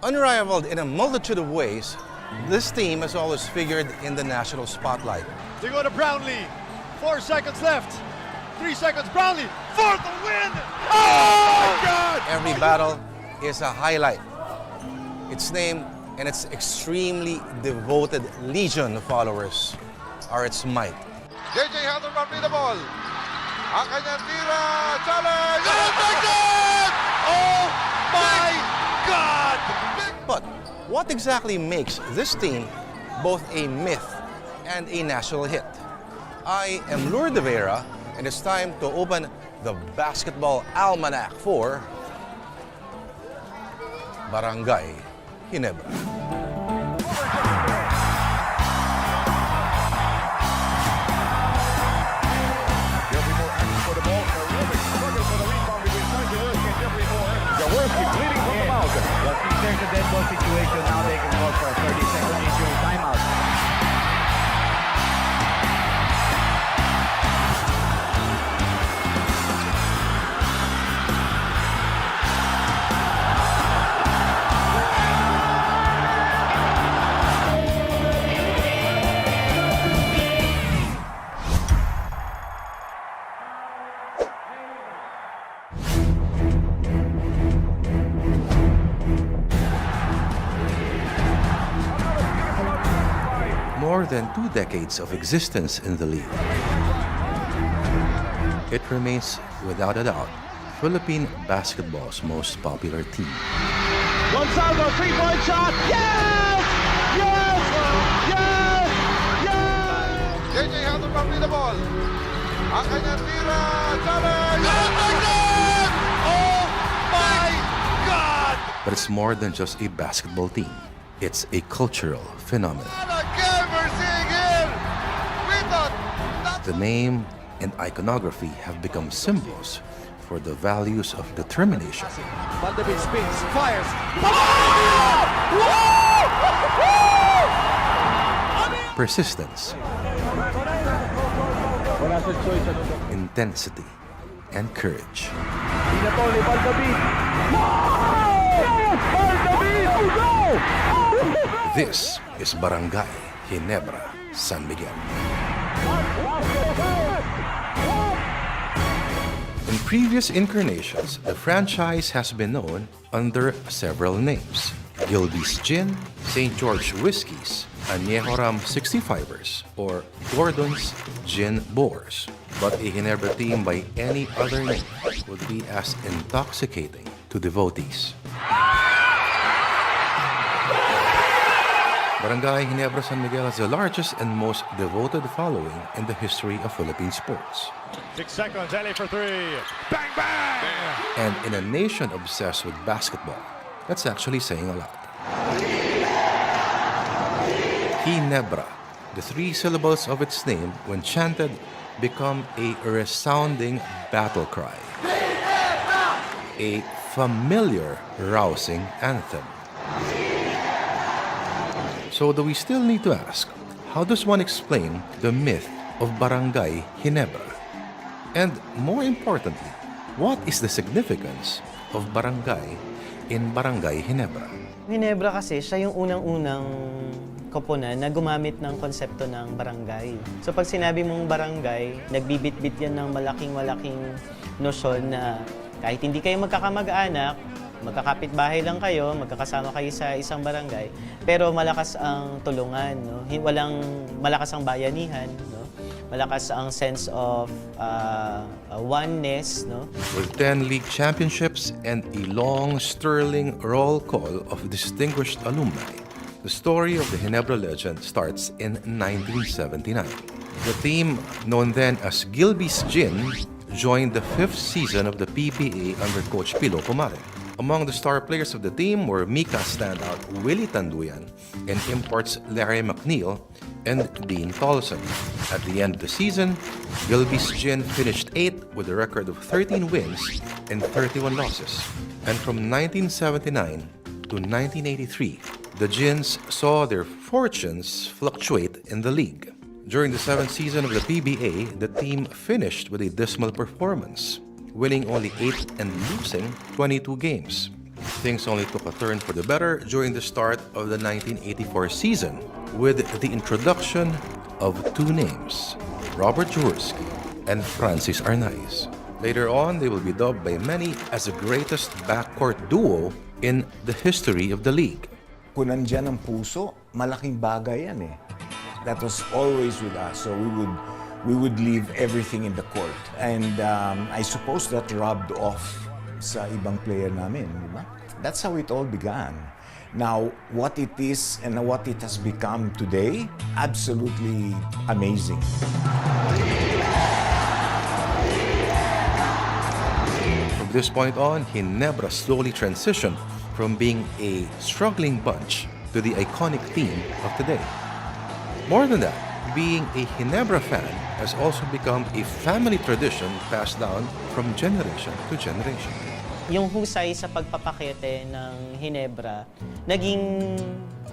Unrivaled in a multitude of ways, this team has always figured in the national spotlight. They go to Brownlee. 4 seconds left. 3 seconds. Brownlee. Fourth the win. Oh my God! Every battle is a highlight. Its name and its extremely devoted legion of followers are its might. JJ Hunter from the ball. Ang kanyang tira. Challenge! Oh my God! But what exactly makes this team both a myth and a national hit? I am Lourdes de Vera, and it's time to open the basketball almanac for Barangay Ginebra. Jaworski bleeding from the mountain. But if there's a dead ball situation, now they can call for a 30-second injury timeout. More than 2 decades of existence in the league, it remains, without a doubt, Philippine basketball's most popular team. Gonzalo, 3-point shot. Yes! Yes! Yes! Yes! JJ Hunter from the ball. Ang kanyang tira. Challenge! Oh my God! But it's more than just a basketball team. It's a cultural phenomenon. Again, we're seeing here. We thought that The name and iconography have become symbols for the values of determination, Vanderbilt spins, fires. persistence, intensity, and courage. This is Barangay Ginebra, San Miguel. In previous incarnations, the franchise has been known under several names: Gilby's Gin, St. George Whiskies, Añejo Ram 65ers, or Gordon's Gin Boars. But a Ginebra team by any other name would be as intoxicating to devotees. Barangay Ginebra San Miguel has the largest and most devoted following in the history of Philippine sports. 6 seconds, Ellie for 3. Bang, bang! And in a nation obsessed with basketball, that's actually saying a lot. Ginebra, the 3 syllables of its name, when chanted, become a resounding battle cry. A familiar, rousing anthem. So do we still need to ask, how does one explain the myth of Barangay Ginebra? And more importantly, what is the significance of barangay in Barangay Ginebra? Ginebra kasi, siya yung unang-unang koponan na gumamit ng konsepto ng barangay. So pag sinabi mong barangay, nagbibit-bit yan ng malaking-malaking nosyon na kahit hindi kayo magkakamag-anak, magkakapit-bahay lang kayo, magkakasama kayo sa isang barangay, pero malakas ang tulungan, no? Malakas ang bayanihan, no? Malakas ang sense of oneness, no? With 10 league championships and a long, sterling roll call of distinguished alumni, the story of the Ginebra legend starts in 1979. The team, known then as Gilby's Gin, joined the 5th season of the PBA under coach Pilo Pomare. Among the star players of the team were Mika standout Willie Tanduyan and imports Larry McNeil and Dean Tolson. At the end of the season, Gilby's Gin finished 8th with a record of 13 wins and 31 losses. And from 1979 to 1983, the Gins saw their fortunes fluctuate in the league. During the 7th season of the PBA, the team finished with a dismal performance, winning only 8 and losing 22 games. Things only took a turn for the better during the start of the 1984 season with the introduction of two names, Robert Jaworski and Francis Arnaiz. Later on, they will be dubbed by many as the greatest backcourt duo in the history of the league. Kung nandyan ang puso, malaking bagay yan eh. That was always with us. So we would leave everything in the court. And I suppose that rubbed off sa ibang player namin, di ba? That's how it all began. Now, what it is and what it has become today, absolutely amazing. From this point on, Ginebra slowly transitioned from being a struggling bunch to the iconic team of today. More than that, being a Ginebra fan has also become a family tradition passed down from generation to generation. Yung husay sa pagpapakete ng Ginebra, naging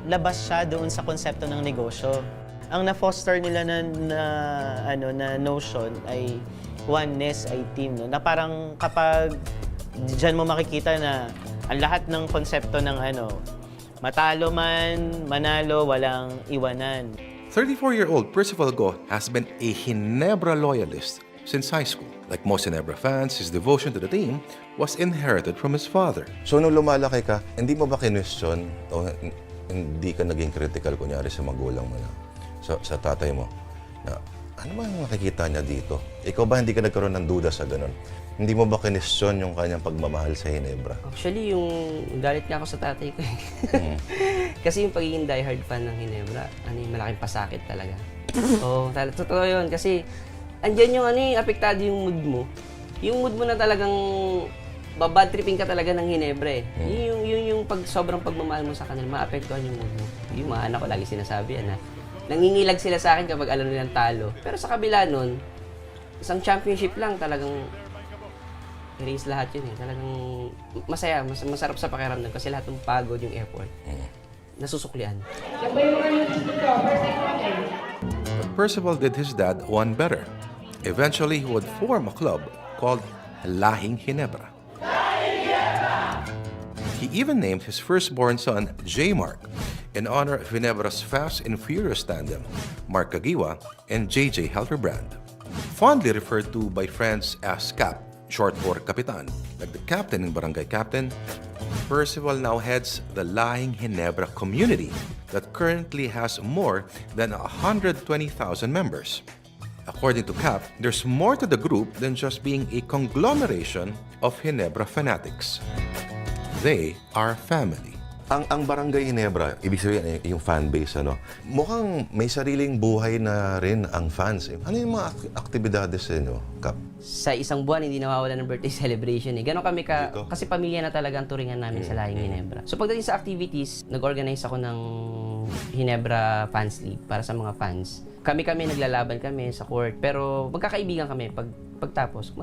labas siya doon sa konsepto ng negosyo. Ang na-foster nila na notion ay oneness, ay team. No? Na parang kapag dyan mo makikita na ang lahat ng konsepto ng matalo man, manalo, walang iwanan. 34-year-old Percival Go has been a Ginebra loyalist since high school. Like most Ginebra fans, his devotion to the team was inherited from his father. So nung lumalaki ka, hindi mo ba kinwestiyon o hindi ka naging critical kunyari sa magulang mo na, sa tatay mo, na ano ba yung makikita niya dito? Ikaw ba hindi ka nagkaroon ng duda sa ganun? Hindi mo ba kinwestiyon yung kanyang pagmamahal sa Ginebra? Actually, yung galit niya ako sa tatay ko. Kasi yung pagiging diehard fan ng Ginebra, malaking pasakit talaga. Oo, totoo yun. Kasi andyan yung apektado yung mood mo. Yung mood mo na talagang babad tripping ka talaga ng Ginebra eh. Yung sobrang pagmamahal mo sa kanila, maapektuhan yung mood mo. Yung mga anak ko lagi sinasabi yan, nangingilag sila sa akin kapag alam nilang talo. Pero sa kabila nun, isang championship lang talagang erase lahat yun eh. Talagang masaya, masarap sa pakiramdam kasi lahat ng pagod, yung effort, nasusuklian. But Percival did his dad one better. Eventually, he would form a club called Lahing Ginebra. He even named his firstborn son, J-Mark, in honor of Ginebra's fast and furious tandem, Mark Kagiwa and JJ Helterbrand. Fondly referred to by friends as Cap, short for Kapitan. Like the captain and barangay captain, Percival now heads the Lahing Ginebra community that currently has more than 120,000 members. According to Cap, there's more to the group than just being a conglomeration of Ginebra fanatics. They are family. Ang Barangay Ginebra, ibig sabihin yung fan base, mukhang may sariling buhay na rin ang fans. Ano yung mga aktibidades sa inyo, Kap? Sa isang buwan, hindi nawawala ng birthday celebration eh. Ganon kami kasi pamilya na talaga ang turingan namin sa Lahing Ginebra. So pagdating sa activities, nag-organize ako ng Ginebra Fans League para sa mga fans. Kami naglalaban kami sa court, pero magkakaibigan kami pagtapos.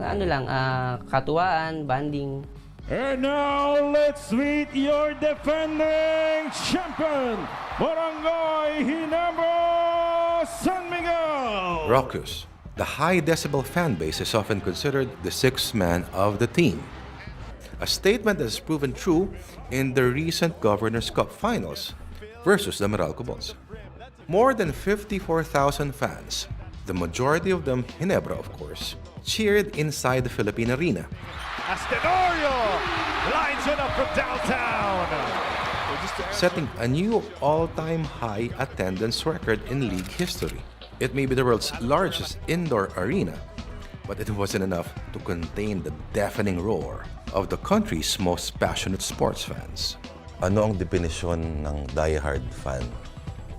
Katuwaan, banding. And now, let's meet your defending champion, Barangay Ginebra San Miguel! Raucous, the high-decibel fan base is often considered the sixth man of the team. A statement that has proven true in the recent Governor's Cup finals versus the Meralco Bulls. More than 54,000 fans, the majority of them Ginebra, of course, cheered inside the Philippine Arena. Astenorio lines it up from downtown. Setting a new all-time high attendance record in league history. It may be the world's largest indoor arena, but it wasn't enough to contain the deafening roar of the country's most passionate sports fans. Ano ang definisyon ng diehard fan?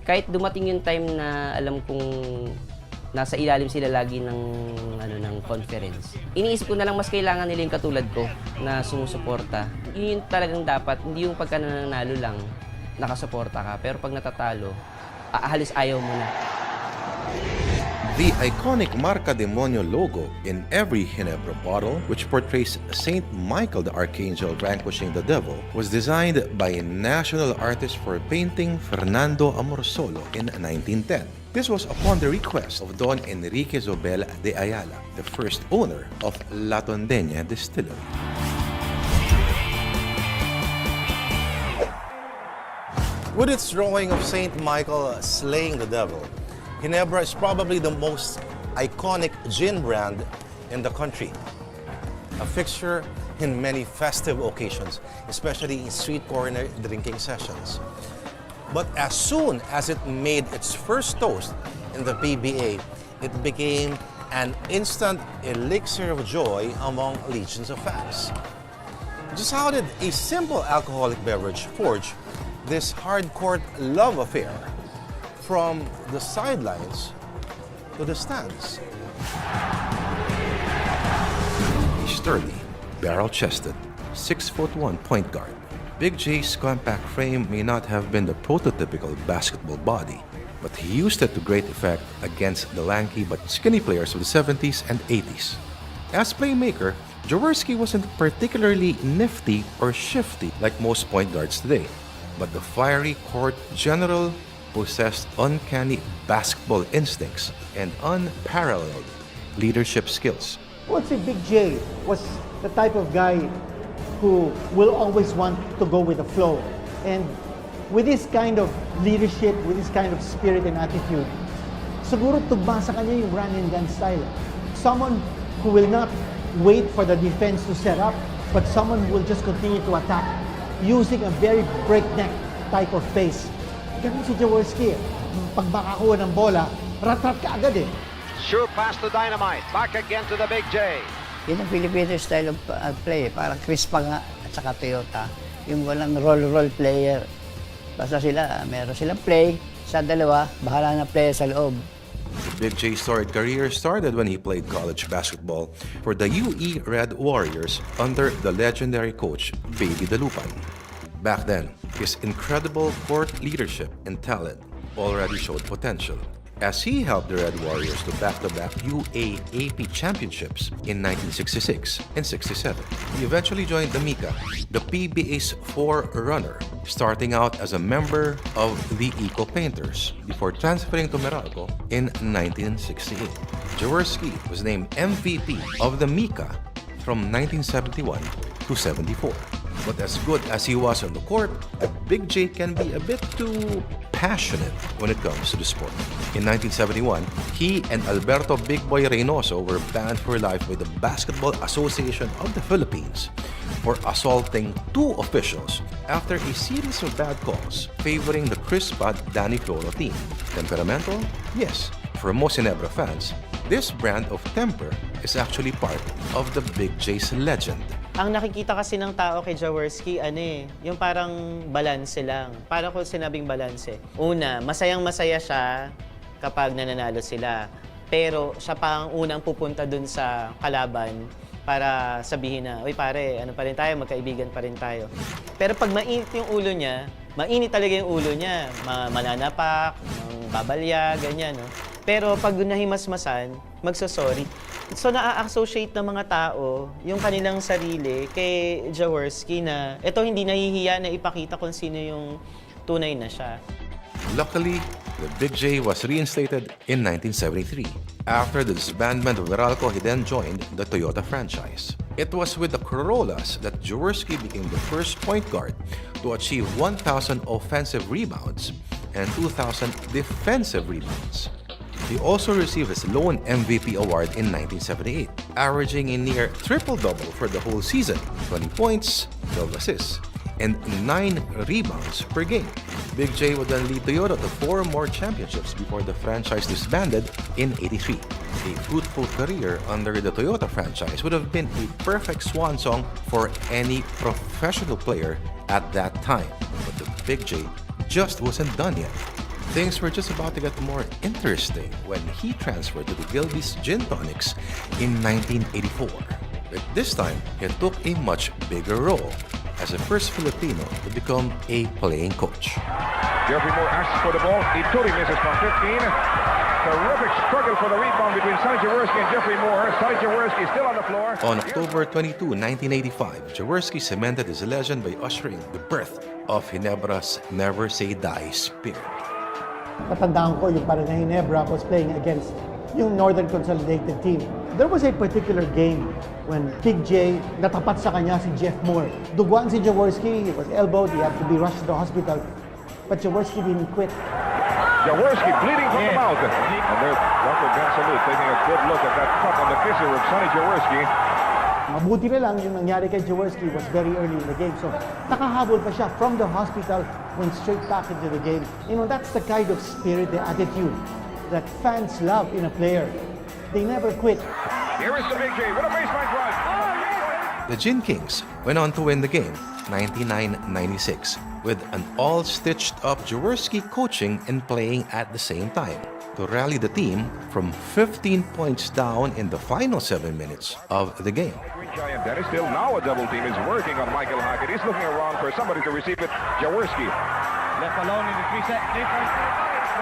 Kahit dumating yung time na alam kong nasa ilalim sila lagi ng conference. Iniisip ko na lang mas kailangan nila yung katulad ko na sumusuporta. Yun yung talagang dapat, hindi yung pagka nananalo lang, nakasuporta ka. Pero pag natatalo, halos ayaw mo na. The iconic Marca Demonio logo in every Ginebra bottle, which portrays Saint Michael the Archangel vanquishing the devil, was designed by national artist for painting Fernando Amorsolo in 1910. This was upon the request of Don Enrique Zobel de Ayala, the first owner of La Tondeña Distillery. With its drawing of Saint Michael slaying the devil, Ginebra is probably the most iconic gin brand in the country. A fixture in many festive occasions, especially in street corner drinking sessions. But as soon as it made its first toast in the PBA, it became an instant elixir of joy among legions of fans. Just how did a simple alcoholic beverage forge this hardcore love affair from the sidelines to the stands? A sturdy, barrel-chested, 6'1" point guard. Big J's compact frame may not have been the prototypical basketball body, but he used it to great effect against the lanky but skinny players of the 70s and 80s. As playmaker, Jaworski wasn't particularly nifty or shifty like most point guards today, but the fiery court general possessed uncanny basketball instincts and unparalleled leadership skills. I would say Big J was the type of guy who will always want to go with the flow. And with this kind of leadership, with this kind of spirit and attitude, siguro tugma sa kanya yung run and gun style. Someone who will not wait for the defense to set up, but someone who will just continue to attack using a very breakneck type of pace. Ganun si Jaworski. Pag makakuha ng bola, rat-rat ka agad eh. Sure pass to Dynamite. Back again to the Big J. Yun ang Filipino style of play. Parang Crispa nga at saka Toyota. Yung walang roll player. Basta sila, meron silang play. Sa dalawa, bahala na play sa loob. The Big J's storied career started when he played college basketball for the UE Red Warriors under the legendary coach Baby Dalupan. Back then, his incredible court leadership and talent already showed potential, as he helped the Red Warriors to back-to-back UAAP championships in 1966 and 67. He eventually joined the MICA, the PBA's forerunner, starting out as a member of the Eco Painters before transferring to Meralco in 1968. Jaworski was named MVP of the MICA from 1971 to 74. But as good as he was on the court, Big J can be a bit too passionate when it comes to the sport. In 1971, he and Alberto Big Boy Reynoso were banned for life by the Basketball Association of the Philippines for assaulting two officials after a series of bad calls favoring the Crispa Danny Floro team. Temperamental? Yes. For most Ginebra fans, this brand of temper is actually part of the Big J's legend. Ang nakikita kasi ng tao kay Jaworski, yung parang balanse lang. Para ko sinabing balanse. Una, masayang-masaya siya kapag nananalo sila. Pero siya pa ang unang pupunta dun sa kalaban para sabihin na, uy pare, ano pa rin tayo, magkaibigan pa rin tayo. Pero pag mainit yung ulo niya, mainit talaga yung ulo niya. Mananapak, babalya, ganyan. No? Pero pag nahimasmasan, magsosorry. So na-associate ng mga tao yung kanilang sarili kay Jaworski na ito hindi nahihiya na ipakita kung sino yung tunay na siya. Luckily, the Big J was reinstated in 1973. After the disbandment of Meralco, he then joined the Toyota franchise. It was with the Corollas that Jaworski became the first point guard to achieve 1,000 offensive rebounds and 2,000 defensive rebounds. He also received his lone MVP award in 1978, averaging a near triple-double for the whole season, 20 points, 12 assists, and 9 rebounds per game. Big J would then lead Toyota to 4 more championships before the franchise disbanded in '83. A fruitful career under the Toyota franchise would have been a perfect swan song for any professional player at that time. But the Big J just wasn't done yet. Things were just about to get more interesting when he transferred to the Gilby's Gin Tonics in 1984. But this time, he took a much bigger role as the first Filipino to become a playing coach. Jeffrey Moore asks for the ball. Ituri misses from 15. Terrific struggle for the rebound between Sonny Jaworski and Jeffrey Moore. Sonny Jaworski still on the floor. On October 22, 1985, Jaworski cemented his legend by ushering the birth of Ginebra's Never Say Die spirit. Katandaan ko yung parang na Ginebra was playing against yung Northern Consolidated team. There was a particular game when Big J natapat sa kanya si Jeff Moore. Duguan si Jaworski, he was elbowed, he had to be rushed to the hospital. but Jaworski didn't quit. Jaworski bleeding from the mouth. And there's Dr. Ben Salute taking a good look at that cut on the kisser of Sonny Jaworski. Mabuti na lang yung nangyari kay Jaworski was very early in the game. So, nakahabol pa siya from the hospital, went straight back into the game. You know, that's the kind of spirit, the attitude that fans love in a player. They never quit. Here is the Big J with a baseline drive. The Gin Kings went on to win the game 99-96 with an all-stitched-up Jaworski coaching and playing at the same time to rally the team from 15 points down in the final 7 minutes of the game. Green Giant Dennis still now a double team is working on Michael Hackett. He's looking around for somebody to receive it. Jaworski. Left alone in the 3-set difference.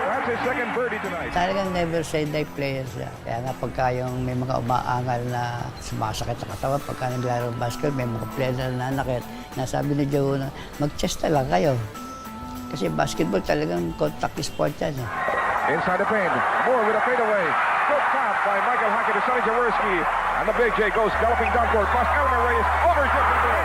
That's his second birdie tonight. Talagang never say die player siya. Kaya nga pagka yung may mga umaangal na sumasakit sa katawan, pagka naglaro ng basketball, may mga player na nanakit. Nasabi ni Joe na mag-chest na lang kayo. Kasi basketball talagang contact sport yan. Inside the paint, Moore with a fadeaway. Good tap by Michael Hackett to Sonny Jaworski. And the Big J goes galloping down court. Past Elmer Reyes, over Jeffrey Moore.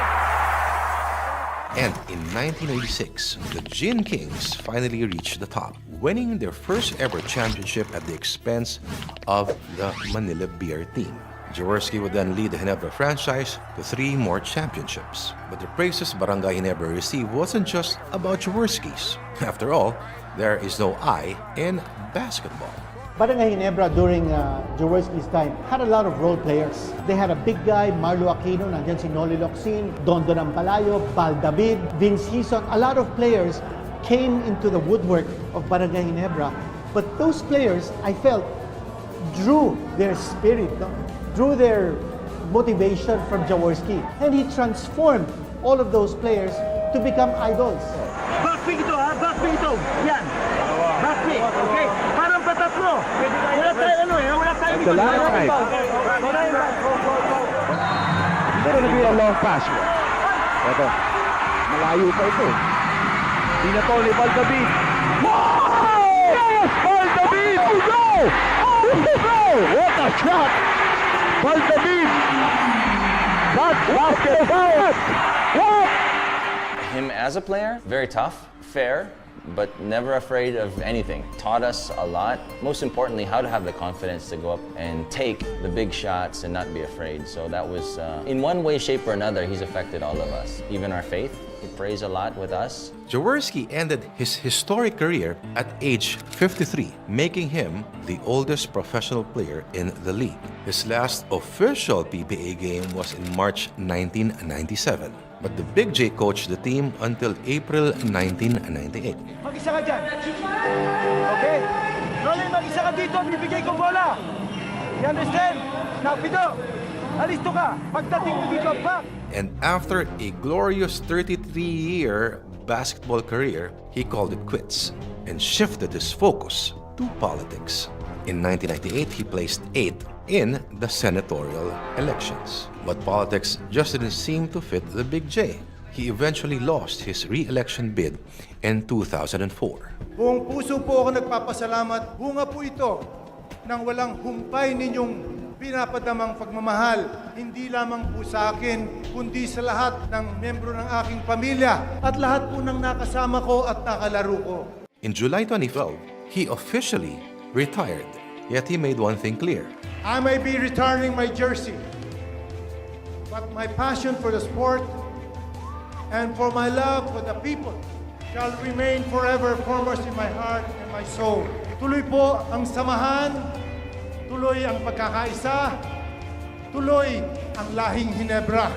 And in 1986, the Gin Kings finally reached the top, winning their first ever championship at the expense of the Manila Beer team. Jaworski would then lead the Ginebra franchise to 3 more championships. But the praises Barangay Ginebra received wasn't just about Jaworski's. After all, there is no I in basketball. Barangay Ginebra during Jaworski's time had a lot of role players. They had a big guy, Marlo Aquino, nandiyan si Noli Locsin, Dondo Nampalayo, Bal David, Vince Hison. A lot of players came into the woodwork of Barangay Ginebra. But those players, I felt, drew their spirit, no? Drew their motivation from Jaworski. And he transformed all of those players to become idols. Backpick ito ha, backpick ito. Yan. Backpick, okay? Parang patatlo. Wala tayo wala tayo. The last night. It's going to be a long pass. Ito, malayo pa ito. Di na to ni Bal David. Wow! Yes! Bal David! Oh no! Oh no! What a shot! Bal David! That basketball! What? Him as a player, very tough, fair, but never afraid of anything. Taught us a lot. Most importantly, how to have the confidence to go up and take the big shots and not be afraid. So that was, in one way, shape, or another, he's affected all of us. Even our faith, he prays a lot with us. Jaworski ended his historic career at age 53, making him the oldest professional player in the league. His last official PBA game was in March 1997. But the Big J coached the team until April 1998. Mag-isa ka dyan. Okay? Rolly, mag-isa ka dito. Bibigay ko bola. You understand? Now, Pido, alisto ka. Pagdating mo dito, back. And after a glorious 33-year basketball career, he called it quits and shifted his focus to politics. In 1998, he placed 8th in the senatorial elections. But politics just didn't seem to fit the Big J. He eventually lost his re-election bid in 2004. Buong puso po ako nagpapasalamat. Bunga po ito ng walang humpay ninyong pinapadamang pagmamahal, hindi lamang po sa akin, kundi sa lahat ng membro ng aking pamilya at lahat po ng nakasama ko at nakalaro ko. In July 2012, he officially retired. Yet he made one thing clear. I may be returning my jersey, but my passion for the sport and for my love for the people shall remain forever foremost in my heart and my soul. Tuloy po ang samahan, tuloy ang pagkakaisa, tuloy ang lahing Ginebra.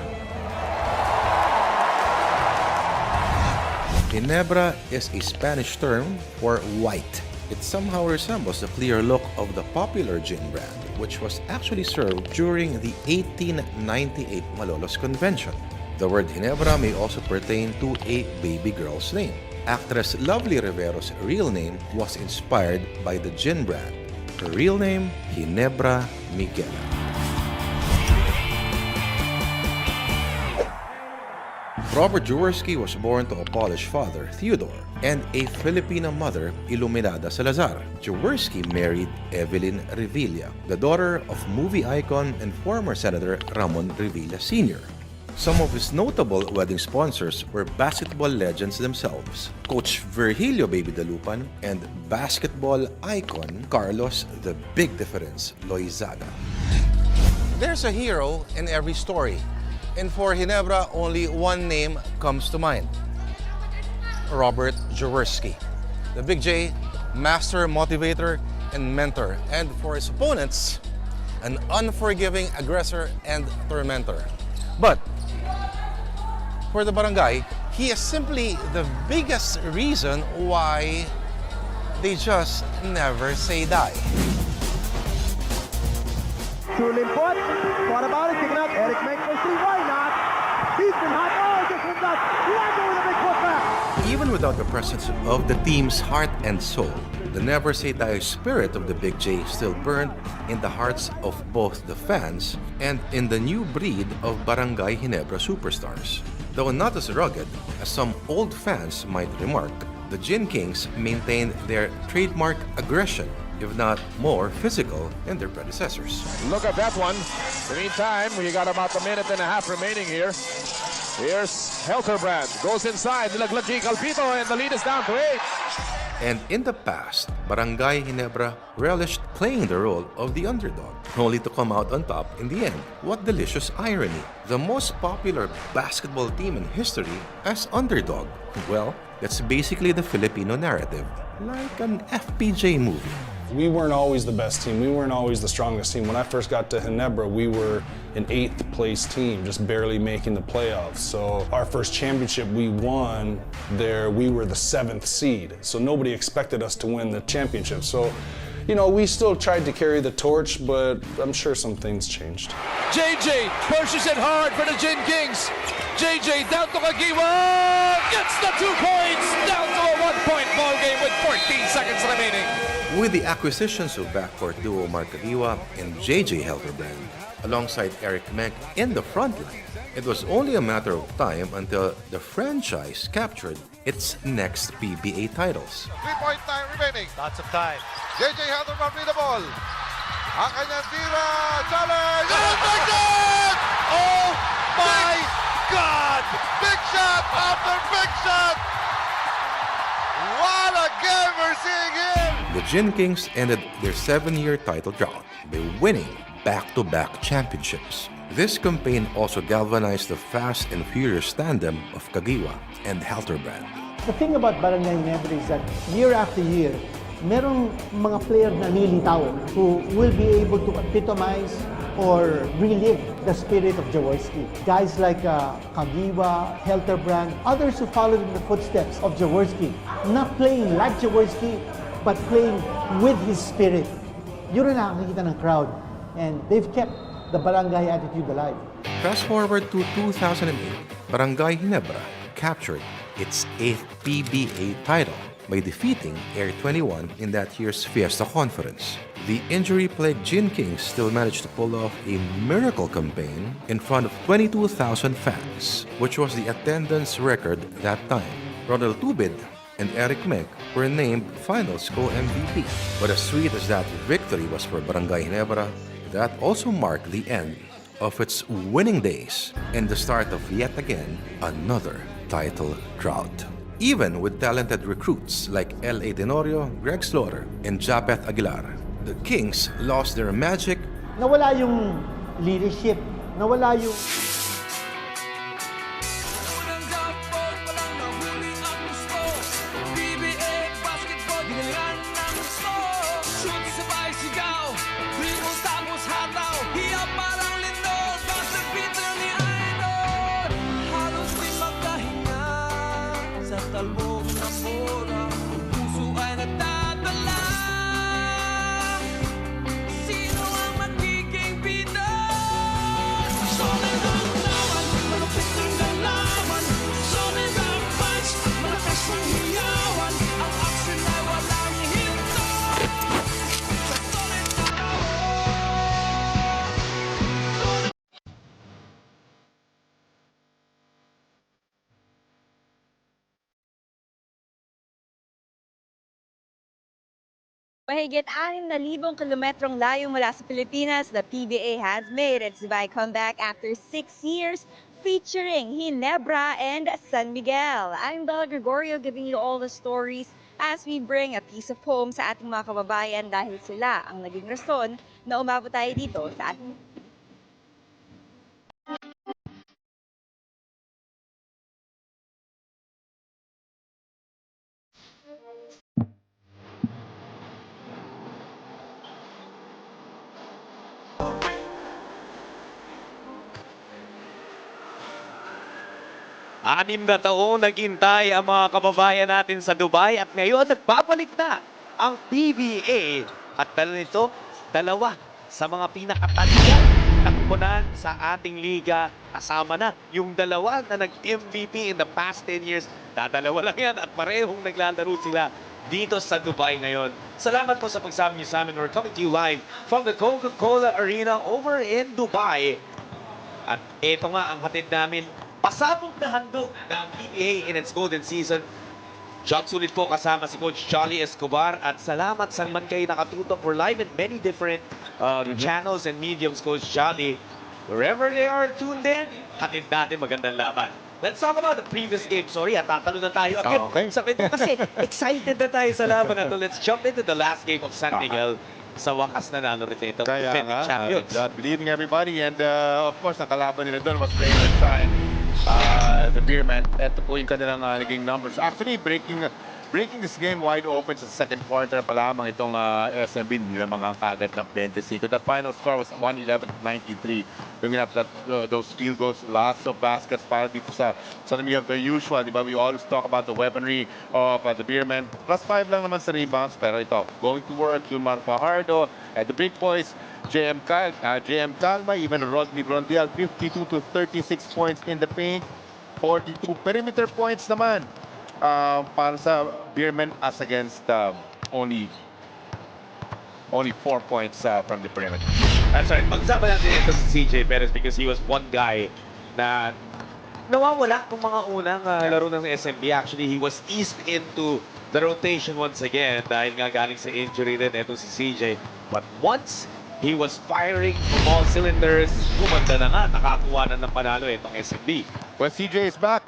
Ginebra is a Spanish term for white. It somehow resembles the clear look of the popular gin brand, which was actually served during the 1898 Malolos Convention. The word Ginebra may also pertain to a baby girl's name. Actress Lovely Rivero's real name was inspired by the gin brand. Her real name, Ginebra Miguel. Robert Jaworski was born to a Polish father, Theodore, and a Filipino mother, Iluminada Salazar. Jaworski married Evelyn Revilla, the daughter of movie icon and former Senator Ramon Revilla Sr. Some of his notable wedding sponsors were basketball legends themselves, Coach Virgilio Baby Dalupan and basketball icon Carlos the Big Difference Loizaga. There's a hero in every story, and for Ginebra, only one name comes to mind: Robert Jaworski. The Big J, master motivator and mentor, and for his opponents, an unforgiving aggressor and tormentor. But for the barangay, he is simply the biggest reason why they just never say die. Sulimpot. What about it? Picking up. Eric Menk for three. Why not? He's been hot. Oh, just with that. Lander with a big putback. Even without the presence of the team's heart and soul, the never say die spirit of the Big J still burned in the hearts of both the fans and in the new breed of Barangay Ginebra superstars. Though not as rugged as some old fans might remark, the Gin Kings maintained their trademark aggression, if not more physical than their predecessors. Look at that one. In the meantime, we got about a minute and a half remaining here. Here's Helterbrand. Goes inside. Nilaglagi Calpito, and the lead is down to 8. And in the past, Barangay Ginebra relished playing the role of the underdog, only to come out on top in the end. What delicious irony! The most popular basketball team in history as underdog. Well, that's basically the Filipino narrative, like an FPJ movie. We weren't always the best team. We weren't always the strongest team. When I first got to Ginebra, we were an 8th place team, just barely making the playoffs. So our first championship we won there, we were the 7th seed. So nobody expected us to win the championship. So, you know, we still tried to carry the torch, but I'm sure some things changed. JJ pushes it hard for the Gin Kings. JJ down to Kagiwa. Gets the 2 points. Down to a 1-point ball game with 14 seconds remaining. With the acquisitions of backcourt duo Mark Kagiwa and JJ Helterbrand, alongside Eric Menk in the front line, it was only a matter of time until the franchise captured its next PBA titles. 3-point time remaining. Lots of time. JJ Helderman with the ball. Ang kanyang tira. Challenge. Oh my God! Oh my God! Big shot after big shot. What a game we're seeing here. The Gin Kings ended their 7-year title drought by winning back-to-back championships. This campaign also galvanized the fast and furious tandem of Kagiwa and Helterbrand. The thing about Barangay Ginebra is that year after year, merong mga player na lilitaw who will be able to epitomize or relive the spirit of Jaworski. Guys like Kagiwa, Helterbrand, others who followed in the footsteps of Jaworski, not playing like Jaworski, but playing with his spirit. Yun ang nakakita ng crowd, and they've kept the barangay attitude alive. Fast forward to 2008, Barangay Ginebra captured its 8th PBA title by defeating Air 21 in that year's Fiesta Conference. The injury-plagued Gin Kings still managed to pull off a miracle campaign in front of 22,000 fans, which was the attendance record that time. Ronald Tubid and Eric Menk were named Finals Co-MVP. But as sweet as that victory was for Barangay Ginebra, that also marked the end of its winning days and the start of yet again another title drought. Even with talented recruits like L.A. Tenorio, Greg Slaughter, and Japeth Aguilar, the Kings lost their magic. Nawala yung leadership, nawala yung... Mahigit 6,000 kilometrong layo mula sa Pilipinas, the PBA has made its Dubai comeback after 6 years featuring Ginebra and San Miguel. I'm Bella Gregorio giving you all the stories as we bring a piece of home sa ating mga kababayan dahil sila ang naging rason na umabot tayo dito sa ating Anim na taong naghintay ang mga kababayan natin sa Dubai at ngayon nagbabalik na ang PBA. At dahil nito, dalawa sa mga pinakatalian takbunan sa ating liga. Kasama na yung dalawa na nag-MVP in the past 10 years. Dadalawa lang yan at parehong naglalaro sila dito sa Dubai ngayon. Salamat po sa pagsama niyo sa amin. We're coming to you live from the Coca-Cola Arena over in Dubai. At ito nga ang hatid namin. Pasabog na handog ng PBA in its golden season. Jock sulit po kasama si Coach Jolly Escobar at salamat sa man kayo nakatutok. We're live in many different channels and mediums, Coach Jolly. Wherever they are tuned in, hatid natin magandang laban. Let's talk about the previous game. Sorry, tatalo na tayo agad. Okay. Sabi ko kasi excited na tayo sa laban na to. Let's jump into the last game of San Miguel. Sa wakas na nanorito ito. Kaya nga, champions. good evening everybody. And of course, nakalaban nila doon was Rain and Shine. The Beermen. Ito po yung kanilang naging numbers. Actually, breaking this game wide open sa second quarter pa lamang itong SMB nila mga kagad ng 25. The final score was 111-93. Bringing up those field goals, lots of baskets para dito sa we have the usual, di ba? We always talk about the weaponry of the Beermen. +5 lang naman sa rebounds, pero ito, going to work, Jumar Fajardo, and the big boys, JM Calma, even Rodney Rondial, 52 to 36 points in the paint, 42 perimeter points naman para sa Beermen as against only 4 points from the perimeter. That's right. Pag-usapan natin ito si CJ Perez because he was one guy na nawawala kung mga unang laro ng SMB. Actually, he was eased into the rotation once again dahil nga galing sa injury rin ito si CJ. But once he was firing from all cylinders, kumanda na nga, nakakuha na ng panalo itong SMB. Well, CJ is back.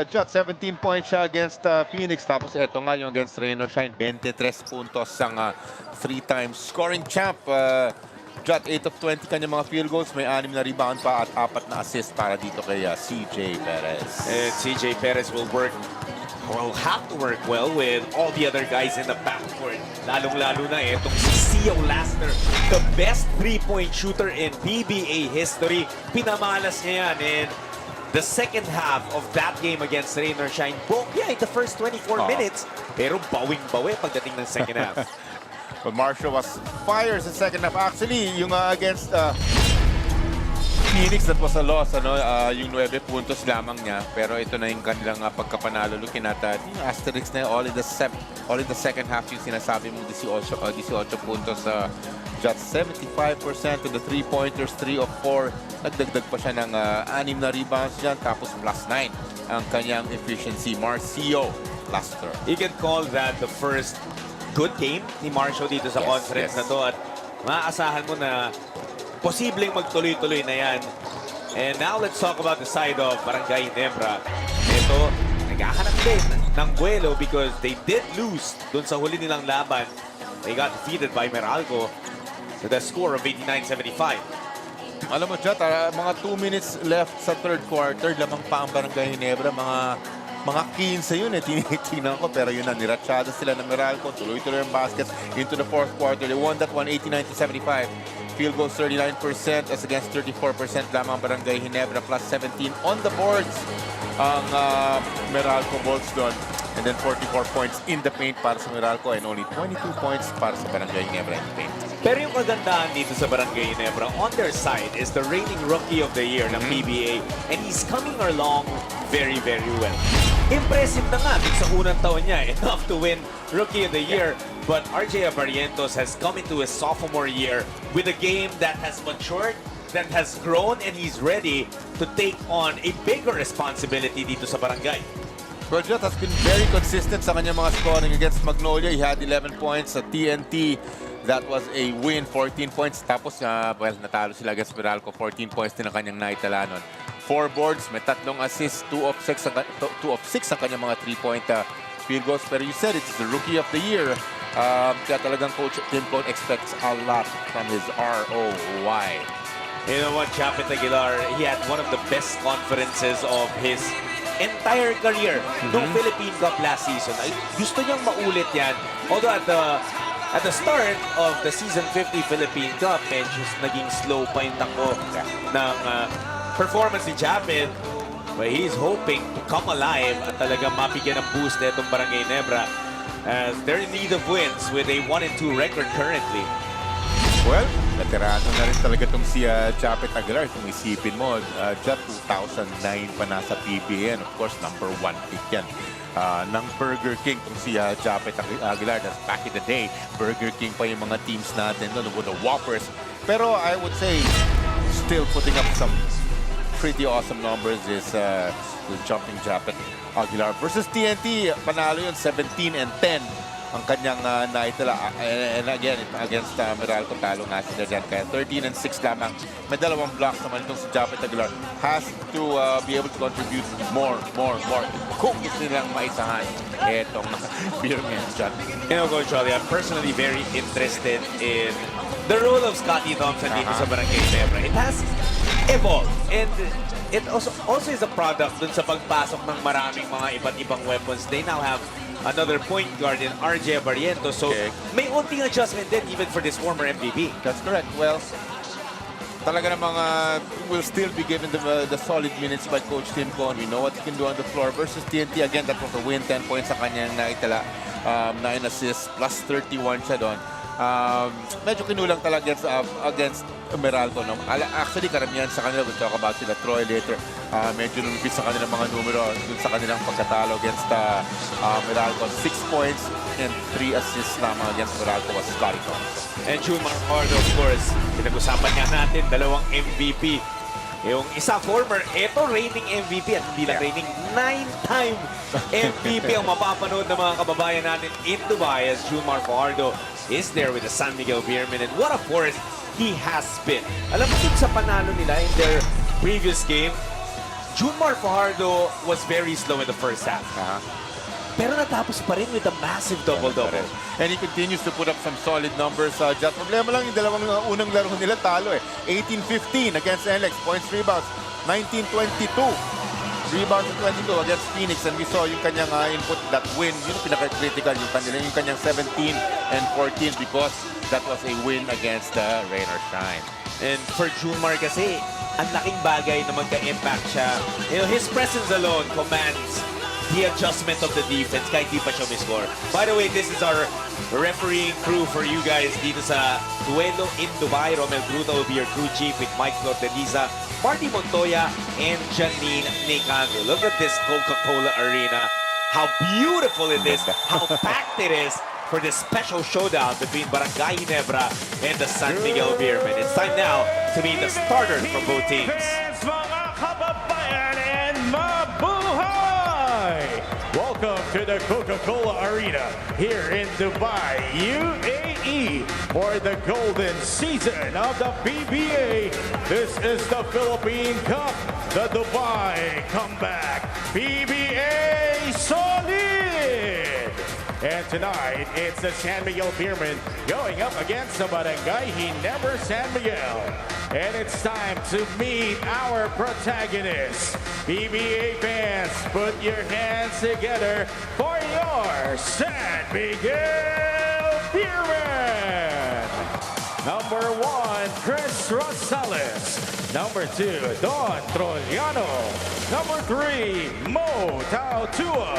Jot, 17 points siya against Phoenix. Tapos ito nga yung against Rain or Shine. 23 puntos ang 3-time scoring champ. Jot, 8 of 20 kanyang mga field goals. May 6 na rebound pa at 4 na assist para dito kay CJ Perez. And CJ Perez will have to work well with all the other guys in the backcourt. Lalong-lalo na itong si Sia Laster, the best 3-point shooter in PBA history. Pinamalas niya yan and the second half of that game against Rain or Shine broke in the first 24 minutes, pero bawing-bawi pagdating ng second half. But Marshall was fires in second half. Actually, yung against Phoenix, that was a loss. Yung 9 puntos lamang niya. Pero ito na yung kanilang pagkapanalo. Looking at yung asterisk na all in the second half yung sinasabi mong 18 puntos. Just 75% to the 3-pointers, 3 of 4. Nagdagdag pa siya ng 6 na rebounds dyan. Tapos +9 ang kanyang efficiency. Marcio Laster. You can call that the first good game ni Marshall dito sa conference na to. At maaasahan mo na posibleng magtuloy-tuloy na yan. And now let's talk about the side of Barangay Ginebra. Ito, naghahanap din ng buwelo because they did lose dun sa huli nilang laban. They got defeated by Meralco with a score of 89-75. Alam mo, Jot, mga 2 minutes left sa third quarter. Lamang pa ang Barangay Ginebra. Mga 15 yun tinitingnan ko. Pero yun na, niratsada sila ng Meralco. Tuloy-tuloy ang baskets into the fourth quarter. They won that one 89-75. Field goals 39% as against 34% lamang Barangay Ginebra, +17 on the boards ang Meralco Bolts doon. And then 44 points in the paint para sa Meralco and only 22 points para sa Barangay Ginebra in the paint. Pero yung kagandahan dito sa Barangay Ginebra, on their side is the reigning Rookie of the Year ng PBA and he's coming along very, very well. Impressive na nga sa unang taon niya, enough to win Rookie of the Year. But RJ Abarientos has come into his sophomore year with a game that has matured, that has grown, and he's ready to take on a bigger responsibility dito sa Barangay. Project has been very consistent sa kanyang mga scoring against Magnolia. He had 11 points sa TNT. That was a win, 14 points. Tapos, natalo sila against Meralco. 14 points din ang kanyang naitala nun. 4 boards, may 3 assists, 2 of 6 ang kanyang mga 3-point field goals. Pero you said it's the Rookie of the Year. Kaya talagang Coach Tim Cone expects a lot from his ROY. You know what, Japet Aguilar, he had one of the best conferences of his entire career noong Philippine Cup last season. Ay, gusto niyang maulit yan. Although at the start of the Season 50 Philippine Cup, medyo naging slow pa yung takbo ng performance ni Japet. But he's hoping to come alive at talagang mapigyan ng boost na itong Barangay Ginebra as they're in need of wins with a 1-2 record currently. Well, veterano na rin talaga itong si Japet Aguilar. Kung isipin mo, 2009 pa nasa PBA. And of course, number 1 pick yan ng Burger King. Kung si Japet Aguilar, that's back in the day. Burger King pa yung mga teams natin doon with the Whoppers. Pero I would say, still putting up some pretty awesome numbers is the jumping Japet Aguilar. Versus TNT, panalo yun, 17-10. Ang kanyang naitala. And again, against Meralco, talo nga sila dyan. Kaya 13-6 lamang. May 2 blocks naman itong si Japet Aguilar. Has to be able to contribute more. Kung gusto nilang maisahan itong Beermen dyan. You know, Coach Ollie, I'm personally very interested in the role of Scotty Thompson dito sa Barangay Ginebra. It has evolved. And it also is a product dun sa pagpasok ng maraming mga iba't ibang weapons. They now have another point guard in RJ Barrientos. So, may unting adjustment din even for this former MVP. That's correct. Well, talaga namang will still be given the solid minutes by Coach Tim Cone. We know what he can do on the floor. Versus TNT, again, that was a win. 10 points sa kanyang naitala. 9 assists, plus 31 siya doon. Medyo kinulang talaga against Meralco. No? Actually, karamihan sa kanila, we'll talk about sila Troy later. Medyo lumipis sa kanilang mga numero dun sa kanilang pagkatalo against Meralco. 6 points and 3 assists lamang against Meralco was Scotty Thompson. And June Marcardo, of course, pinag-usapan nga natin, 2 MVP. Yung isa former, ito reigning MVP at hindi lang reigning, 9-time MVP ang mapapanood ng mga kababayan natin in Dubai as June Marcardo is there with the San Miguel Beermen. And what a force he has been. Alam mo dun sa panalo nila in their previous game, Junmar Fajardo was very slow in the first half. Pero natapos pa rin with a massive double-double. And he continues to put up some solid numbers. Just problema lang yung 2 unang laro nila talo eh. 18-15 against NLEX, points, rebounds. 19-22. Rebounds and 22 against Phoenix. And we saw yung kanyang input, that win. Yun yung pinaka-critical yung kanila. Yung kanyang 17-14 because that was a win against Rain or Shine. And for Junmar kasi, ang laking bagay na magka-impact siya. You know, his presence alone commands the adjustment of the defense kahit di pa siya miscore. By the way, this is our refereeing crew for you guys dito sa Duelo in Dubai. Romel Gruta will be your crew chief with Mike Florteliza, Marty Montoya, and Janine Nicandro. Look at this Coca-Cola arena. How beautiful it is, how packed it is for this special showdown between Barangay Ginebra and the San Miguel Beermen. It's time now to meet the starters from both teams. Welcome to the Coca-Cola Arena here in Dubai, UAE, for the golden season of the PBA. This is the Philippine Cup, the Dubai comeback, PBA Solid. And tonight, it's the San Miguel Beermen going up against the Barangay Ginebra San Miguel. And it's time to meet our protagonists. PBA fans, put your hands together for your San Miguel Beermen. Number 1, Chris Rosales. Number 2, Don Trollano. Number 3, Mo Tautua.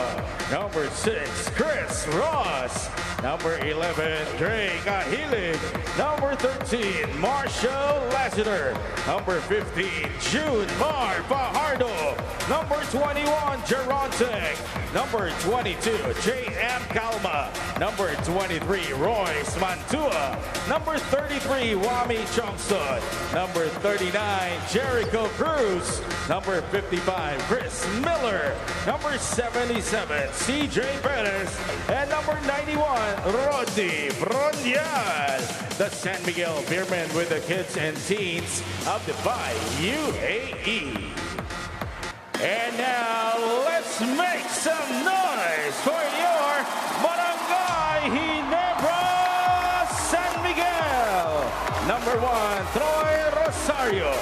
Number 6, Chris Ross. Number 11, Dre Cahilig. Number 13, Marshall Lassiter. Number 15, June Mar Fajardo. Number 21, Gerontic. Number 22, J.M. Calma. Number 23, Royce Mantua. Number 33, Wami Chomston. Number 39, Jericho Cruz. Number 55, Chris Miller. Number 77, C.J. Perez. And number 91, Rodney Bronyal. The San Miguel Beermen with the kids and teens of Dubai, UAE. And now, let's make some noise for your Barangay Ginebra San Miguel. Number 1, Troy Rosario.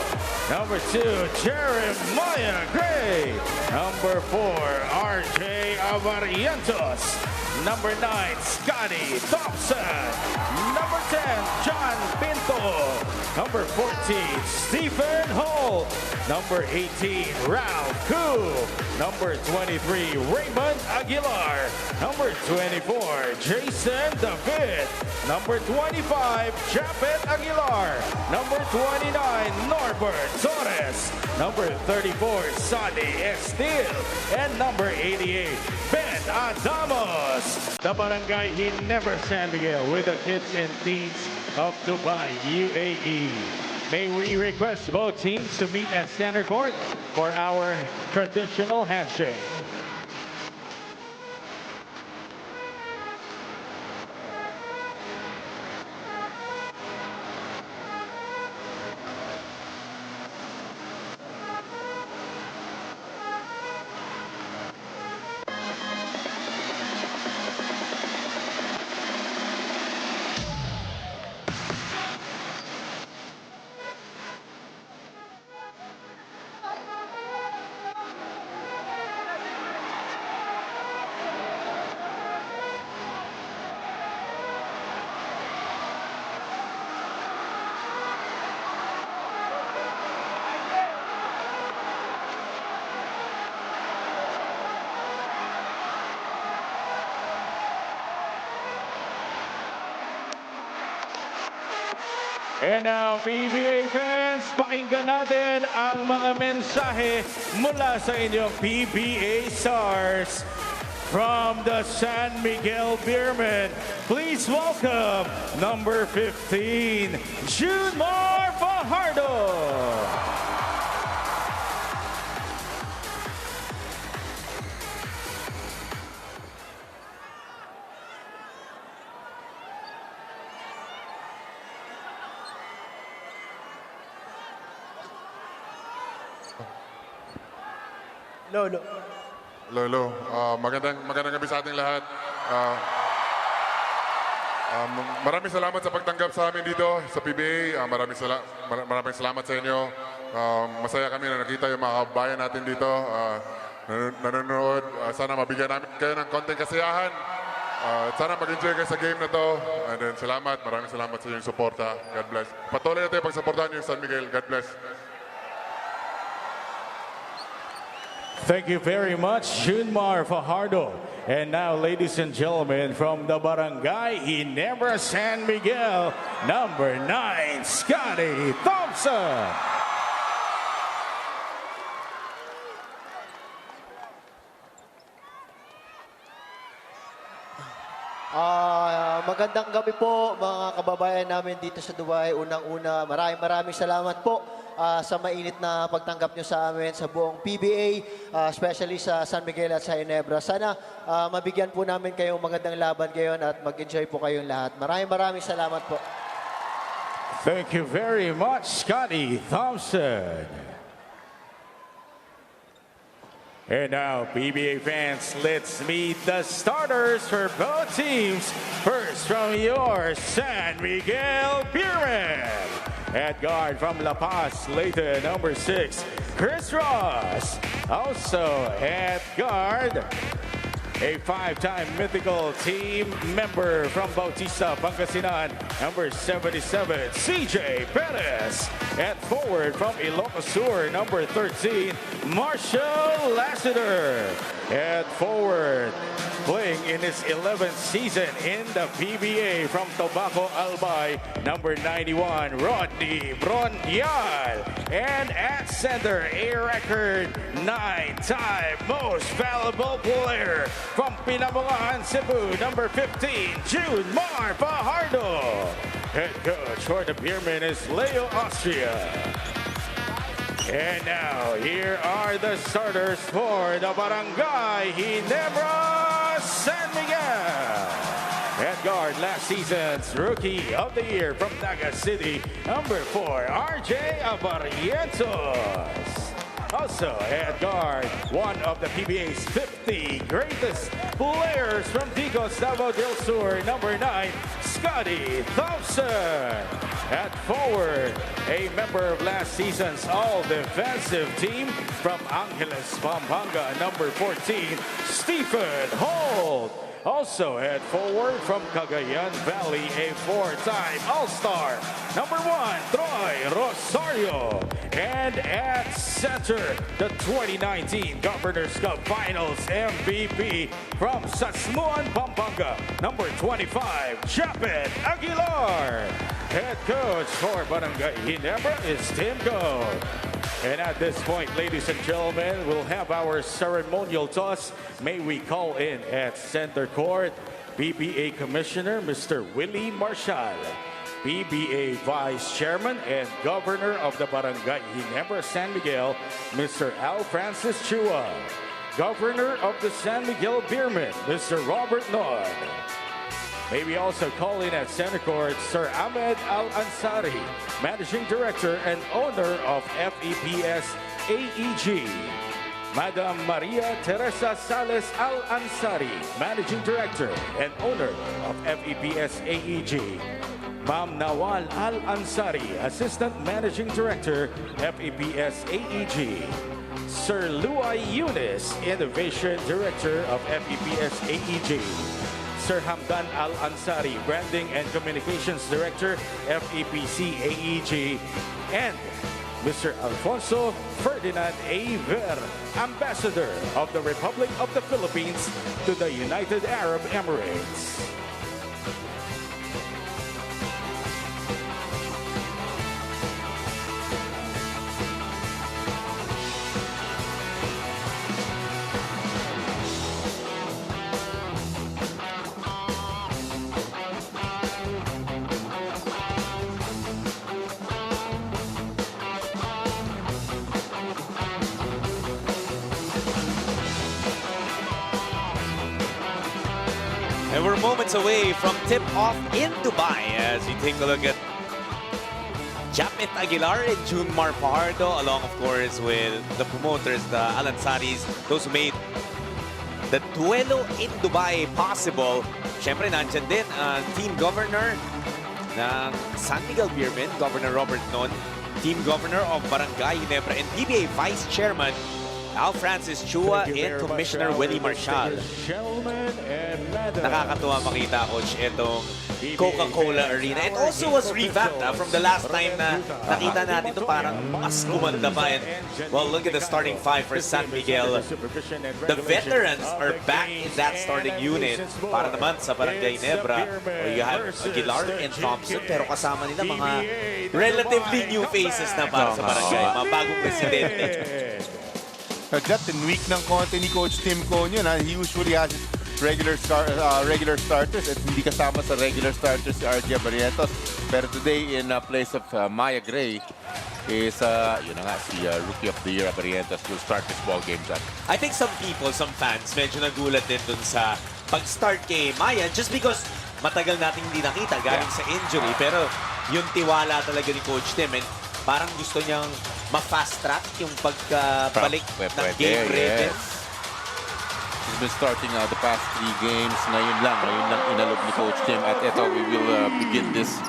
Number 2, Jeremiah Gray. Number 4, RJ Avarientos. Number 9, Scotty Thompson. Number 10, John Pinto. Number 14, Stephen Holt. Number 18, Ralph Koo. Number 23, Raymond Aguilar. Number 24, Jason David. Number 25, Japet Aguilar. Number 29, Norbert Torres. Number 34, Sonny Estil. And number 88, Ben Adamos. The Barangay Ginebra San Miguel with the kids and teens of Dubai, UAE. May we request both teams to meet at center court for our traditional handshake. And now, PBA fans, pakinggan natin ang mga mensahe mula sa inyong PBA stars. From the San Miguel Beermen, please welcome number 15, Junmar Fajardo. Lolo. Lolo, magandang gabi sa ating lahat. Maraming salamat sa pagtanggap sa amin dito sa PBA. Maraming salamat sa inyo. Masaya kami na nakita yung mga kabayan natin dito. Nanonood. Sana mabigyan namin kayo ng konting kasiyahan. Sana mag-enjoy kayo sa game na to. And then salamat. Maraming salamat sa inyong suporta. God bless. Patuloy natin pagsuportahan yung San Miguel. God bless. Thank you very much, Junmar Fajardo. And now, ladies and gentlemen, from the Barangay Ginebra San Miguel, number 9, Scotty Thompson. Magandang gabi po mga kababayan namin dito sa Dubai. Unang-una, maraming salamat po sa mainit na pagtanggap nyo sa amin sa buong PBA, especially sa San Miguel at sa Ginebra. Sana mabigyan po namin kayong magandang laban ngayon at mag-enjoy po kayong lahat. Maraming salamat po. Thank you very much, Scotty Thompson. And now, PBA fans, let's meet the starters for both teams. First, from your San Miguel Beermen. At guard from La Paz, Leyte, number 6, Chris Ross. Also at guard, a 5-time mythical team member from Bautista, Pangasinan, number 77, CJ Perez. At forward from Ilocos Sur, number 13, Marshall Lassiter. At forward, playing in his 11th season in the PBA from Tobago Albay, number 91, Rodney Bronyal. And at center, a record 9-time most valuable player from Pinamalahan, Cebu, number 15, Junmar Fajardo. Head coach for the Beermen is Leo Austria. And now, here are the starters for the Barangay Ginebra San Miguel. At guard, last season's Rookie of the Year from Naga City, number 4, RJ Avarientos. Also at guard, one of the PBA's 50 greatest players from Digos, Davao del Sur, number 9, Scotty Thompson. At forward, a member of last season's all-defensive team from Angeles, Pampanga, number 14, Stephen Holt. Also at forward from Cagayan Valley, a 4-time All-Star, number 1, Troy Rosario. And at center, the 2019 Governor's Cup Finals MVP from Sasmuan, Pampanga, number 25, Japet Aguilar. Head coach for Barangay Ginebra is Tim Go. And at this point, ladies and gentlemen, we'll have our ceremonial toss. May we call in at center court, PBA Commissioner Mr. Willie Marshall, PBA Vice Chairman and Governor of the Barangay Ginebra San Miguel, Mr. Al Francis Chua, Governor of the San Miguel Beermen, Mr. Robert Nod. May we also call in at center court Sir Ahmed Al-Ansari, Managing Director and owner of FEPS AEG. Madam Maria Teresa Sales Al-Ansari, Managing Director and owner of FEPS AEG. Ma'am Nawal Al-Ansari, Assistant Managing Director, FEPS AEG. Sir Luay Yunis, Innovation Director of FEPS AEG. Sir Hamdan Al-Ansari, Branding and Communications Director, FEPC AEG. And Mr. Alfonso Ferdinand A. Ver, Ambassador of the Republic of the Philippines to the United Arab Emirates. And we're moments away from tip-off in Dubai as we take a look at Japet Aguilar and June Marpardo, along, of course, with the promoters, the Alansaris, those who made the duelo in Dubai possible. Siyempre, nandyan din ang team governor ng San Miguel Beermen, Governor Robert Non, team governor of Barangay Ginebra, and PBA Vice Chairman Al Francis Chua and Commissioner Willie Marshall. Nakakatuwa makita, Coach, itong Coca-Cola Arena. It also was revamped from the last time na nakita natin ito, parang mas gumanda pa. And, well, look at the starting five for San Miguel. The veterans are back in that starting unit. Para naman sa Barangay Ginebra, you have Aguilar and Thompson, pero kasama nila mga relatively new faces na para sa Barangay, mga bagong presidente. Jet, week ng konti ni Coach Tim Conyo na he usually has regular starters at hindi kasama sa regular starters si RJ Barrientos. Pero today, in place of Maya Gray, is yun na nga, si Rookie of the Year Barrientos will start this ball game, Jet. I think some people, some fans, medyo nagulat din dun sa pag-start kay Maya just because matagal nating hindi nakita galing sa injury. Pero yung tiwala talaga ni Coach Tim, and parang gusto niyang ma-fast track yung pagkabalik ng game rhythm. He's been starting the past 3 games. Ngayon lang inalog ni Coach Tim. At ito, we will begin this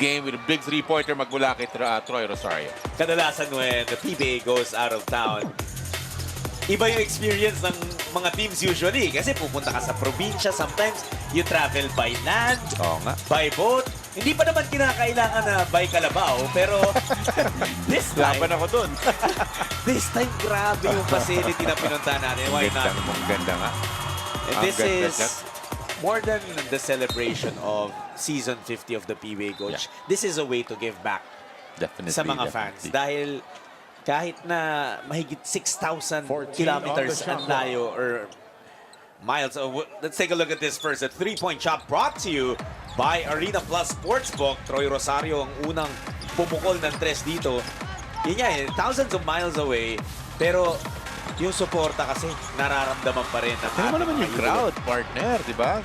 game with a big 3-pointer magmula kay Troy Rosario. Kadalasan when the PBA goes out of town, iba yung experience ng mga teams usually. Kasi pupunta ka sa probinsya, sometimes you travel by land, by boat. Hindi pa naman kinakailangan na by kalabaw, pero this time, laban ako dun. This time, grabe yung facility na pinunta natin. Why not? Ganda nga. And this is more than the celebration of season 50 of the PBA, Coach. Yeah. This is a way to give back sa mga fans. Dahil kahit na mahigit 6,000 kilometers ang layo or miles. Let's take a look at this first. A 3-point shot brought to you by Arena Plus Sportsbook. Troy Rosario ang unang pumukol ng 3 dito. Yun nga, thousands of miles away. Pero yung suporta kasi nararamdaman pa rin. Tingnan mo naman yung crowd, partner, di ba?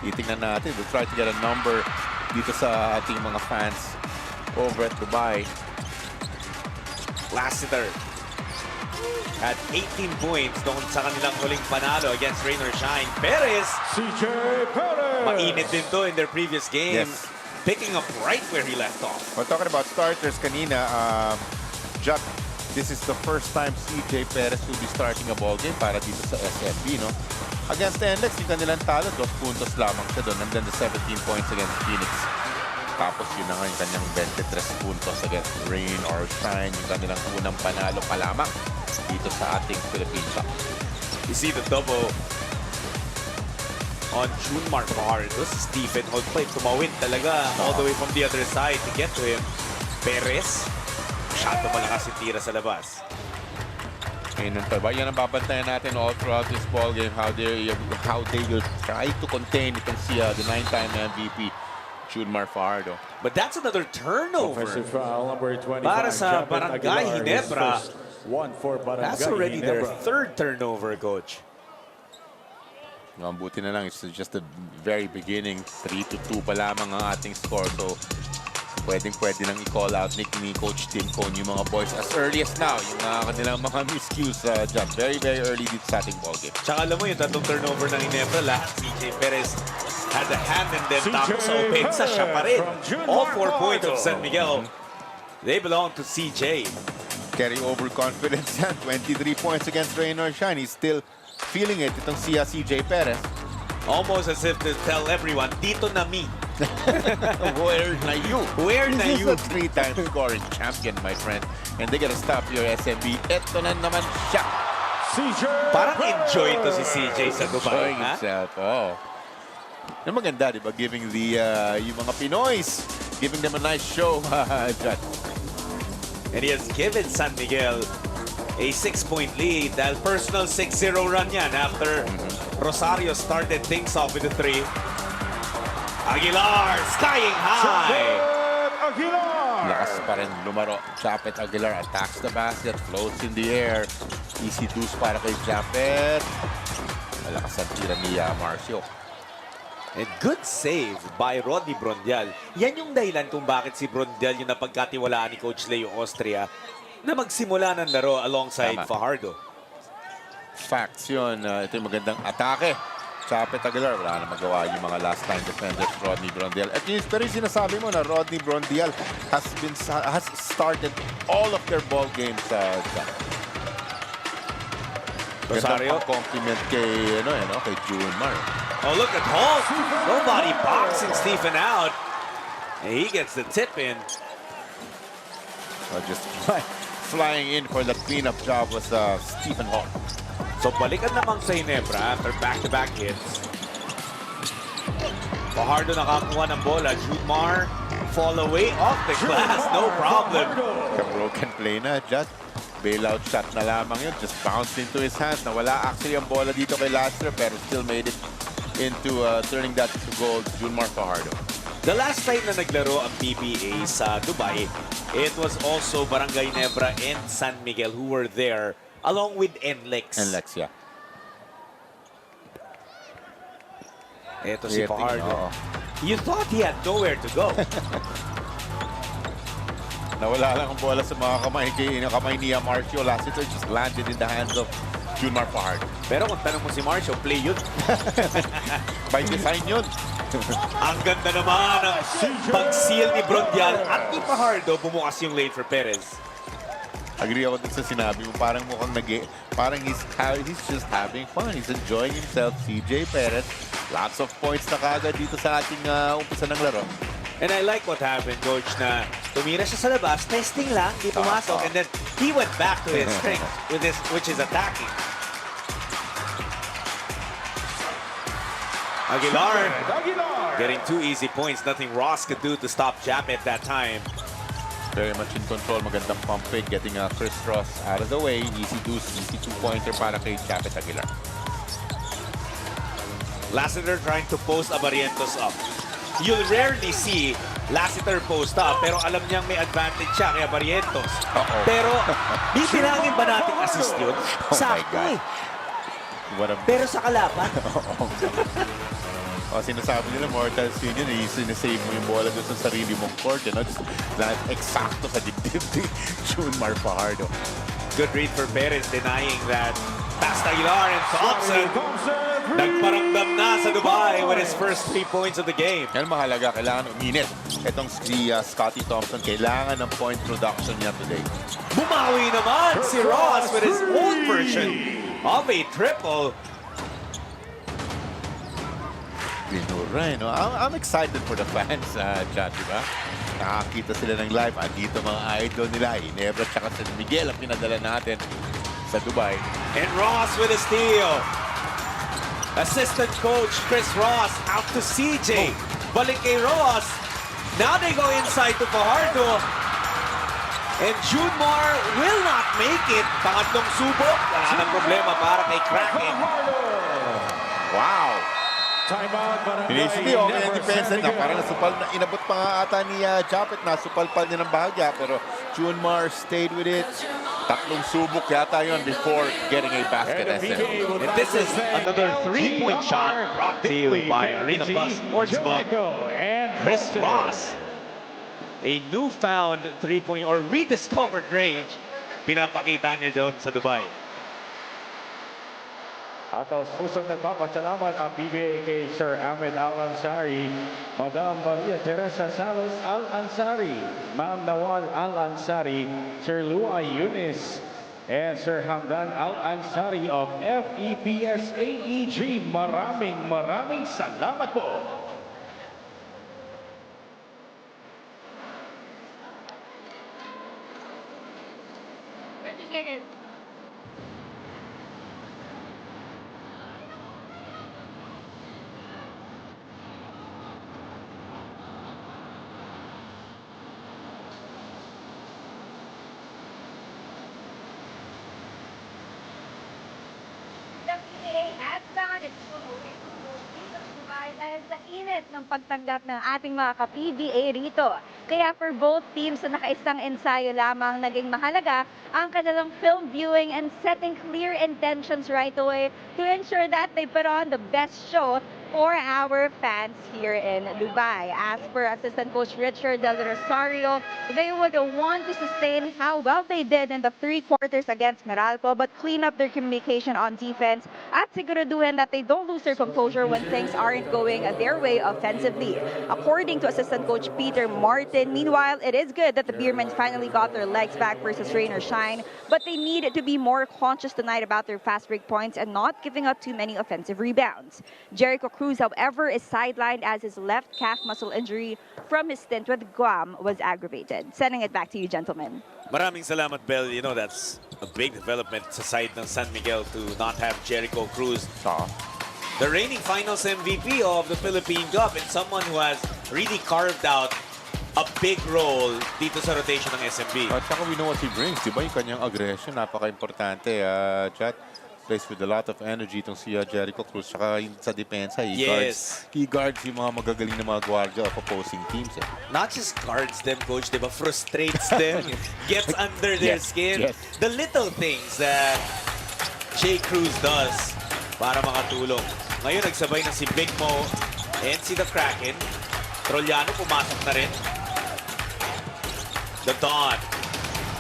Titingnan natin. We'll try to get a number dito sa ating mga fans over at Dubai. Lassiter at 18 points doon sa kanilang huling panalo against Rain or Shine. Perez, CJ Perez! mainit din to in their previous game. Yes. Picking up right where he left off. Well, talking about starters kanina, Jut, this is the first time CJ Perez will be starting a ball game para dito sa SMB, no? Against the NLEX, yung kanilang talo, 2 puntos lamang siya doon. And then the 17 points against Phoenix. Tapos yun na nga yung kanyang 23 puntos against Rain or Shine. Yung kanilang unang panalo pa lamang dito sa ating Philippine Cup. You see the double on Junmar Fajardo. Stephen Holtplay tumawid talaga all the way from the other side to get to him. Perez, masyado malakas yung tira sa labas. Ayun ang taba. Yan ang babantayan natin all throughout this ball game. How they will try to contain itong siya, the 9-time MVP, Junmar Fajardo. But that's another turnover. Offensive foul, number 25, Para sa Japet Barangay Aguilar, his Ginebra. first one for Barangay That's already their Ginebra. third turnover, Coach. Ang buti na lang, it's just the very beginning. 3-2 pa lamang ang ating score. So, pwede nang i-call out ni Coach Tim Cone yung mga boys as early as now. Yung kanilang mga miscues dyan. Very, very early dito sa ating ball game. Tsaka alam mo yung tatlong turnover ng Ginebra, lahat CJ Perez had a hand in them. Tapos sa opensa, siya pa rin. All 4 points of San Miguel, they belong to CJ. Carry over confidence yan. 23 points against Rain or Shine. He's still feeling it. Itong siya CJ Perez. Almost as if to tell everyone, dito na mi. Where na you? Where na This you? is a 3-time scoring champion, my friend. And they gotta stop your SMB. Ito na naman siya. CJ Parang enjoy to si CJ sa Dubai. Enjoying Ha? himself. Oh. Yung maganda, di ba? Giving the, yung mga Pinoys, giving them a nice show. Judge. And he has given San Miguel a 6-point lead. Dahil personal 6-0 run yan after Rosario started things off with a 3. Aguilar skying high. Aguilar! Lakas pa rin lumaro. Japet Aguilar attacks the basket, floats in the air. Easy deuce para kay Japet. Malakas ang tira ni Marcio. And good save by Rodney Brondial. Yan yung dahilan kung bakit si Brondial yung napagkatiwalaan ni Coach Leo Austria na magsimula ng laro alongside Fajardo. Facts yun. Ito yung magandang atake. Japet Aguilar, wala na magawa yung mga last time defenders, Rodney Brondial. At yun, pero yung sinasabi mo na Rodney Brondial has started all of their ball games dyan. Rosario. Gandang compliment kay, kay Junmar. Oh, look at Holt. Nobody boxing Stephen out. And he gets the tip in. Just flying in for the cleanup job was Stephen Holt. So balikan naman sa Ginebra after back-to-back hits. Fajardo nakakuha ng bola. Junmar fall away off the glass. No problem. Broken play na, just bailout shot na lamang yun. Just bounced into his hands. Nawala actually ang bola dito kay Lastra pero still made it into turning that to goal. Junmar Fajardo. The last time na naglaro ang PBA sa Dubai, it was also Barangay Ginebra and San Miguel who were there along with NLEX. NLEX, yeah. Ito si Fajardo. You thought he had nowhere to go. Nawala lang ang bola sa mga kamay ni Marcio. Last it just landed in the hands of Junmar Fajardo. Pero kung tanong mo si Marcio, play yun. By design yun. Ang ganda naman ng pag-seal ni Brondial at ni Fajardo, bumukas yung lane for Perez. Agree ako dun sa sinabi mo. Parang mukhang parang he's just having fun. He's enjoying himself. CJ Perez. Lots of points na kagad dito sa ating umpisa ng laro. And I like what happened, Coach, na tumira siya sa labas, testing lang, di pumasok, and then he went back to his strength, which is attacking. Aguilar getting 2 easy points. Nothing Ross could do to stop Japet that time. Very much in control. Magandang pump fake. Getting Chris Ross out of the way. Easy deuce, easy 2-pointer para kay Japet Aguilar. Lassiter trying to post Abarientos up. You'll rarely see Lassiter post up, pero alam niyang may advantage siya kay Abarientos. Pero, bibilangin ba natin assist yun? Sakto eh. Pero sa kalaban. Sinasabi nila, mortal sin yun. Sinasave mo yung bola doon sa sarili mong court. Just lahat eksakto sa dibdib ni Junmar Fajardo. Good read for Perez denying that. Pass to Aguilar and Thompson. Nagparamdam na sa Dubai with his first 3 points of the game. Yan mahalaga, kailangan uminit. Itong si Scottie Thompson, kailangan ng point production niya today. Bumawi naman si Ross with his own version of a triple. Binura, no? I'm excited for the fans, Chad, di ba? Nakakita sila ng live. Andito mga idol nila, Ginebra at San Miguel ang pinadala natin sa Dubai. And Ross with a steal. Assistant coach Chris Ross out to CJ. Balik kay Ross. Now they go inside to Fajardo. And Junmar will not make it. Pangatlong subok. Wala nang problema para kay Kraken. Wow! Initially, okay ang depensa niya. Parang nasupal na, inabot pa nga ata ni Japet. Nasupal pa niya ng bahagya. Pero Junmar stayed with it. Tatlong subok yata yun before getting a basket. And this is another 3-point shot brought to you by Arena Plus Sportsbook. Chris Ross. A newfound 3-point or rediscovered range. Pinapakita niya doon sa Dubai. At ang pusong nagpapasalamat ang PBA kay Sir Ahmed Al-Ansari, Madam Maria Teresa Salas Al-Ansari, Ma'am Nawal Al-Ansari, Sir Lua Yunis, and Sir Hamdan Al-Ansari of FEPS AEG. Maraming salamat po. Dahil sa init ng pagtanggap ng ating mga ka-PBA rito. Kaya for both teams na nakaisang ensayo lamang, naging mahalaga ang kanilang film viewing and setting clear intentions right away to ensure that they put on the best show for our fans here in Dubai. As per Assistant Coach Richard Del Rosario, they would want to sustain how well they did in the 3 quarters against Meralco, but clean up their communication on defense at siguraduhin that they don't lose their composure when things aren't going their way offensively. According to Assistant Coach Peter Martin, meanwhile, it is good that the Beermen finally got their legs back versus rain or shine, but they need to be more conscious tonight about their fast break points and not giving up too many offensive rebounds. Jericho Cruz, however, is sidelined as his left calf muscle injury from his stint with Guam was aggravated. Sending it back to you, gentlemen. Maraming salamat, Bel. You know, that's a big development sa side ng San Miguel to not have Jericho Cruz. The reigning finals MVP of the Philippine Cup and someone who has really carved out a big role dito sa rotation ng SMB. At saka we know what he brings, di ba? Yung kanyang aggression, napaka-importante. Chat, plays with a lot of energy itong si Jericho Cruz. Saka sa depensa, he guards yung mga magagaling na mga guardia of opposing teams. Not just guards them, coach, diba? Frustrates them, gets under their skin. The little things that Jay Cruz does para makatulong. Ngayon, nagsabay na si Big Mo and si The Kraken. Trollano pumasok na rin. The Dawn.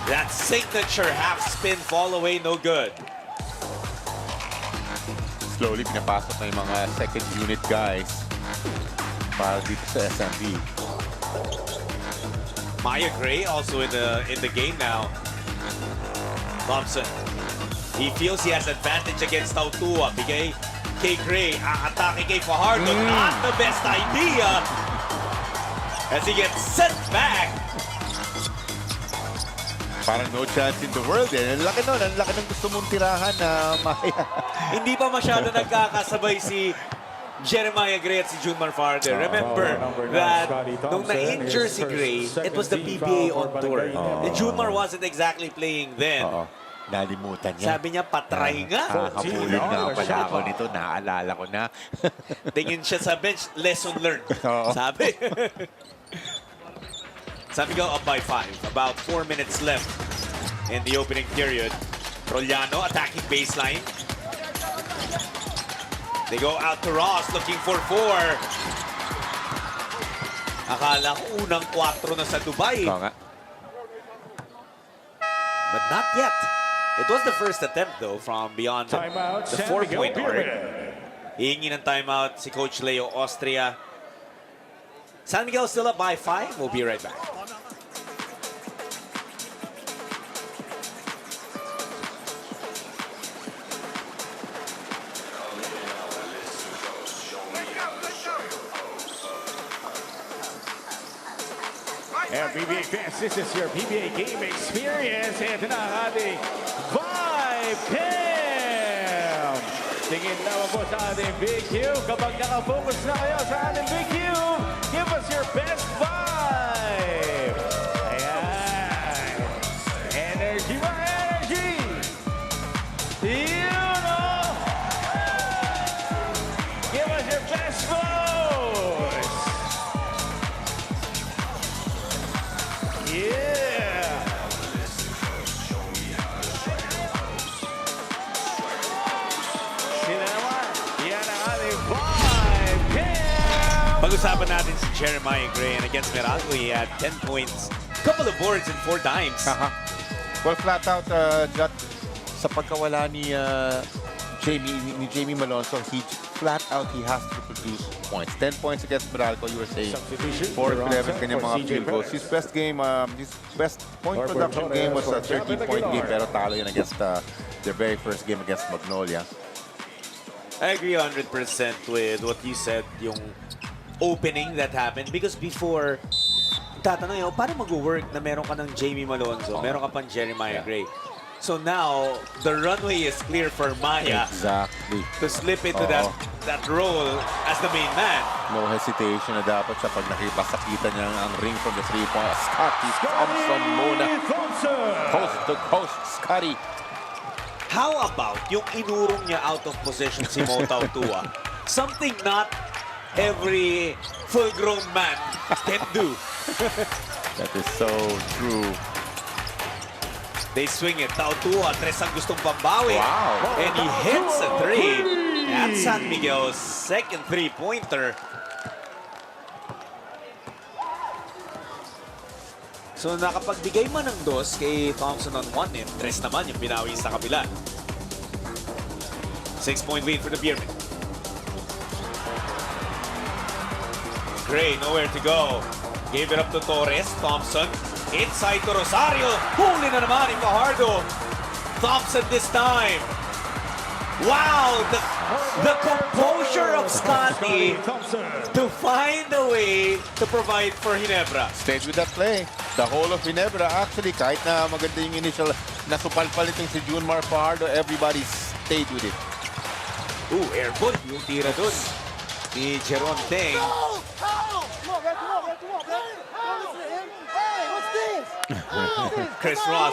That signature half spin fall away, no good. Slowly pinapasok na yung mga second unit guys para dito sa SMB. Maya Gray also in the game now. Thompson. He feels he has advantage against Tautua. Bigay kay Gray. Atake kay Fajardo. Not the best idea. As he gets sent back. Parang no chance in the world eh. Ang laki nun. Ang laki ng gusto mong tirahan na Maya. Hindi pa masyado nagkakasabay si Jeremiah Gray at si Junmar Farder. Remember that nung na-injure si Gray, it was the PBA on tour. And Junmar wasn't exactly playing then. Nalimutan niya. Sabi niya, patry nga. Kakapulog nga pala ako nito. Naalala ko na. Tingin siya sa bench, lesson learned. Sabi. San Miguel up by 5. About 4 minutes left in the opening period. Trollano attacking baseline. They go out to Ross looking for 4. Akala ko unang 4 na sa Dubai. But not yet. It was the first attempt though from beyond Timeout, the San 4-point Miguel arc. Beermen. Hihingi ng timeout si Coach Leo Austria. San Miguel still up by 5. We'll be right back. And PBA fans, this is your PBA game experience. Ito na ang ating Vibe Cam! Tingin naman po sa ating Big Q. Kapag nakafocus na kayo sa ating Big Q, give us your best vibe! Ayan! Energy ba? Energy! Yun o! Give us your best voice! Yeah! Sila naman, yan ang ating Vibe Cam! Pag-usapan natin si Jeremiah Gray, and against Meralco, he had 10 points, couple of boards, and 4 dimes. Well, flat out, Jat, sa pagkawala ni Jamie Malonzo, he has to produce points. 10 points against Meralco, you were saying. 4 of 11 kanyang mga field goals. His best game, his best point production game was a 13-point game, pero talo yun against their very first game against Magnolia. I agree 100% with what you said, yung opening that happened. Because before, tatanong yun, paano mag-work na meron ka ng Jamie Malonzo, meron ka pang Jeremiah Gray? So now, the runway is clear for Maya to slip into that role as the main man. No hesitation na dapat siya pag nakipasakita niya ang ring from the 3-point. Scotty Thompson muna. Coast to coast, Scotty. How about yung inurong niya out of position si Motaw Tua? Something not every full-grown man can do. That is so true. They swing it. Tao Tua, tres ang gustong pambawi. Wow. And he hits a 3. That's San Miguel's second 3-pointer. So nakapagbigay man ng dos kay Thompson on 1 and tres naman yung binawi sa kabila. 6-point lead for the Beermen. Gray, nowhere to go. Gave it up to Torres. Thompson. Inside to Rosario. Huli na naman ni Fajardo. Thompson this time. Wow! The composure of Scotty to find a way to provide for Ginebra. Stayed with that play. The whole of Ginebra, actually, kahit na maganda yung initial nasupalpal itong si Junmar Fajardo, everybody stayed with it. Ooh, airball. Yung tira dun. Ni Jeron Teng. Chris Ross,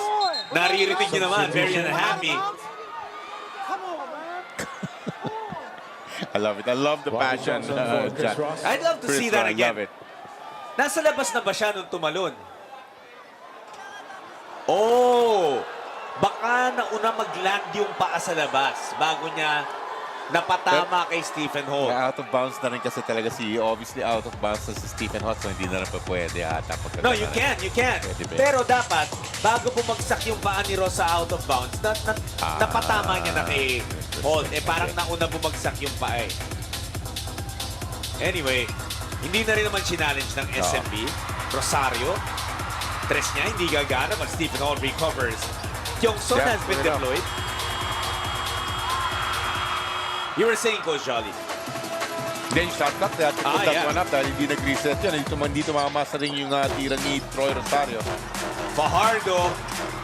naririnig niyo naman, very unhappy. I love it. I love the passion. Jack. I'd love to see that I again. love it. Nasa labas na ba siya nung tumalon? Oh! Baka nauna mag-land yung paa sa labas bago niya napatama kay Stephen Holt. Out of bounds na rin kasi talaga obviously out of bounds si Stephen Holt, so hindi na rin pa pwede ata. No, you can. Pero dapat, bago bumagsak yung paa ni Ross sa out of bounds, napatama niya na kay Holt. Parang nauna bumagsak yung paa. Anyway, hindi na rin naman challenge ng SMB. Rosario, tres niya, hindi gagana, but Stephen Holt recovers. Kyongson has been deployed. You were saying, Coach Jolly. Then shot clock, they had to put that one up dahil hindi nag-reset yun. Hindi tumamasa rin yung tira ni Troy Rosario. Fajardo,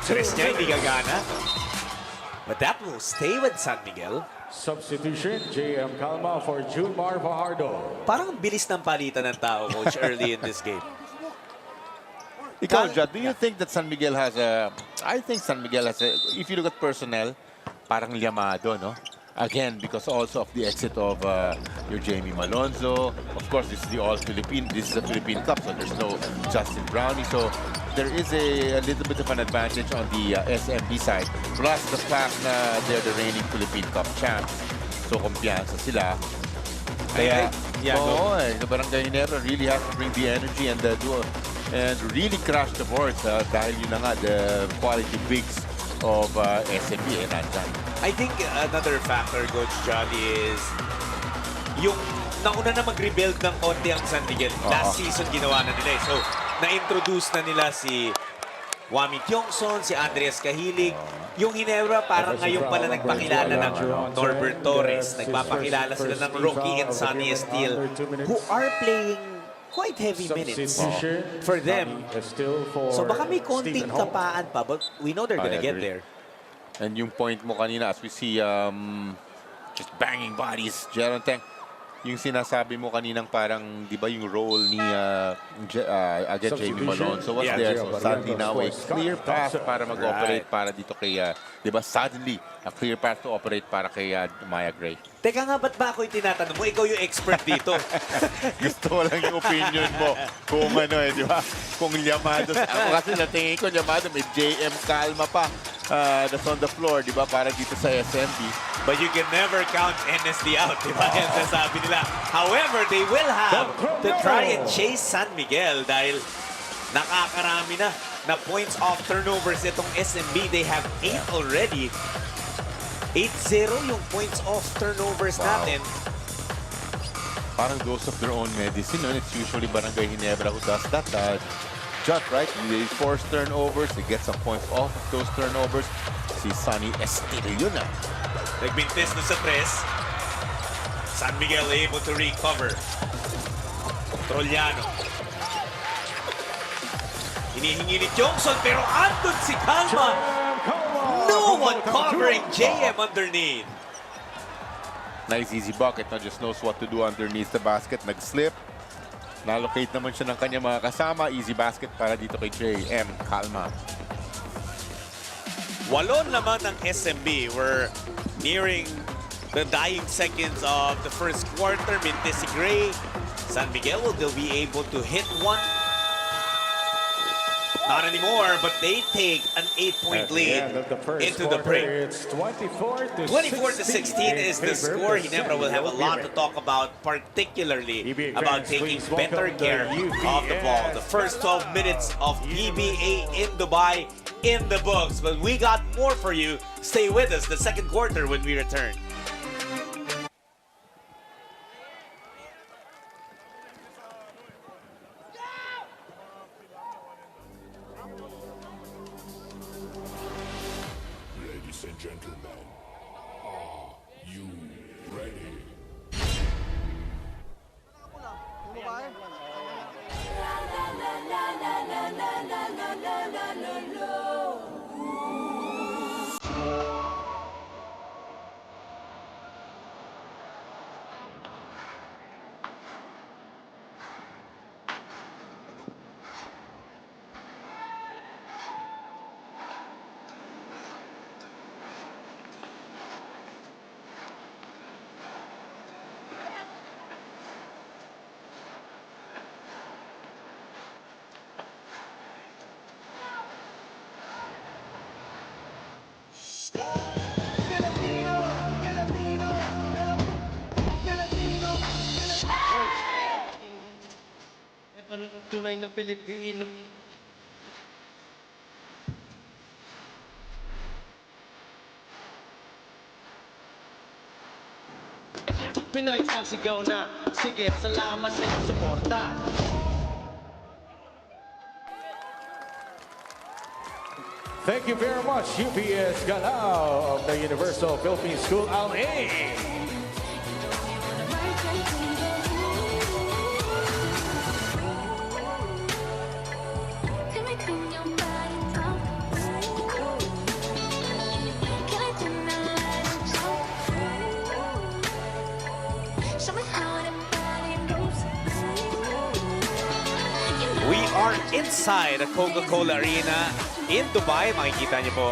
tres niya, hindi gagana. But that will stay with San Miguel. Substitution, JM Calma for Junmar Fajardo. Parang bilis ng palitan ng tao, Coach, early in this game. Ikaw, Jad, do you think that San Miguel has a... I think San Miguel has a... If you look at personnel, parang llamado, no? Again, because also of the exit of your Jamie Malonzo. Of course, this is the All-Philippine. This is a Philippine Cup, so there's no Justin Brownie. So there is a little bit of an advantage on the SMB side. Plus the fact na they're the reigning Philippine Cup champs. So kumpiyansa sila. Kaya, the Barangay Ginebra really has to bring the energy and really crash the boards dahil yun na nga, the quality bigs of SMB nandyan. I think another factor, Coach John, is yung nauna na mag-rebuild ng konti ang San Miguel. Last season ginawa na nila. So, na-introduce na nila si Wami Tiongson, si Andres Cahilig. Yung Ginebra, parang ngayon pala nagpakilala ng Norbert Torres. Nagpapakilala sila ng Rocky and Sonny Steele, who are playing quite heavy minutes for them. So baka may konting kapaan pa, but we know they're gonna get there. And yung point mo kanina, as we see just banging bodies, Jeron Teng, yung sinasabi mo kaninang parang, di ba yung role ni again Jamie Malone. So what's there? So suddenly now a clear path para mag-operate para dito kay, di ba, suddenly a clear path to operate para kay Maya Gray. Teka nga, ba't ba ako yung tinatanong mo? Ikaw yung expert dito. Gusto ko lang yung opinion mo kung ano di ba? Kung Llamados, ako kasi natingin ko Llamados, may JM Calma pa that's on the floor, di ba? Para dito sa SMB. But you can never count NSD out, di ba? Yan sasabi nila. However, they will have to try and chase San Miguel dahil nakakarami na points off turnovers itong SMB. They have 8 already. 8-0 yung points off turnovers natin. Parang dose of their own medicine. No? It's usually Barangay Ginebra who does that. Just right, they force turnovers. They get some points off of those turnovers. Si Sonny Steele yun Nagbintis na sa tres. San Miguel able to recover. Troliano. Hinihingi ni Johnson pero andun si Calma. No one covering JM underneath. Nice easy bucket. Now just knows what to do underneath the basket. Nag-slip. Na-allocate naman siya ng kanyang mga kasama. Easy basket para dito kay JM Calma. 8 naman ng SMB. We're nearing the dying seconds of the first quarter. Mintes si Gray. San Miguel will they'll be able to hit one. Not anymore, but they take an 8-point lead into the break. It's 24 to 16 is the score. Ginebra will have a lot to talk about, particularly about taking better care of the ball. The first 12 minutes of PBA in Dubai in the books, but we got more for you. Stay with us the second quarter when we return. Ladies and gentlemen, are you ready? Tunay na Pilipino. Pinoy ang sigaw na. Sige, salamat sa iyong suporta. Thank you very much, UPS Galao of the Universal Philippine School LA. We are inside the Coca-Cola Arena in Dubai. Makikita niyo po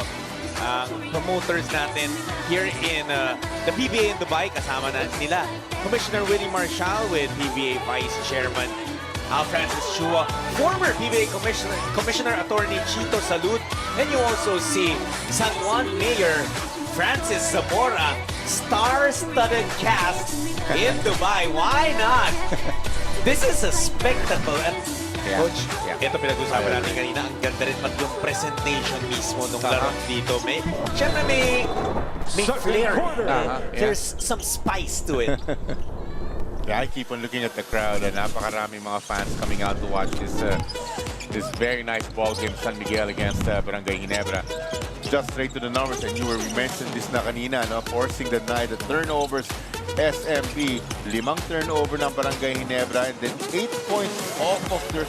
ang promoters natin here in the PBA in Dubai. Kasama na nila Commissioner Willie Marshall with PBA Vice Chairman Al Francis Chua, former PBA Commissioner Attorney Chito Salud, and you also see San Juan Mayor Francis Zamora, star-studded cast in Dubai. Why not? This is a spectacle. And Yeah. Coach, Yeah. ito pinag-usapan natin kanina. Ang ganda rin pati yung presentation mismo nung laro dito. Siyempre may flair. There's some spice to it. Yeah, I keep on looking at the crowd and napakaraming mga fans coming out to watch this very nice ball game, San Miguel against Barangay Ginebra. Just straight to the numbers, and we mentioned this na kanina, no? Forcing the night, the turnovers, SMB, 5 turnover ng Barangay Ginebra, and then 8 points off of the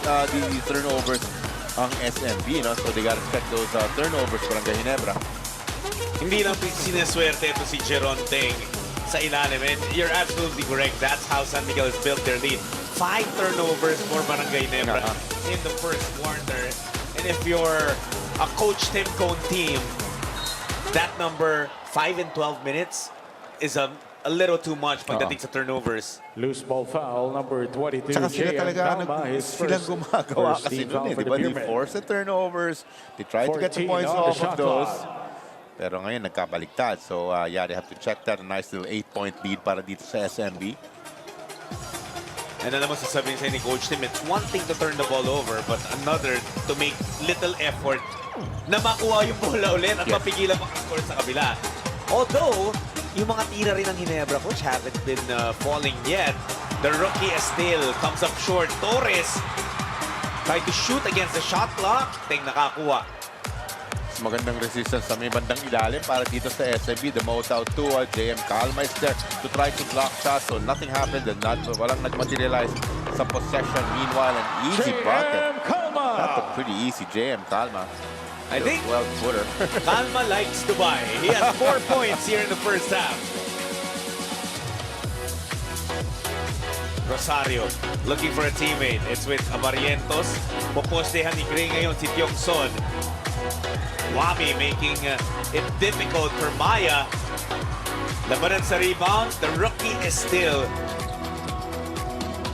turnovers ang SMB, no? So they gotta check those turnovers, Barangay Ginebra. Hindi lang sineswerte ito si Geronteng sa ilalim. And you're absolutely correct. That's how San Miguel has built their lead. 5 turnovers for Barangay Ginebra in the first quarter. And if you're a Coach Tim Cone team, that number 5 and 12 minutes is a little too much pagdating sa turnovers. Loose ball foul, number 22. Tsaka sila talaga silang first gumagawa kasi nun eh. Di ba? They force the turnovers. They try to get the points off of those. Pero ngayon nagkabaliktad. So yeah, they have to check that. A nice little 8-point lead para dito sa SMB. And alam mo, sasabihin sa'yo ni Coach Tim, it's one thing to turn the ball over, but another to make little effort na makuha yung bola ulit at mapigilan makascore sa kabila. Although, yung mga tira rin ng Ginebra, Coach, haven't been falling yet. The rookie Estil comes up short. Torres tried to shoot against the shot clock. Teng nakakuha. Magandang resistance sa may bandang ilalim para dito sa SMB. The mode out to JM Calma is there to try to block shots. So nothing happened and walang nag-materialize sa possession. Meanwhile, an easy bucket. That's a pretty easy JM Calma. I think 12-footer. Calma likes Dubai. He has 4 points here in the first half. Rosario looking for a teammate. It's with Abarientos. Popostehan ni Gray ngayon si Tiongson. Wami making it difficult for Maya. Labanan sa rebound. The rookie is still.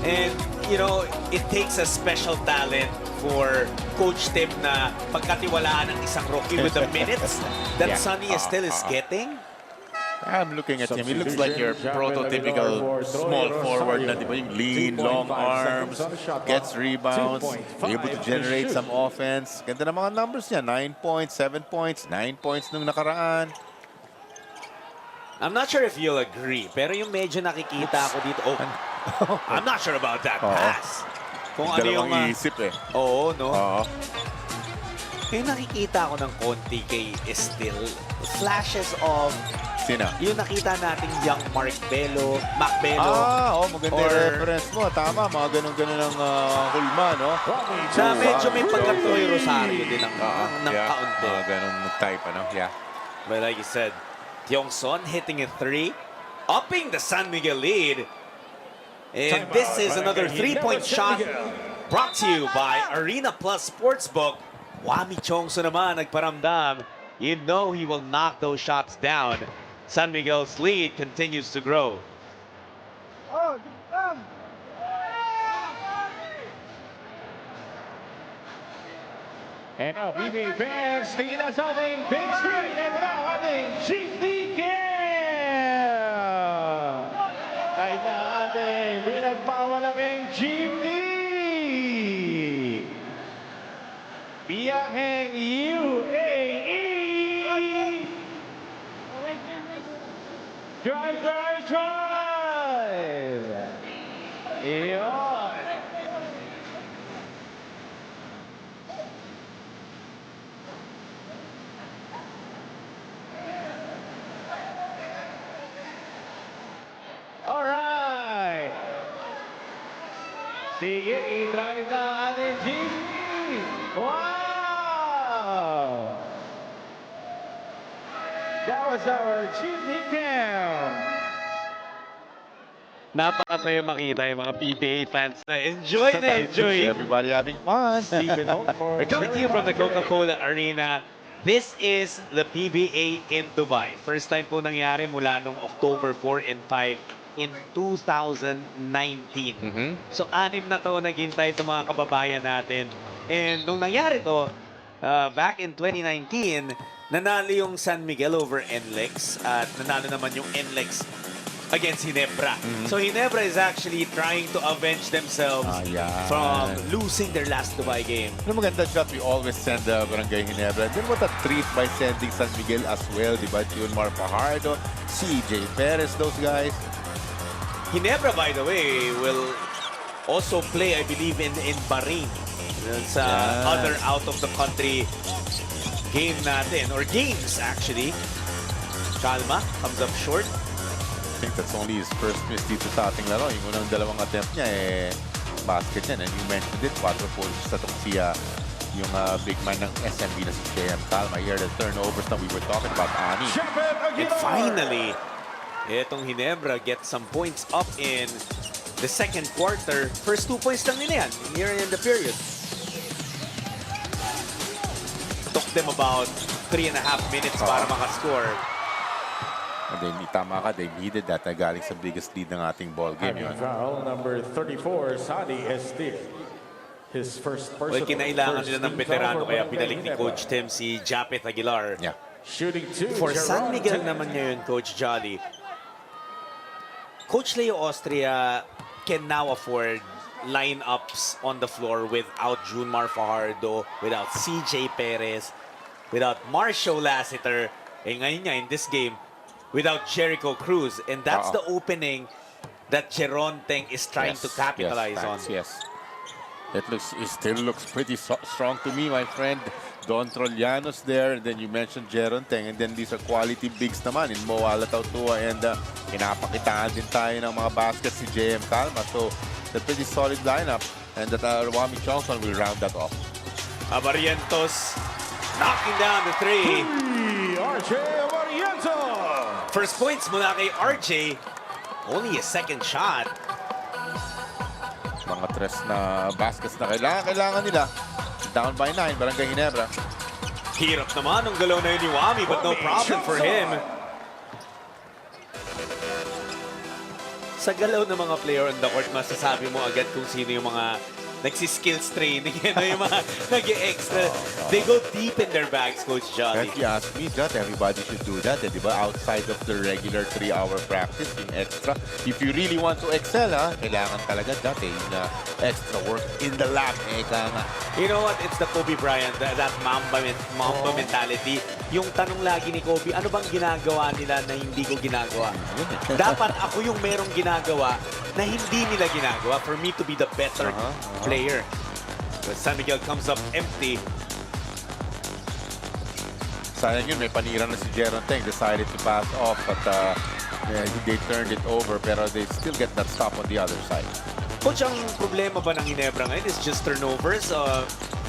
And, you know, it takes a special talent for Coach Tim na pagkatiwalaan ng isang rookie with the minutes that Sonny Estel is getting. I'm looking at him. He looks like your prototypical small forward na, di ba? Yung lean, long arms, gets rebounds, able to generate some offense. Ganda ng mga numbers niya. 9 points, 7 points, 9 points nung nakaraan. I'm not sure if you'll agree, pero yung medyo nakikita ako dito, I'm not sure about that pass. Kung ano yung isip eh. Oo, no? Yung nakikita ako ng konti kay Estil, flashes of Sino? yung nakita nating young Macbelo. Maganda yung reference mo. Tama, mga ganun-ganun ng hulma, no? Na medyo may pagka-Troy Rosario din ng kaunti. Ganun type, ano? Yeah. But like you said, Tiongson hitting a 3, upping the San Miguel lead. And this is another 3-point shot brought to you by Arena Plus Sportsbook. Wami Chongso naman nagparamdam. You know he will knock those shots down. San Miguel's lead continues to grow. And now, PBA fans, tingin na sa ating big screen. And now, ating Chiefly Camp! Kahit na ating pinagpapalabing Chiefly! Biyaheng UAE! Drive, drive, drive! Iyon! Alright! Sige, i-drive na ating Chiefly! Wow! That was our Chiefly Camp! Napakasaya makita yung mga PBA fans na enjoy na enjoy. Everybody having fun. We're coming to you from the Coca-Cola Arena. This is the PBA in Dubai. First time po nangyari mula nung October 4 and 5 in 2019. So, 6 na to naghintay itong mga kababayan natin. And nung nangyari to, back in 2019, nanalo yung San Miguel over NLEX at nanalo naman yung NLEX against Ginebra. So Ginebra is actually trying to avenge themselves from losing their last Dubai game. Ano maganda shot, we always send the Barangay Ginebra. Then what a treat by sending San Miguel as well, di ba? Junmar Fajardo, CJ Perez, those guys. Ginebra, by the way, will also play, I believe, in Bahrain. It's other out-of-the-country game natin, or games, actually. Calma comes up short. I think that's only his first miss dito sa ating laro. Yung unang dalawang attempt niya, basket yan. And you mentioned it, 4 points sa itong yung big man ng SMB na si JM Calma. Here the turnovers na we were talking about, Ani. And finally, itong Ginebra gets some points up in the second quarter. First 2 points lang nila yan here in the period. Took them about 3.5 minutes para makascore. Tama ka, they needed that. Galing sa biggest lead ng ating ball game yun. Foul number 34, Sadi Estir. His first personal. Well, kinailangan nila ng veterano kaya pinalik ni Coach Tim si Japet Aguilar. Shooting 2. For San Miguel naman ngayon, Coach Jolly, Coach Leo Austria can now afford lineups on the floor without Junmar Fajardo, without CJ Perez, without Marshall Lassiter, ngayon nga in this game, without Jericho Cruz. And that's the opening that Jeron Teng is trying to capitalize on. Yes. It still looks pretty strong to me, my friend. Don Trolianos there, and then you mentioned Jeron Teng, and then these are quality bigs naman in Mo Alatautua, and pinapakitaan din tayo ng mga baskets si JM Calma. So, a pretty solid lineup, and that Wami Johnson will round that off. Abarientos knocking down the three. RJ Abarientos! First points mula kay RJ. Only a second shot. Mga tres na baskets na kailangan nila. Down by 9, Barangay Ginebra. Hirap naman ang galaw na yun ni Wami, but no problem for him. Sa galaw ng mga player on the court, masasabi mo agad kung sino yung mga nagsi-skills training, yung mga nag-extra. They go deep in their bags, Coach Johnny. If you ask me, Jot, everybody should do that. Di ba? Outside of the regular 3-hour practice, yung extra. If you really want to excel, kailangan talaga, Jot, yung extra work in the lab. You know what? It's the Kobe Bryant, that Mamba mentality. Yung tanong lagi ni Kobe, ano bang ginagawa nila na hindi ko ginagawa? Dapat ako yung merong ginagawa na hindi nila ginagawa for me to be the better player. But San Miguel comes up empty. Sayang yun, may panira na si Jeron Teng. Decided to pass off, but they turned it over, pero they still get that stop on the other side. Coach, ang problema ba ng Ginebra ngayon is just turnovers?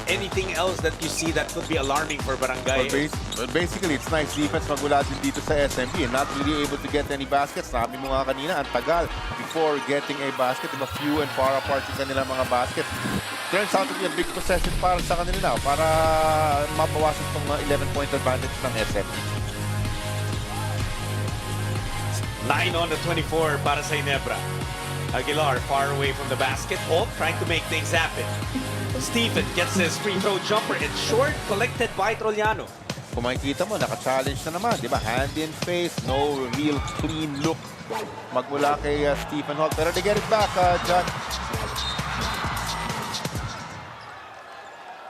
Anything else that you see that could be alarming for Barangay? Well, basically, it's nice defense magmula din dito sa SMB and not really able to get any baskets. Sabi mo nga kanina, ang tagal before getting a basket. Diba, few and far apart yung kanilang mga baskets. Turns out to be a big possession para sa kanila now, para mabawasan itong 11-point advantage ng SMB. 9 on the 24 para sa Ginebra. Aguilar far away from the basket. Holt trying to make things happen. Stephen gets his free throw jumper. It's short, collected by Troliano. Kung makikita mo, naka-challenge na naman, di ba? Hand in face, no real clean look magmula kay Stephen Holt. Pero they get it back, John.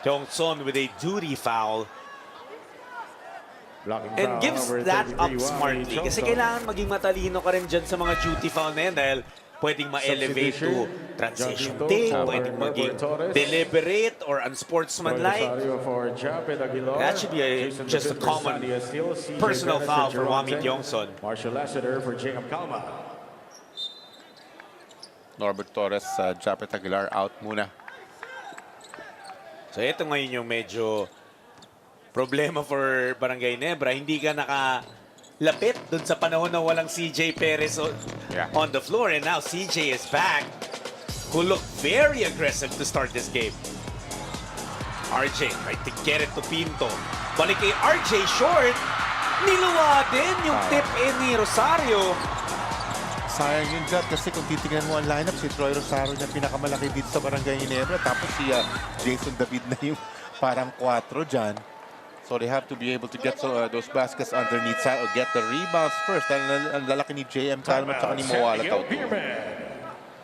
Johnson with a duty foul. And gives that up smartly. Kasi kailangan maging matalino ka rin dyan sa mga duty foul na yan dahil pwedeng ma-elevate to transition tape, pwedeng maging deliberate or unsportsmanlike. That should be just a common personal foul for Wami Johnson. Marshall Lassiter for Jacob Calma. Norbert Torres, Japet Aguilar out muna. So ito ngayon yung medyo problema for Barangay Ginebra. Hindi ka lapit dun sa panahon na walang CJ Perez on the floor. And now CJ is back, who looked very aggressive to start this game. RJ tried to get it to Pinto. Balik kay RJ, short. Niluwa din yung tip ni Rosario. Sayang yun, Jot, kasi kung titignan mo ang lineup, si Troy Rosario na pinakamalaki dito sa Barangay Ginebra. Tapos si Jason David na yung parang 4 dyan. So they have to be able to get those baskets underneath side or get the rebounds first. Ang lalaki ni JM Calma at ni Moala Tao.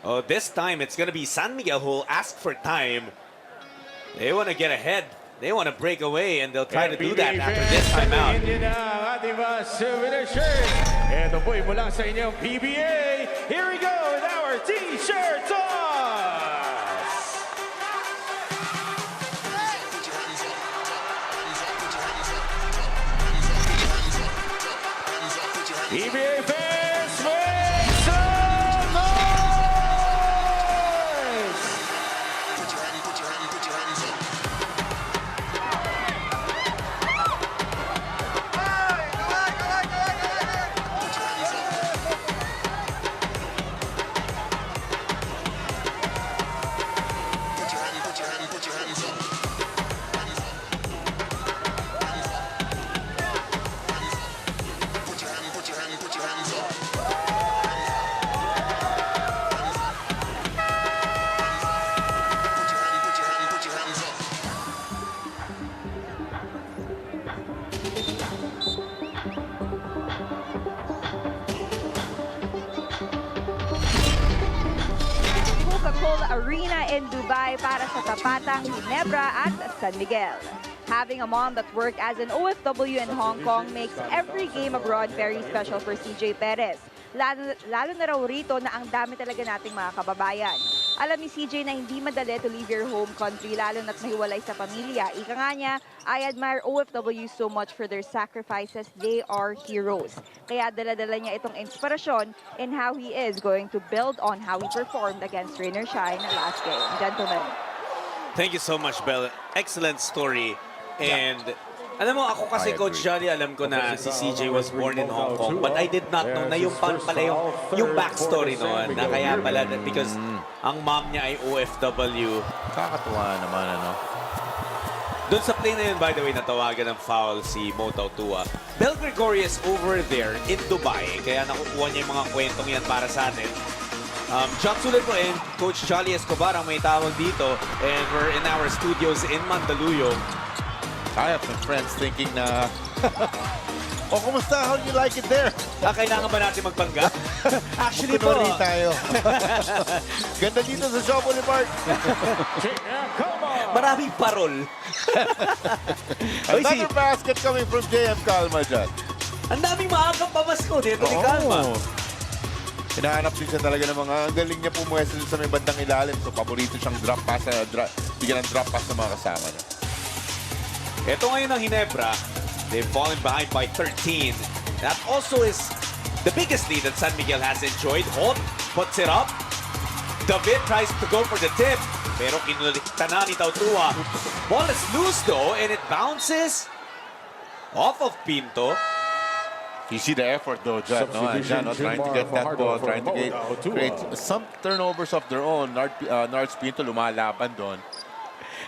Oh, this time it's going to be San Miguel who will ask for time. They want to get ahead. They want to break away, and they'll try to do that after this timeout. Ito po'y mula sa inyong PBA. Here we go with our T-shirt toss. PBA fans, make some noise! Coca-Cola Arena in Dubai para sa tapatang Ginebra at San Miguel. Having a mom that worked as an OFW in Hong Kong makes every game abroad very special for CJ Perez. Lalo na raw rito na ang dami talaga nating mga kababayan. Alam ni CJ na hindi madali to leave your home country, lalo na't mahiwalay sa pamilya. Ika nga niya, I admire OFW so much for their sacrifices. They are heroes. Kaya dala-dala niya itong inspirasyon in how he is going to build on how he performed against Rain or Shine last game. Gentlemen. Thank you so much, Belle. Excellent story. And alam mo, ako kasi Coach Johnny, alam ko na si CJ was born in Hong Kong, but I did not know na yung pala yung backstory noon, na kaya pala because ang mom niya ay OFW. Kakatuwa naman, ano? Doon sa play na yun, by the way, natawagan ng foul si Motau Tua. Bel Gregorius over there in Dubai, kaya nakukuha niya yung mga kwentong yan para sa atin. John Sulit po and Coach Jolly Escobar ang may tawag dito, and we're in our studios in Mandaluyong. I have some friends thinking na, oh, kumusta? How do you like it there? Kailangan ba natin magpanggap? Actually po. Tayo. Ganda dito sa Shaw Boulevard. Maraming parol. Another basket coming from JM Calma dyan. Ang daming maagang pamasko dito ni Calma. Hinahanap din siya talaga ng mga, ang galing niya pumuwesto sa may bandang ilalim. So, paborito siyang drop pass, bigyan ng drop pass sa mga kasama niya. Ito ngayon ang Ginebra. They've fallen behind by 13. That also is the biggest lead that San Miguel has enjoyed. Holt puts it up. David tries to go for the tip. Pero kinulikta na ni Tautua. Ball is loose though, and it bounces off of Pinto. You see the effort though, Jan, trying to get that ball, trying to create some turnovers of their own. Nards Pinto lumalaban doon.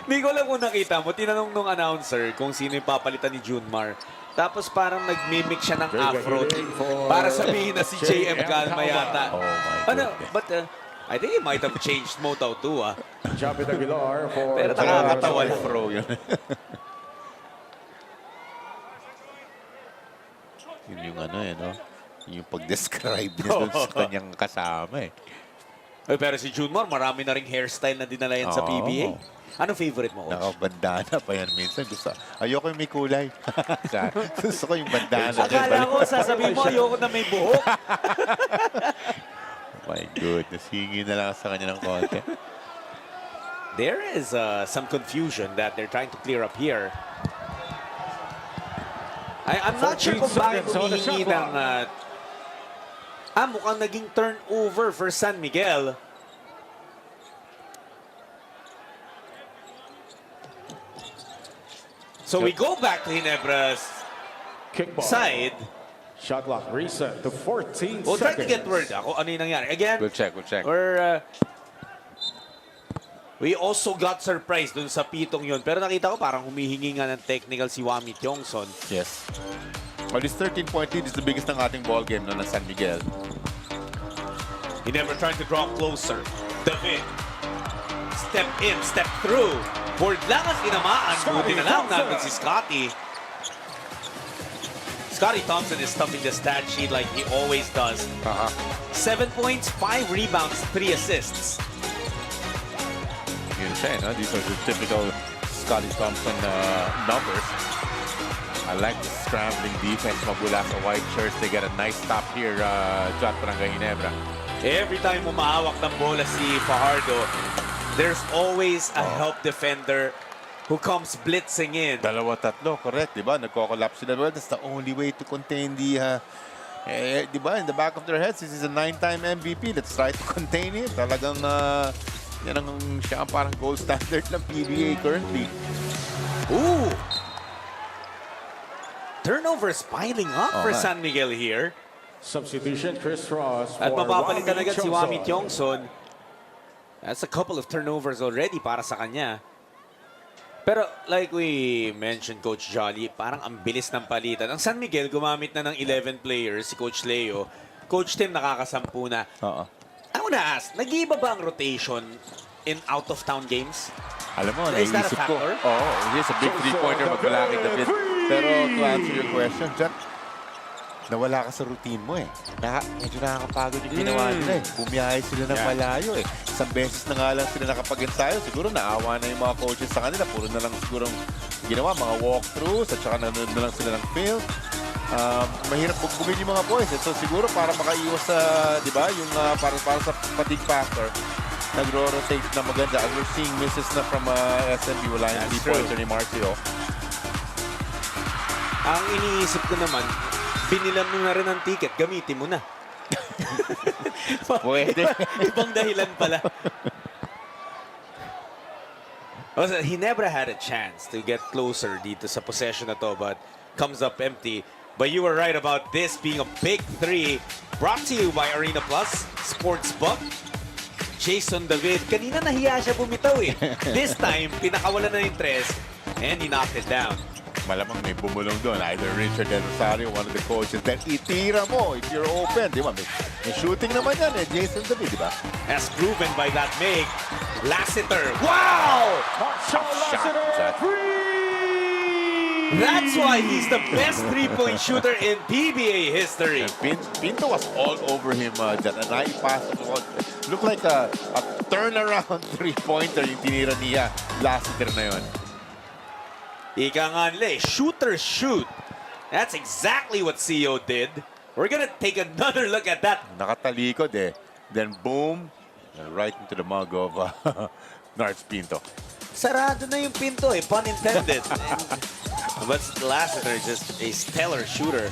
Hindi ko lang kung nakita mo, tinanong nung announcer kung sino yung papalitan ni Junmar. Tapos parang nag-mimic siya ng afro para sabihin na si JM Calma yata. Oh my God. But I think he might have changed Motau too. Pero nakakatawa afro yun. Yun yung ano no? Yung pag-describe niya dun sa kanyang kasama Pero si Junmar, marami na ring hairstyle na dinala yan sa PBA. Ano favorite mo, Coach? Nakabandana pa yan minsan. Ayoko yung may kulay. Gusto ko yung bandana. Akala ko, sasabihin mo, ayoko na may buhok. My goodness, hingi na lang sa kanya ng konti. There is some confusion that they're trying to clear up here. I'm not sure kung bakit humihingi ng... mukhang naging turnover for San Miguel. So we go back to Ginebra's side. Shot clock reset to 14 We'll try to seconds. get word ako ano yung nangyari. Again, We'll check. We also got surprised dun sa pitong yun. Pero nakita ko parang humihingi nga ng technical si Wami Tiongson. Yes. Well, this 13-point lead is the biggest ng ating ball game ng San Miguel. Ginebra trying to draw closer. David. Step in, step through. Board lang at tinamaan. Buti na lang namin si Scotty. Scotty Thompson is stuffing the stat sheet like he always does. 7 points, 5 rebounds, 3 assists. Yun siya, no? These are the typical Scotty Thompson numbers. I like the scrambling defense mabula sa white shirts. They get a nice stop here, Barangay Ginebra. Every time umahawak ng bola si Fajardo, there's always a help defender who comes blitzing in. Dalawa, tatlo, correct, di ba? Nagko-collapse sila. Well, that's the only way to contain the, di ba, in the back of their heads, this is a 9-time MVP. Let's try to contain it. Talagang, yan ang siya ang parang gold standard ng PBA currently. Ooh! Turnovers piling up for San Miguel here. Substitution, Chris Ross. At mapapalitan agad si Wami Tiongson. That's a couple of turnovers already para sa kanya. Pero like we mentioned, Coach Jolly, parang ang bilis ng palitan. Ang San Miguel gumamit na ng 11 players, si Coach Leo. Coach Tim nakakasampu na. I wanna ask, nag-iiba ba ang rotation in out-of-town games? Alam mo, Is that a naisip ko. factor? Here's a big three-pointer magmalakit na bit. Pero to answer your question, Jack, nawala ka sa routine mo eh. Medyo nakakapagod yung ginawa nila eh. Bumiyahe sila ng malayo eh. Isang beses na nga lang sila nakapag-ensayo. Siguro naawa na yung mga coaches sa kanila. Puro na lang siguro ginawa, mga walkthroughs at saka nanonood na lang sila ng film. Mahirap bugbugin yung mga boys eh. So siguro para makaiwas sa, di ba, yung para sa fatigue factor, nagro-rotate na maganda. And we're seeing misses na from SMB. Wala yung three-pointer ni Marcio. Ang iniisip ko naman, binilan mo na rin ang ticket, gamitin mo na. Pwede. Ibang dahilan pala. Also, he never had a chance to get closer dito sa possession na to, but comes up empty. But you were right about this being a big three. Brought to you by Arena Plus, Sportsbook. Jason David, kanina nahiya siya bumitaw eh. This time, pinakawalan na yung tres, and he knocked it down. Malamang may bumulong doon. Either Richard Del Rosario, one of the coaches. Then itira mo if you're open. Di ba? May shooting naman yan eh. Jason David, di ba? As proven by that make. Lassiter. Wow! That's why he's the best three-point shooter in PBA history. Pinto was all over him dyan. And naipasok ko. Looked like a turnaround three-pointer yung tinira niya. Lassiter na yun. Ika nga nila eh, shooter shoot. That's exactly what CEO did. We're gonna take another look at that. Nakatalikod eh. Then boom, right into the mug of Nards Pinto. Sarado na yung pinto eh, pun intended. But Lassiter is just a stellar shooter.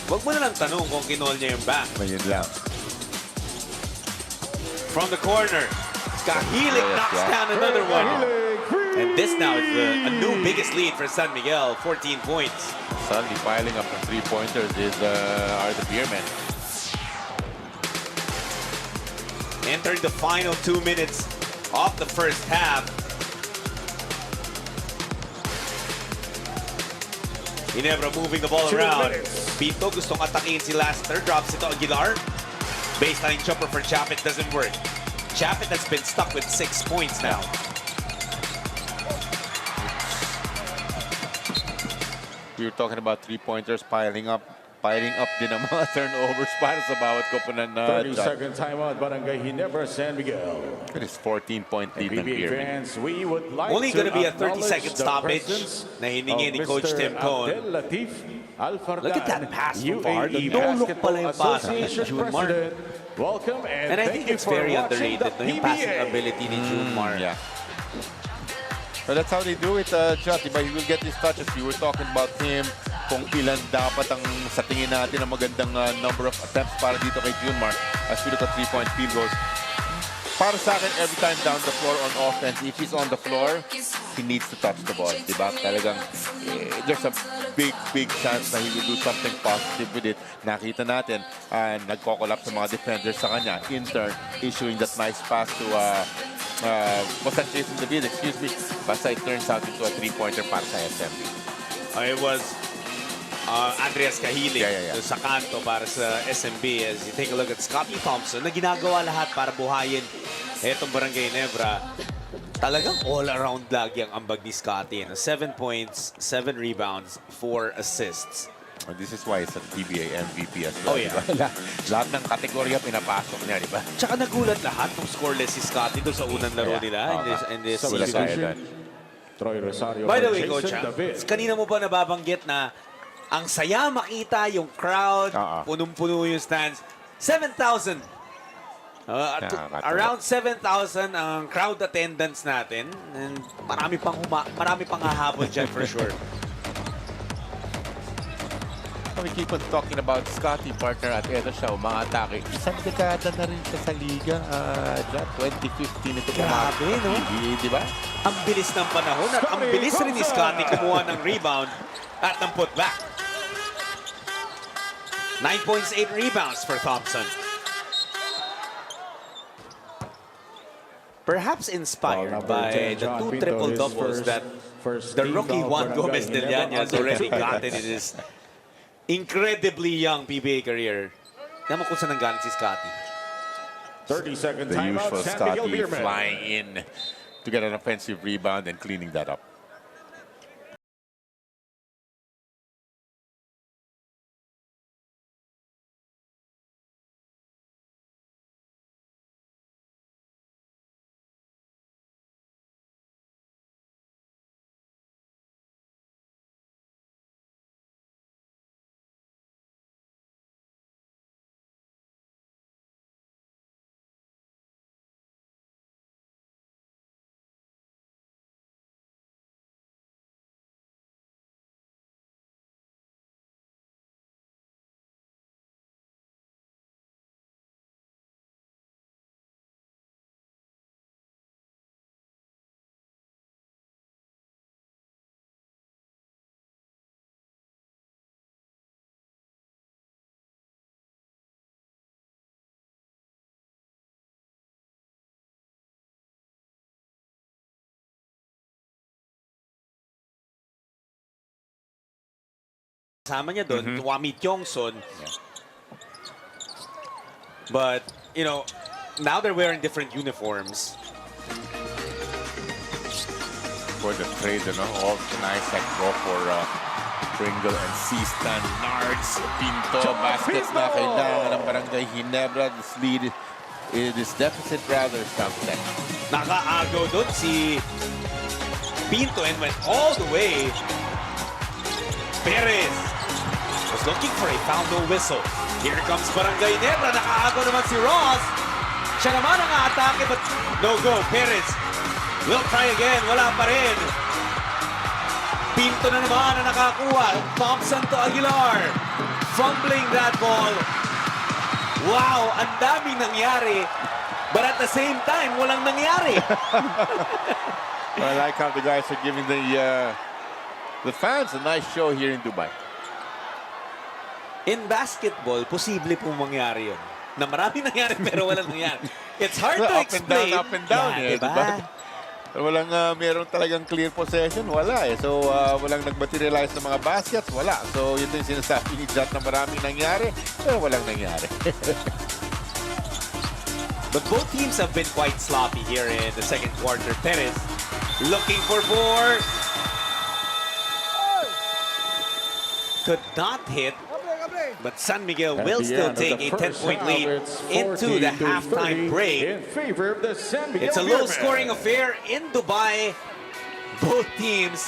Wag mo na lang tanong kung kinol niya yung back. Ayun lang. From the corner, Kahilik knocks down another one. And this now is a new biggest lead for San Miguel, 14 points. Suddenly piling up the three-pointers are the Beermen. Entering the final 2 minutes of the first half. Ginebra moving the ball around. Pinto gustong atakin si Lassiter, drops it to Aguilar. Baseline jumper for Chapit doesn't work. Chapit has been stuck with 6 points now. We were talking about three-pointers piling up din ang mga turnovers para sa bawat koponan na 30-second timeout, Barangay Ginebra, San Miguel. It is 14-point lead ng Beermen. Only going to be a 30-second stoppage na hiningi ni Coach Tim Cohn. Look at that pass from Fajardo. No-look pala yung pass ni Junmar. Welcome And I think it's very underrated, no, yung passing ability ni Junmar. Yeah. So that's how they do it, Jot. Diba? He will get his touches. We were talking about him, kung ilan dapat ang sa tingin natin ang magandang number of attempts para dito kay Junmar as we look at three-point field goals. Para sa akin, every time down the floor on offense, if he's on the floor, he needs to touch the ball. Diba? Talagang, there's a big chance na he will do something positive with it. Nakita natin, nagko-collapse sa mga defenders sa kanya. In turn, issuing that nice pass to was that Jason David, excuse me. Basta it turns out into a three-pointer para sa SMB. It was Andreas Kahilik sa kanto para sa SMB. As you take a look at Scotty Thompson na ginagawa lahat para buhayin etong Barangay Ginebra. Talagang all-around lagi ang ambag ni Scotty. 7 points, 7 rebounds, 4 assists. This is why it's a PBA MVP as well. Oh, yeah. Diba? Lahat ng kategorya pinapasok niya, di ba? Tsaka nagulat lahat nung scoreless si Scotty doon sa unang laro nila in this season. By the way, Coach, kanina mo ba nababanggit na ang saya makita yung crowd, punong-puno yung stands, 7,000. Around 7,000 ang crowd attendance natin. And marami pang hahabol dyan for sure. We keep on talking about Scotty, partner, at ito siya, umaatake. Isang dekada na rin siya sa liga. 2015 ito Grabe, no? PBA, di ba? Ang bilis ng panahon at ang bilis rin ni Scotty kumuha ng rebound at ng putback. 9 points, 8 rebounds for Thompson. Perhaps inspired by the 2 triple-doubles that the rookie Juan Gomez de Llano has already gotten in his incredibly young PBA career. Naman kung saan nanggaling si Scotty. 30-second timeout. The usual Scotty flying in to get an offensive rebound and cleaning that up. Kasama niya doon, Wami Kyongson. But, you know, now they're wearing different uniforms. For the trade, all nice like go for Pringle and C-Stan, Nards, Pinto, baskets na kailangan ng Barangay Ginebra. This lead, this deficit rather, something. Nakaagaw doon si Pinto and went all the way. Perez was looking for a foul, no whistle. Here comes Barangay Ginebra. Nakaagaw naman si Ross. Siya naman ang atake, but no go. Perez will try again. Wala pa rin. Pinto na naman ang nakakuha. Thompson to Aguilar. Fumbling that ball. Wow, ang daming nangyari. But at the same time, walang nangyari. I like how the guys are giving the fans a nice show here in Dubai. In basketball, posible pong mangyari yun. Na marami nangyari pero walang nangyari. It's hard to explain. Up and down, yeah, diba? Walang meron talagang clear possession, wala eh. So, walang nag-materialize ng mga baskets, wala. So, yun yung sinasabi ni Jat na maraming nangyari, pero walang nangyari. But both teams have been quite sloppy here in the second quarter. Perez looking for four. Could not hit. But San Miguel will still take a 10-point lead into the halftime break. It's a low-scoring affair in Dubai. Both teams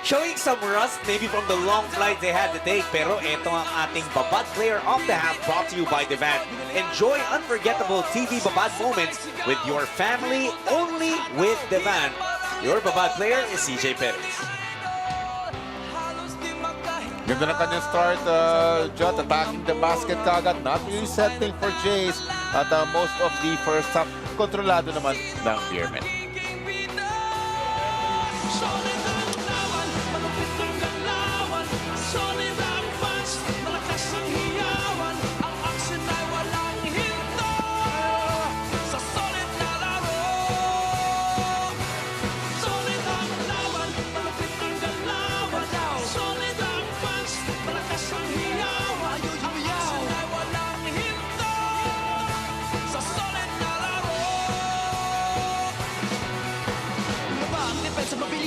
showing some rust maybe from the long flight they had to take. Pero ito ang ating Babad Player of the Half brought to you by Devan. Enjoy unforgettable TV Babad moments with your family only with Devan. Your Babad Player is CJ Perez. Ganda na kanyang start, Jot, attacking the basket kagad. Not really setting for Jays. At most of the first half, kontrolado naman ng Beermen.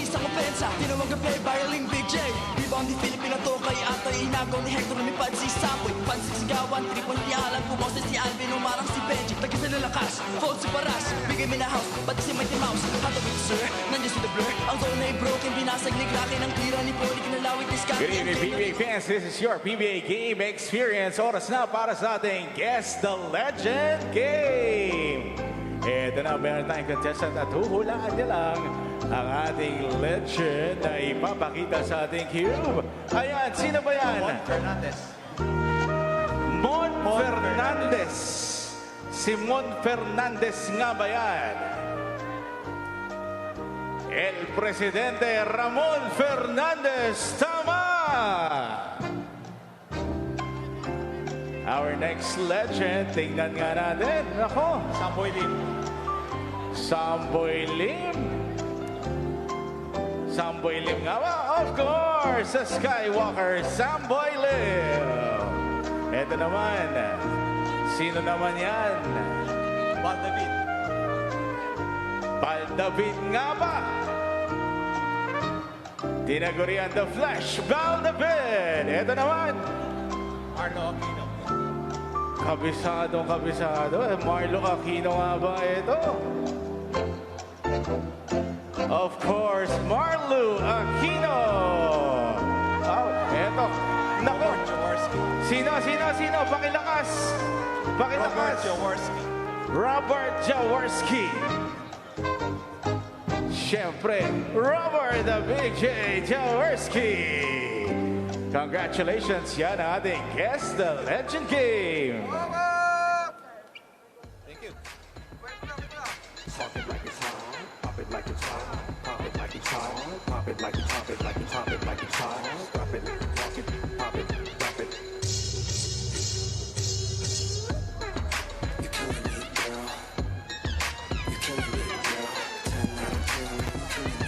sa kompensa. Tinawag na play violin Big J. Rebound ni Philippine to kay Atoy. Inagaw ni Hector, lumipad si Sapoy. Pansisigawan, triple tiyalan. Pumoses si Alvin, umarang si Benji. Lagi sa lalakas, hold si Paras. Bigay mi na house, pati si Mighty Mouse. Hato with sir, nandiyan si The Blur. Ang zone ay broken, binasag ni Kraken. Ang tira ni Poli, kinalawit ni Scott. Good evening, PBA fans. This is your PBA Game Experience. Oras na para sa ating Guess the Legend Game. Ito na, meron tayong contestant at huhulaan niya lang ang ating legend na ipapakita sa ating cube. Ayan, sino ba yan? Mon Fernandez. Mon Fernandez. Si Mon Fernandez nga ba yan? El Presidente Ramon Fernandez. Tama! Our next legend, tingnan nga natin. Ako, Samboy Lim. Samboy Lim. Samboy Lim nga ba? Of course, sa Skywalker, Samboy Lim. Ito naman, sino naman yan? Bal David. Bal David nga ba? Tinagurian the Flash, Bal David. Ito naman, Arlo Aquino. kabisado. Marlo Aquino nga ba ito? Of course, Marlo Aquino. Oh, eto. Nako. Sino? Pakilakas. Robert Jaworski. Robert Jaworski. Siyempre, Robert the Big J Jaworski. Congratulations, yan ang ating Guess the Legend Game. Thank you. Pop it like it's hot, pop it like it's hot, pop it like it's hot, pop it like it's hot, pop it like it's hot, pop it like it's hot, drop it, rock it, pop it, drop it. You're killing me, girl. You're killing me, girl. 10 out of 10,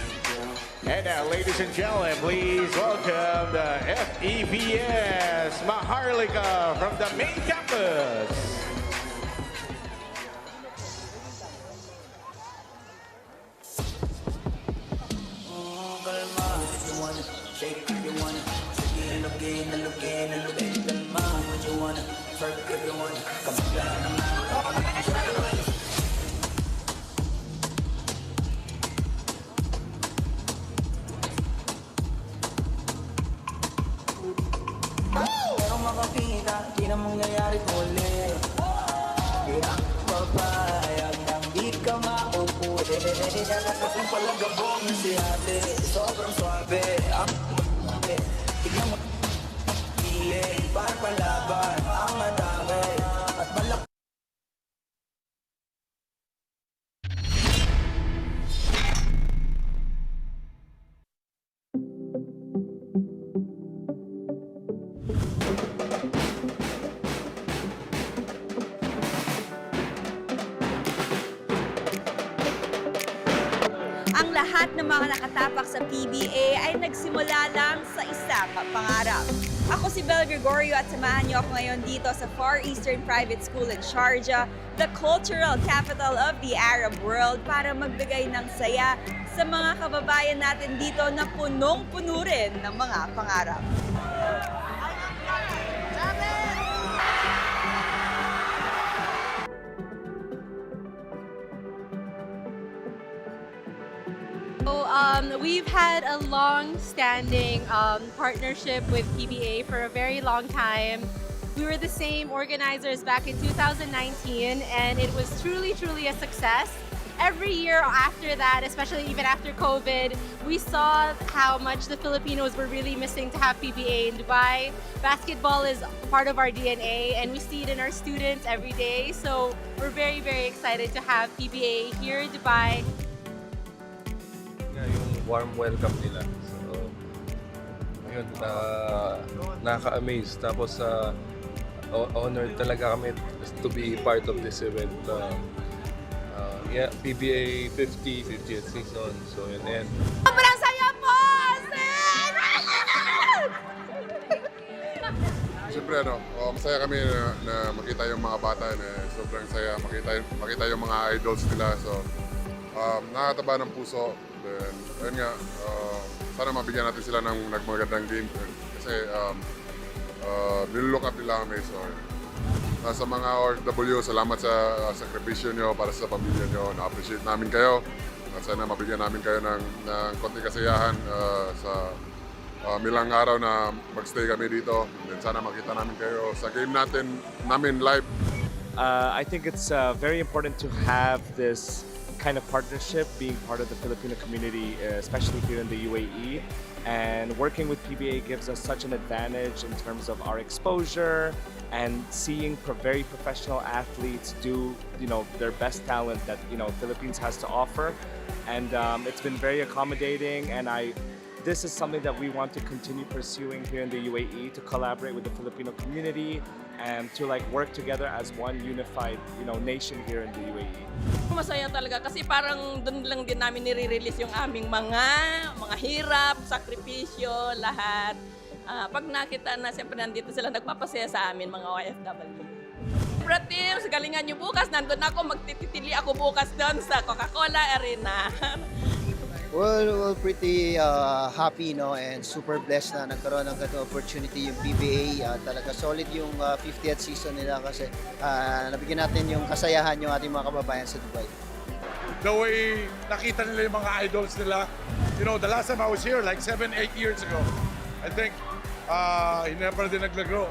you're killing me, girl. And now, ladies and gentlemen, please welcome the FEVS Maharlika from the main campus. Shake if you wanna, shake it and again, and again, and again. Kalma, what you wanna, work if you wanna. Come on, pero makakita, di na mangyayari ko ulit. Kaya papayag nang di ka maupulit. Kung palagabong na si ate, sobrang swabe. Ang tignan mo, piling, para palaban ang madami. At malaki. Ang lahat ng mga nakatapak sa PBA ay nagsimula lang sa isang pangarap. Ako si Bel Gregorio at samahan niyo ako ngayon dito sa Far Eastern Private School in Sharjah, the cultural capital of the Arab world, para magbigay ng saya sa mga kababayan natin dito na punong-puno rin ng mga pangarap. So, we've had a long-standing partnership with PBA for a very long time. We were the same organizers back in 2019, and it was truly a success. Every year after that, especially even after COVID, we saw how much the Filipinos were really missing to have PBA in Dubai. Basketball is part of our DNA, and we see it in our students every day. So we're very excited to have PBA here in Dubai. Yung warm welcome nila. So, yun, nakaka-amaze. Tapos, honored talaga kami to be part of this event. Yeah, PBA 50th season. So, yun. And Sobrang saya po! Siyempre, masaya kami na makita yung mga bata na sobrang saya, makita yung mga idols nila. So, nakakataba ng puso then, ayun nga, sana mabigyan natin sila ng nagmagandang game. Kasi nilook up nila kami. So, sa mga OFW, salamat sa sakripisyo nyo para sa pamilya nyo. Na-appreciate namin kayo. At sana mabigyan namin kayo ng konting kasiyahan sa milang araw na magstay kami dito. And sana makita namin kayo sa game namin live. I think it's very important to have this kind of partnership, being part of the Filipino community, especially here in the UAE. And working with PBA gives us such an advantage in terms of our exposure and seeing very professional athletes do, their best talent that, Philippines has to offer. And it's been very accommodating, and this is something that we want to continue pursuing here in the UAE, to collaborate with the Filipino community and to work together as one unified, nation here in the UAE. Masaya talaga kasi parang doon lang din namin nire-release yung aming mga hirap, sakripisyo, lahat. Pag nakita na siyempre nandito sila, nagpapasaya sa amin mga OFW. Ginebra teams, galingan nyo bukas. Nandun ako, magtitili ako bukas doon sa Coca-Cola Arena. Well, pretty happy and super blessed na nagkaroon ng ganito opportunity yung PBA. Talaga solid yung 50th season nila kasi nabigyan natin yung kasayahan yung ating mga kababayan sa Dubai. The way nakita nila yung mga idols nila. The last time I was here, like 7-8 years ago, I think, Ginebra din naglagro.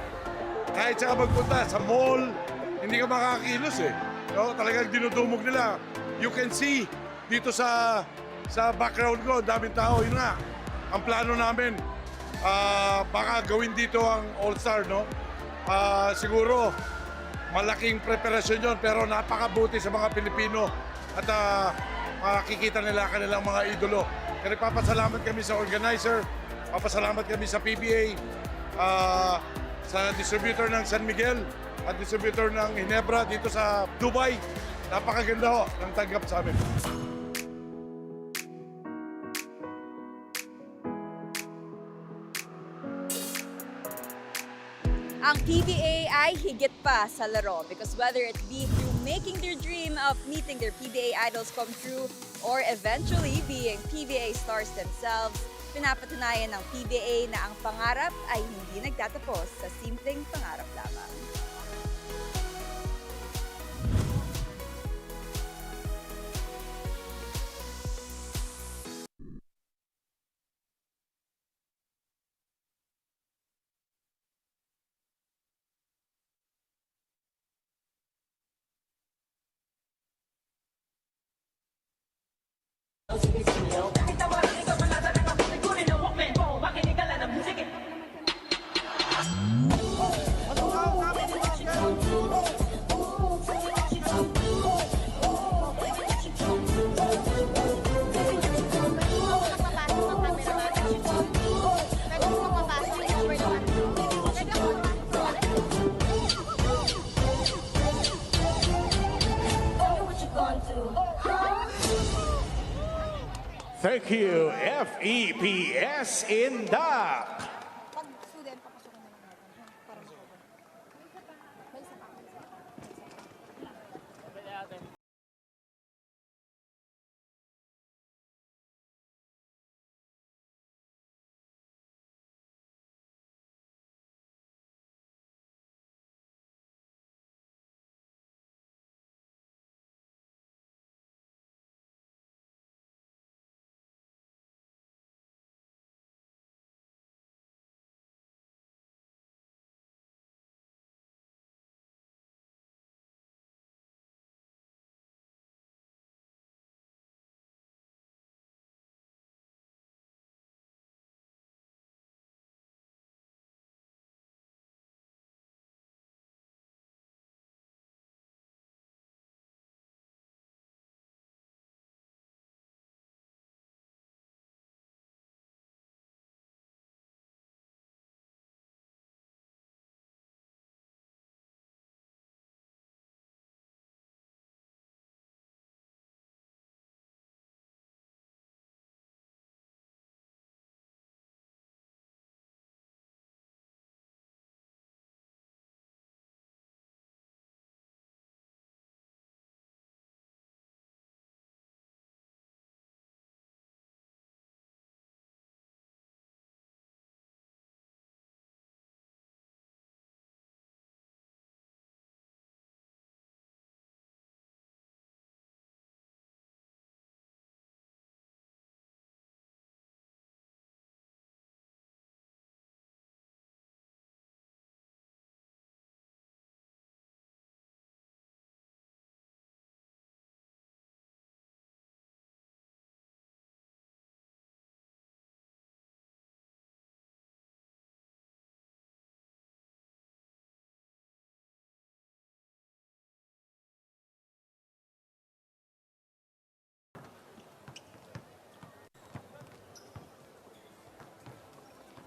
Kahit saka magpunta sa mall, hindi ka makakakilos eh. Talagang dinudumog nila. You can see dito sa background ko, daming tao. Yun nga, ang plano namin, baka gawin dito ang All-Star, siguro, malaking preparasyon yun, pero napakabuti sa mga Pilipino at makikita nila kanilang mga idolo. Kaya nagpapasalamat kami sa organizer, papasalamat kami sa PBA, sa distributor ng San Miguel at distributor ng Ginebra dito sa Dubai. Napakaganda ng tanggap sa amin. Ang PBA ay higit pa sa laro because whether it be through making their dream of meeting their PBA idols come true or eventually being PBA stars themselves, pinapatunayan ng PBA na ang pangarap ay hindi nagtatapos sa simpleng pangarap lamang. Thank you, FEPS Indak.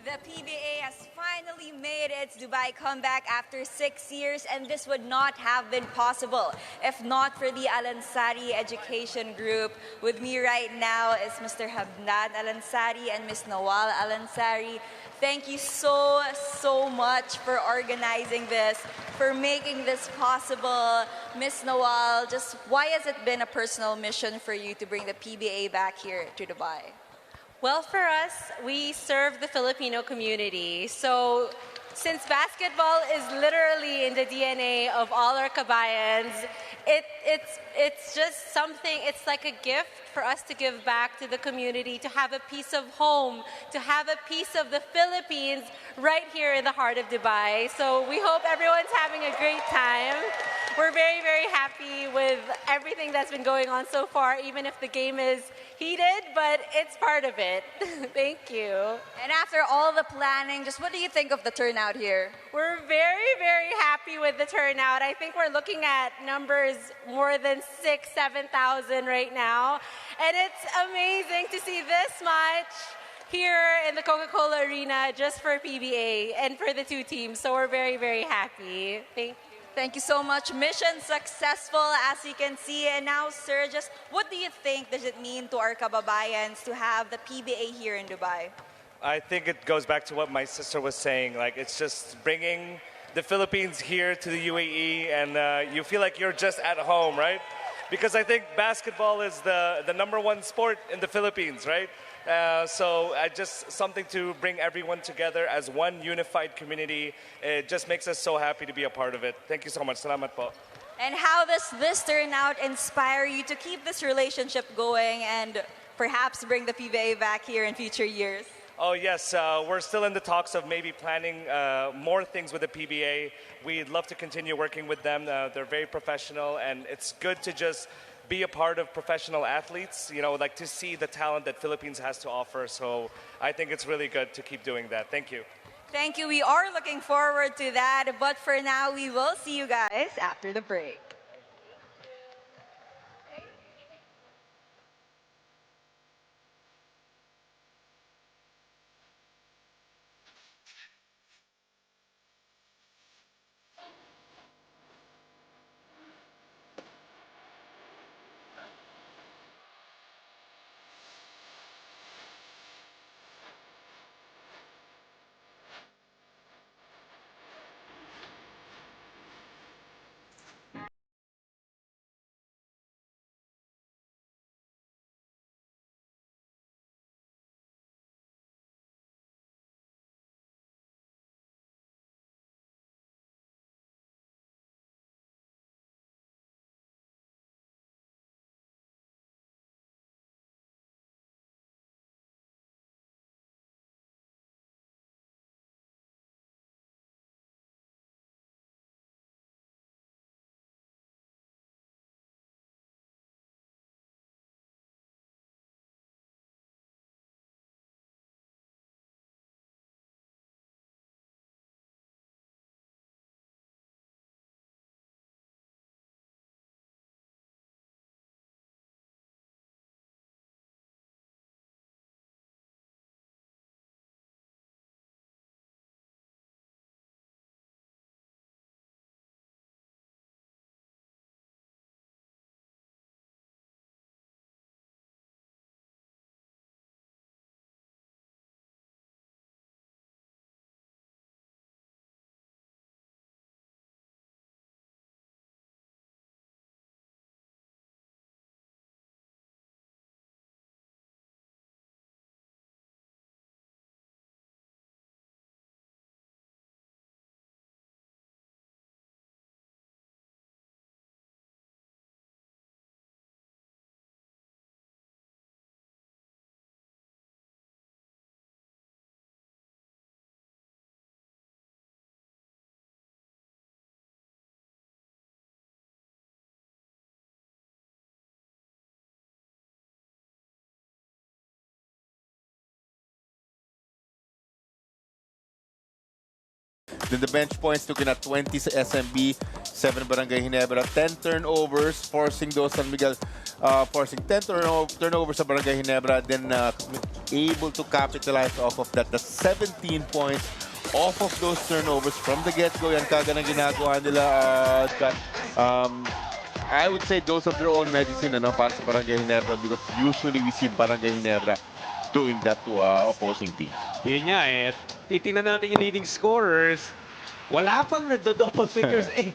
The PBA has finally made its Dubai comeback after 6 years, and this would not have been possible if not for the Alansari Education Group. With me right now is Mr. Habnad Alansari and Ms. Nawal Alansari. Thank you so much for organizing this, for making this possible. Ms. Nawal, just why has it been a personal mission for you to bring the PBA back here to Dubai? Well, for us, we serve the Filipino community. So since basketball is literally in the DNA of all our kabayans, it's just something, it's like a gift for us to give back to the community, to have a piece of home, to have a piece of the Philippines right here in the heart of Dubai. So we hope everyone's having a great time. We're very, very happy with everything that's been going on so far, even if the game is heated, but it's part of it. Thank you. And after all the planning, just what do you think of the turnout here? We're very, very happy with the turnout. I think we're looking at numbers more than 6,000, 7,000 right now. And it's amazing to see this much here in the Coca-Cola Arena just for PBA and for the two teams. So we're very, very happy. Thank you. Thank you so much. Mission successful, as you can see. And now, sir, just what do you think does it mean to our kababayans to have the PBA here in Dubai? I think it goes back to what my sister was saying. Like, it's just bringing the Philippines here to the UAE, and you feel like you're just at home, right? Because I think basketball is the #1 sport in the Philippines, right? So just something to bring everyone together as one unified community. It just makes us so happy to be a part of it. Thank you so much. Salamat po. And how does this turnout inspire you to keep this relationship going and perhaps bring the PBA back here in future years? Oh yes, we're still in the talks of maybe planning more things with the PBA. We'd love to continue working with them. They're very professional, and it's good to just be a part of professional athletes, you know, like to see the talent that Philippines has to offer. So I think it's really good to keep doing that. Thank you. Thank you. We are looking forward to that. But for now, we will see you guys after the break. Then the bench points took in at 20 sa SMB, 7 Barangay Ginebra, 10 turnovers, forcing those San Miguel, forcing 10 turnovers sa Barangay Ginebra, then able to capitalize off of that. The 17 points off of those turnovers from the get-go. Yan kaga ng ginagawa nila. I would say those of their own medicine para sa Barangay Ginebra, because usually we see Barangay Ginebra doing that to opposing team. Yun nga eh. Titingnan natin yung leading scorers. Wala pang nagdo-double figures eh.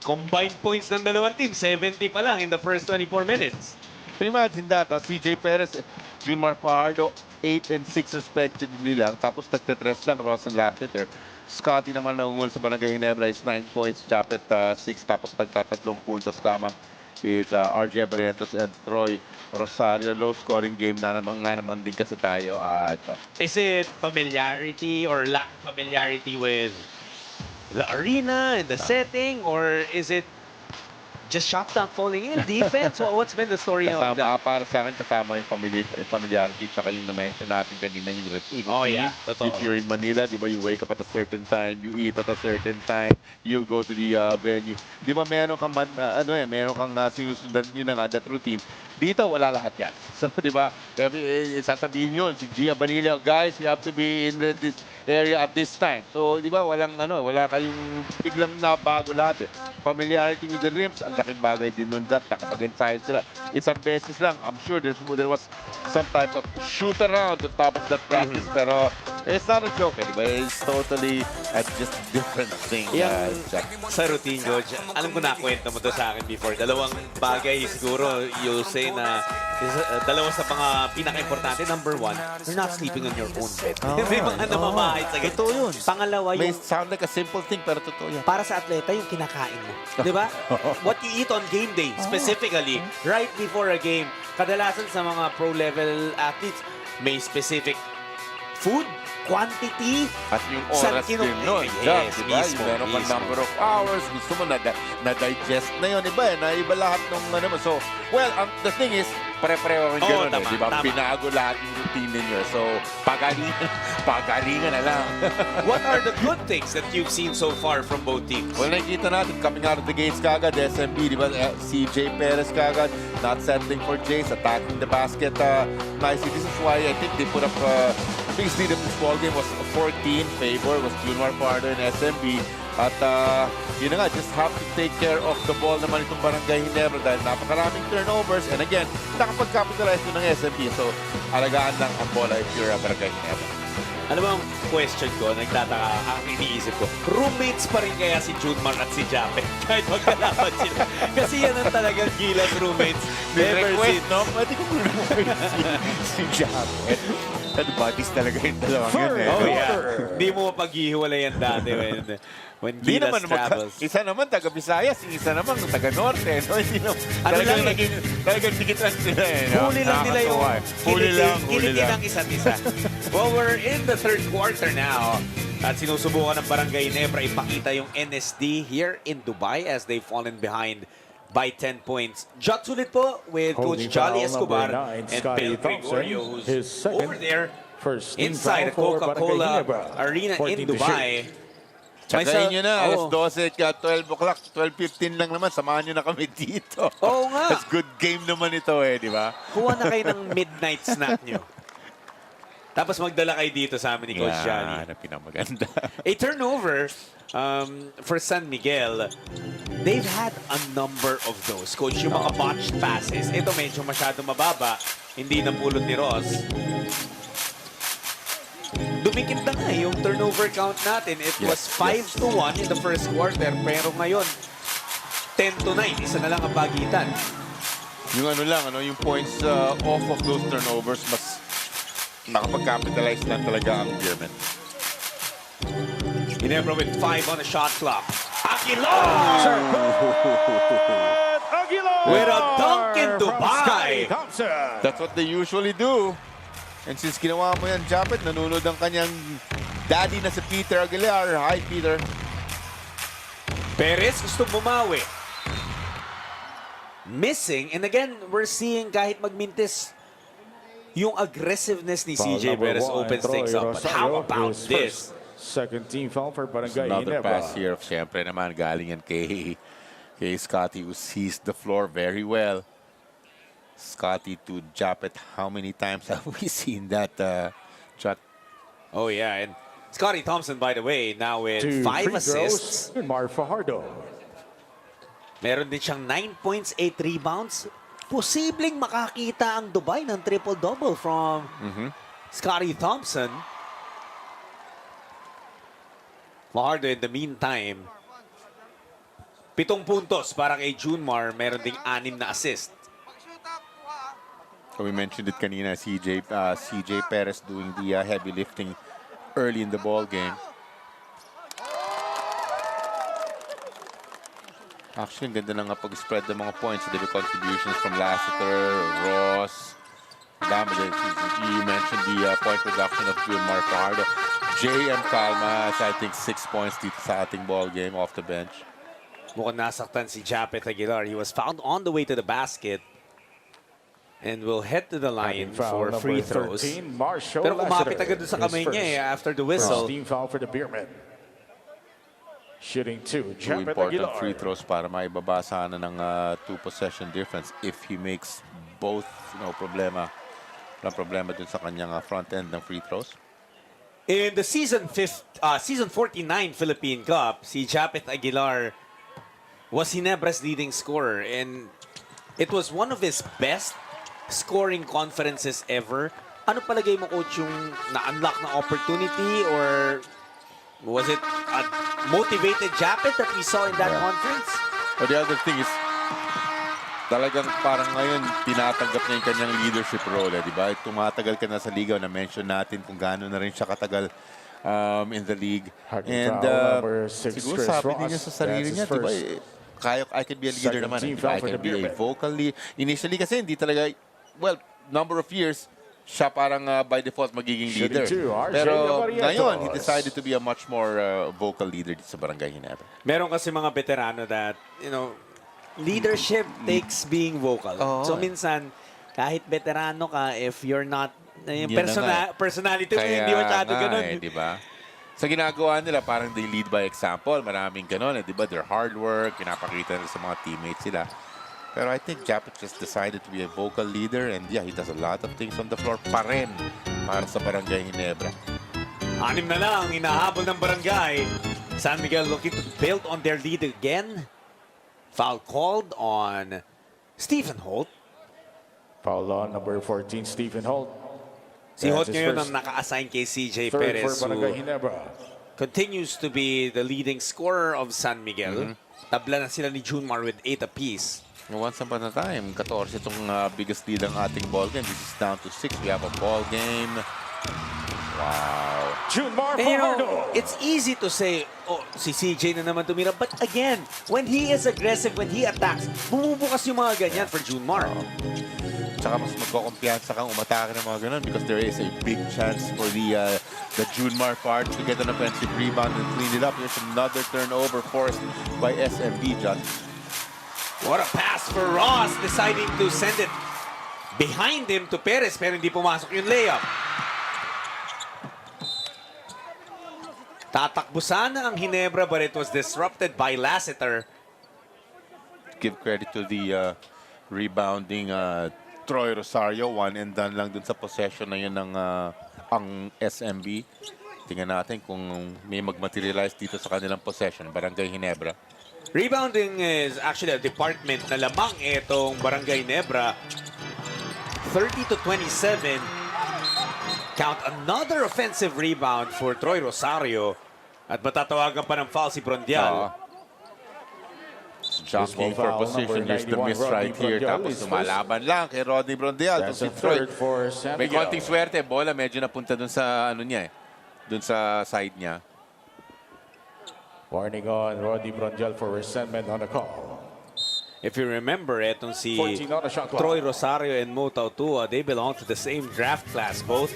Combined points ng dalawang team, 70 pa lang in the first 24 minutes. Can you imagine that? CJ Perez, Junmar Fajardo, 8 and 6 respectively lang. Tapos nagtetres lang, Rosen Lappiter. Scotty naman naungul sa Barangay Ginebra is 9 points, Japet 6. Tapos nagtatatlong puntos lamang with RJ Barrientos and Troy Rosario. Low-scoring game na naman din kasi tayo. Is it familiarity or lack of familiarity with the arena and the setting, or is it just shots not falling in defense? What's been the story of that? Para sa akin, kasama yung familiarity, tsaka yung na-mention natin kanina yung routine. Oh yeah, totoo. If you're in Manila, di ba, you wake up at a certain time, you eat at a certain time, you go to the venue. Di ba, meron kang sinusundan yun na that routine. Dito, wala lahat yan. So, di ba, sasabihin yun, si Gia Banilla, guys, you have to be in this area at this time. So, di ba, wala kayong biglang nabago lahat eh. Familiarity with the rims, ang laking bagay din nun that, nakapag-ensayo sila. Isang beses lang, I'm sure there was some type of shoot around the top of that practice, pero it's not a joke, di ba? It's totally just different thing. Sa routine, Coach, alam ko na, kwento mo to sa akin before. Dalawang bagay siguro, you'll say na dalawa sa mga pinaka-importante. Number one, you're not sleeping on your own bed. May mga namamahay sa ganyan. Totoo yun. Pangalawa, May yung sound like a simple thing, pero totoo yan. para sa atleta, yung kinakain mo. Di ba? What you eat on game day, specifically, right before a game. Kadalasan sa mga pro-level athletes, may specific food, quantity, at yung oras din nun. Yes, diba? mismo, Meron kang number of hours, gusto mo na-digest na yun. Iba naiba lahat ng So, well, the thing is, pare-pareho rin ganun. Diba? Binago lahat yung routine ninyo. So, pagalingan na lang. What are the good things that you've seen so far from both teams? Well, nakikita natin, coming out of the gates kagad, SMB, di ba? CJ Perez kagad, not settling for Jace, attacking the basket nicely. This is why I think they put up the biggest lead of this ball game was 14 favor, was Junmar Fajardo and SMB. At yun na nga, just have to take care of the ball naman itong Barangay Ginebra dahil napakaraming turnovers. And again, nakapag-capitalize yun ng SMB. So, alagaan lang ang bola if you're a Barangay Ginebra. Ano ba ang question ko, nagtataka, ang iniisip ko, roommates pa rin kaya si Junmar at si Jape kahit magkalaban sila. Kasi yan ang talagang gilas roommates. Never seen. No? Pwede ko si Jape. At buddies talaga yung dalawang yun eh. Oh yeah. Hindi mo mapaghihiwalay yan dati when Gilas travels. Isa naman taga-Visayas, isa naman taga-Norte. No? Talagang dikitan sila eh. No? Huli lang nila yung kilitin ng isa't isa. Well, we're in the third quarter now. At sinusubukan ng Barangay Ginebra ipakita yung NSD here in Dubai as they've fallen behind by 10 points. Jot sulit po with Coach Jolly Escobar and Bill Gregorio, who's over there inside the Coca-Cola Arena in Dubai. Tsagayin nyo na, alas 12, 12 o'clock, 12:15 lang naman, samahan nyo na kami dito. Oo nga. That's good game naman ito eh, di ba? Kuha na kayo ng midnight snack nyo. Tapos magdala kayo dito sa amin ni Coach Jolly. Yan, pinamaganda. A turnover for San Miguel. They've had a number of those. Coach, yung mga botched passes, ito medyo masyado mababa. Hindi napulot ni Ross. Dumikit na nga yung turnover count natin. It was 5-1 in the first quarter. Pero ngayon, 10-9. Isa na lang ang pagitan. Yung yung points off of those turnovers, mas nakapag-capitalize lang talaga ang Beermen. Ginebra with 5 on the shot clock. Aguilar! With a dunk in Dubai. That's what they usually do. And since ginawa mo yan, Japet, nanonood ang kanyang daddy na si Peter Aguilar. Hi, Peter. Perez gusto bumawi. Missing. And again, we're seeing kahit magmintis, yung aggressiveness ni CJ Perez opens things up. But how about this? Second team foul for Barangay Another Ginebra. pass here. Siyempre naman, galing yan kay Scotty, who sees the floor very well. Scotty to Japet. How many times have we seen that shot? Oh, yeah. And Scotty Thompson, by the way, now with 5 assists. Mar Fajardo. Meron din siyang 9 points, 8 rebounds. Posibleng makakita ang Dubai ng triple-double from Scotty Thompson. Fajardo, in the meantime, 7 puntos para kay Junmar. Meron ding 6 na assist. So we mentioned it kanina, CJ Perez doing the heavy lifting early in the ball game. Actually, ang ganda na nga pag-spread ng mga points. The contributions from Lassiter, Ross, dami din. You mentioned the point production of Gilmar Fajardo. J.M. Calma has, I think, 6 points dito sa ating ball game off the bench. Mukhang nasaktan si Japet Aguilar. He was found on the way to the basket and will head to the line for free throws. 13, Pero kumapit agad sa kamay niya after the whistle. First team foul for the Beermen. Shooting 2, Two Japet important Aguilar. free throws para maibaba sana ng 2-possession difference. If he makes both, problema. Walang problema dun sa kanyang front end ng free throws. In the season 49 Philippine Cup, si Japet Aguilar was Ginebra's leading scorer, and it was one of his best scoring conferences ever. Ano palagay mo, coach, yung na-unlock na opportunity, or was it a motivated Japet that we saw in that conference? But the other thing is, talagang parang ngayon, tinatanggap niya yung kanyang leadership role, di ba? Tumatagal ka na sa liga, na-mention natin kung gaano na rin siya katagal in the league. And siguro sabi din niya sa sarili niya, di ba? I can be a leader naman. I can be a vocal leader. Initially kasi hindi talaga, number of years, siya parang by default magiging leader. Pero ngayon, he decided to be a much more vocal leader dito sa Barangay Ginebra. Meron kasi mga veterano that, leadership takes being vocal. So minsan, kahit veterano ka, if you're not, yung personality mo, hindi masyado ganun. Diba? Sa ginagawa nila, parang they lead by example. Maraming ganun, di ba? Their hard work, pinapakita nila sa mga teammates sila. Pero I think Japet just decided to be a vocal leader, and yeah, he does a lot of things on the floor pa rin para sa Barangay Ginebra. 6 na lang, hinahabol ng Barangay. San Miguel looking to build on their lead again. Foul called on Stephen Holt. Foul on number 14, Stephen Holt. Si Holt ngayon ang naka-assign kay CJ Perez, who continues to be the leading scorer of San Miguel. Tabla na sila ni Junmar with 8 apiece. Once upon a time, 14 itong biggest lead ng ating ball game. This is down to 6. We have a ball game. Wow. And, it's easy to say, si CJ na naman tumira. But again, when he is aggressive, when he attacks, bumubukas yung mga ganyan for Junmar. Tsaka mas magkukumpiyansa kang umatake ng mga ganun because there is a big chance for the Junmar part to get an offensive rebound and clean it up. Here's another turnover forced by SMB, John. What a pass for Ross, deciding to send it behind him to Perez, pero hindi pumasok yung layup. Tatakbo sana ang Ginebra, but it was disrupted by Lassiter. Give credit to the rebounding Troy Rosario. One and done lang dun sa possession na yun ng ang SMB. Tingnan natin kung may mag-materialize dito sa kanilang possession. Barangay Ginebra. Rebounding is actually a department na lamang itong Barangay Ginebra. 30-27. Count another offensive rebound for Troy Rosario. At matatawagan pa ng foul si Brondial. Jockeying for position. Here's the miss right here. Tapos lumalaban lang kay Rodney Brondial. Si Troy. May konting swerte. Bola medyo napunta dun sa ano niya dun sa side niya. Warning on Rodney Brondial for resentment on the call. If you remember, etong si Troy Rosario and Mo Tautua, they belong to the same draft class. Both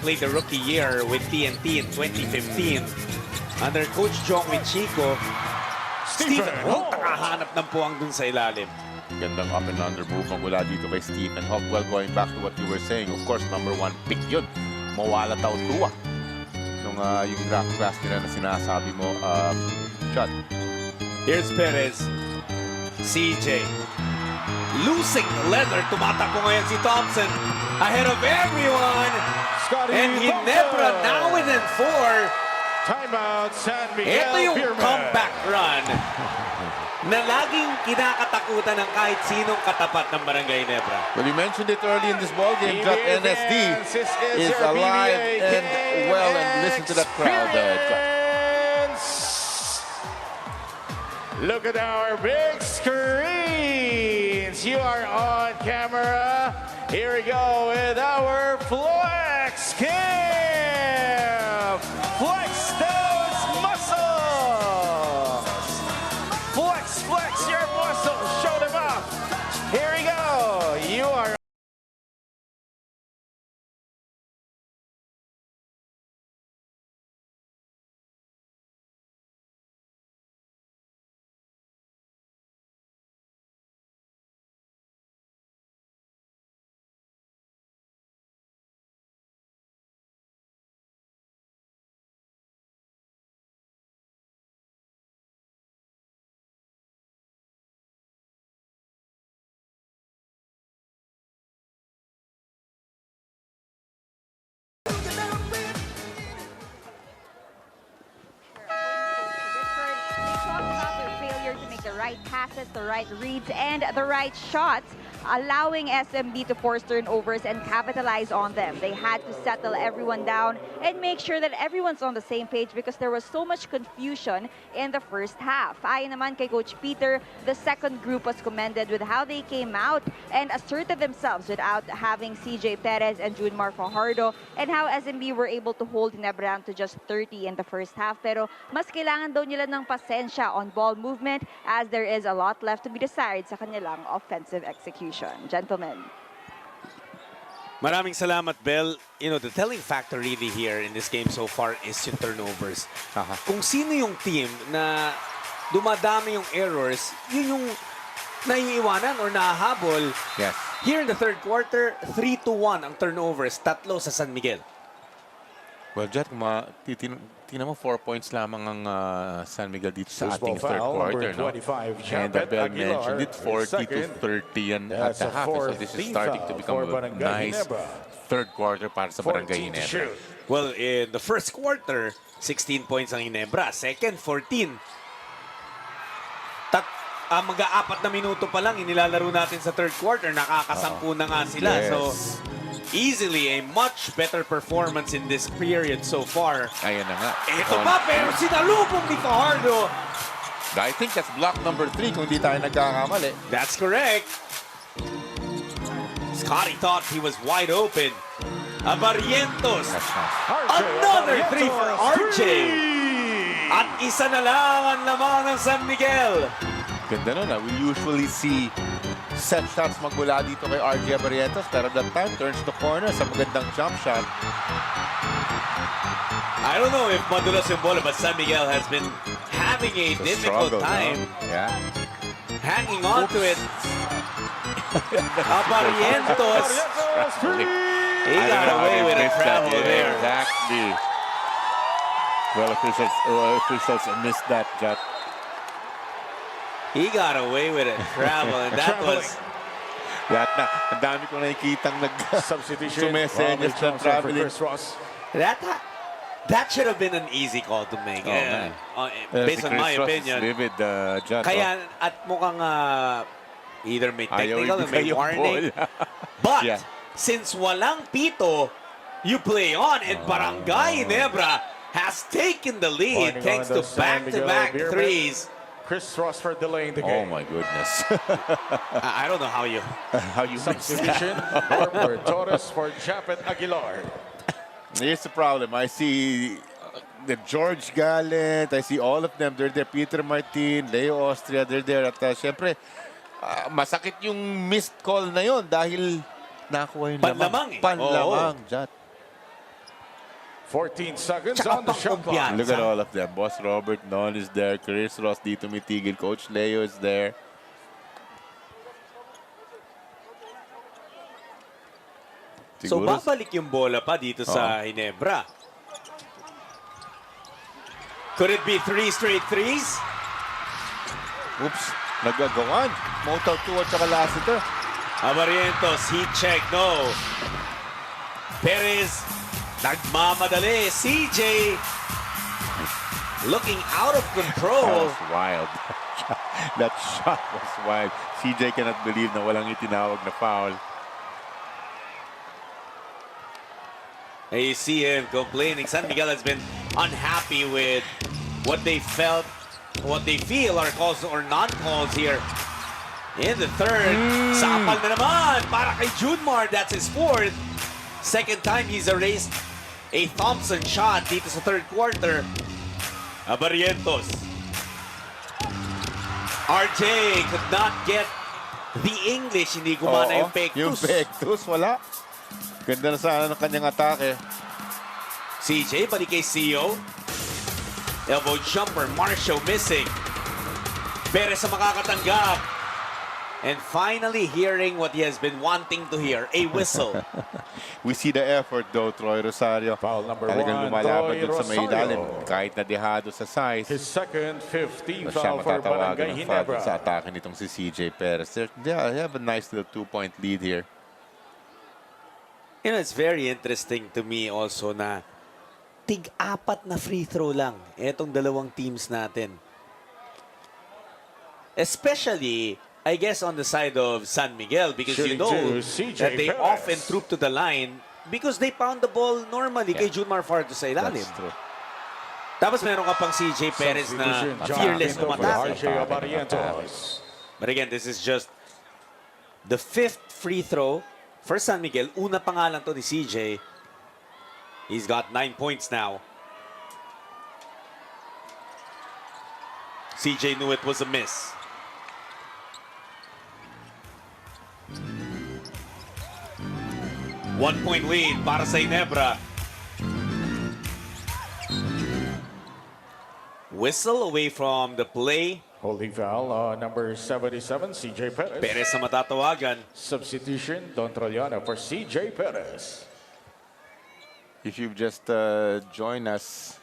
played the rookie year with TNT in 2015. Under Coach Jong Wichico, Stephen Holt nakahanap ng puwang dun sa ilalim. Gandang up and under move mula dito kay Stephen Holt. Well, going back to what you were saying, of course, number 1 pick yun. Mawala Tautua. Nung yung draft class nila na sinasabi mo, Chad. Here's Perez. CJ. Losing the leather. Tumatakbo ngayon si Thompson. Ahead of everyone. And Ginebra now within 4. Timeout, San Miguel. Ito yung Beermen. comeback run na laging kinakatakutan ng kahit sinong katapat ng Barangay Ginebra. Well, you mentioned it early in this ball game that PBA NSD fans, this is is your alive PBA and well, and listen to that crowd. Look at our big screens. You are on camera. Here we go with our Flex Camp. Flex those muscles. Flex your muscles. Show them off. Here we go. You are the right passes, the right reads, and the right shots, allowing SMB to force turnovers and capitalize on them. They had to settle everyone down and make sure that everyone's on the same page because there was so much confusion in the first half. Ayon naman kay Coach Peter, the second group was commended with how they came out and asserted themselves without having CJ Perez and Junmar Fajardo, and how SMB were able to hold Ginebra down to just 30 in the first half. Pero mas kailangan daw nila ng pasensya on ball movement as there is a lot left to be desired sa kanilang offensive execution. Gentlemen. Maraming salamat, Bel. You know, the telling factor really here in this game so far is yung turnovers. Kung sino yung team na dumadami yung errors, yun yung naiiwanan or nahahabol. Yes. Here in the third quarter, 3-1 ang turnovers, 3 sa San Miguel. Well, Jet, tingnan mo 4 points lamang ang San Miguel dito sa ating third quarter, no? And Bell mentioned it, 40-30 yan at the half. So this is starting to become a nice third quarter para sa Barangay Ginebra. Well, in the first quarter, 16 points ang Ginebra. Second, 14. Mag-aapat na minuto pa lang, inilalaro natin sa third quarter. Nakakasampu na nga sila. Yes. So, easily a much better performance in this period so far. Ayan na nga. Ito pa, pero sinalubong ni Fajardo. I think that's block number 3 kung di tayo nagkakamali. That's correct. Scotty thought he was wide open. Barrientos. Another 3 for RJ. At isa na lang ang lamang ng San Miguel. Ganda nun, we usually see set shots magmula dito kay RJ Barrientos, pero that time turns the corner sa magandang jump shot. I don't know if madulas yung bola, but San Miguel has been having a difficult time hanging on to it. Barrientos. He got away with a travel there. Exactly. Well, officials missed that, Jack. He got away with it, travel, and that was... Lahat na. Ang dami ko nakikitang nag-sumesenyas ng traveling. That should have been an easy call to make, based on my opinion. Vivid, Kaya, at mukhang either may technical or may warning. But, since walang pito, you play on, and Barangay Ginebra has taken the lead thanks to back-to-back threes. Chris Rossford delaying the game. Oh my goodness. I don't know how you substitution for Torres for Japet Aguilar. Here's the problem. I see the George Gallant. I see all of them. They're there. Peter Martin, Leo Austria. They're there. At syempre, masakit yung missed call na yon dahil nakuha yung panlamang. Panlamang, Jat. 14 seconds on the shot clock. Look at all of them. Boss Robert Non is there. Chris Ross di tumitigil. Coach Leo is there. So babalik yung bola pa dito sa Ginebra. Could it be 3 straight threes? Oops, nagagawan. Motor 2 at saka Lassiter. Abarientos, heat check, no. Perez, nagmamadali. CJ, looking out of control. That was wild. That shot was wild. CJ cannot believe na walang itinawag na foul. And you see him complaining. San Miguel has been unhappy with what they felt, what they feel are calls or non-calls here. In the third, sapal na naman para kay Junmar. That's his fourth. Second time he's erased a Thompson shot dito sa third quarter. Abarientos. RJ could not get the English. Hindi gumana yung pectus. Yung pectus, wala. Ganda na sana ng kanyang atake. CJ, balik kay CEO. Elbow jumper, Marshall missing. Perez sa makakatanggap. And finally hearing what he has been wanting to hear, a whistle. We see the effort though, Troy Rosario. Foul number Talagang 1, lumalaban Troy dun sa may ilalim. Rosario. Kahit na dehado sa size. His second 15 Siya foul for matatawagan Barangay ng foul Ginebra. sa atake nitong si CJ Perez. They have a nice little 2-point lead here. You know, it's very interesting to me also na tig-apat na free throw lang etong dalawang teams natin. Especially, I guess, on the side of San Miguel because you know that they often troop to the line because they pound the ball normally kay Junmar Fardo sa ilalim. That's true. Tapos meron ka pang CJ Perez na fearless umatake. But again, this is just the 5th free throw for San Miguel. Una pa nga lang to ni CJ. He's got 9 points now. CJ knew it was a miss. One-point lead para sa Ginebra. Whistle away from the play. Holding foul, number 77, CJ Perez. Perez sa matatawagan. Substitution, Don Troliano for CJ Perez. If you've just joined us,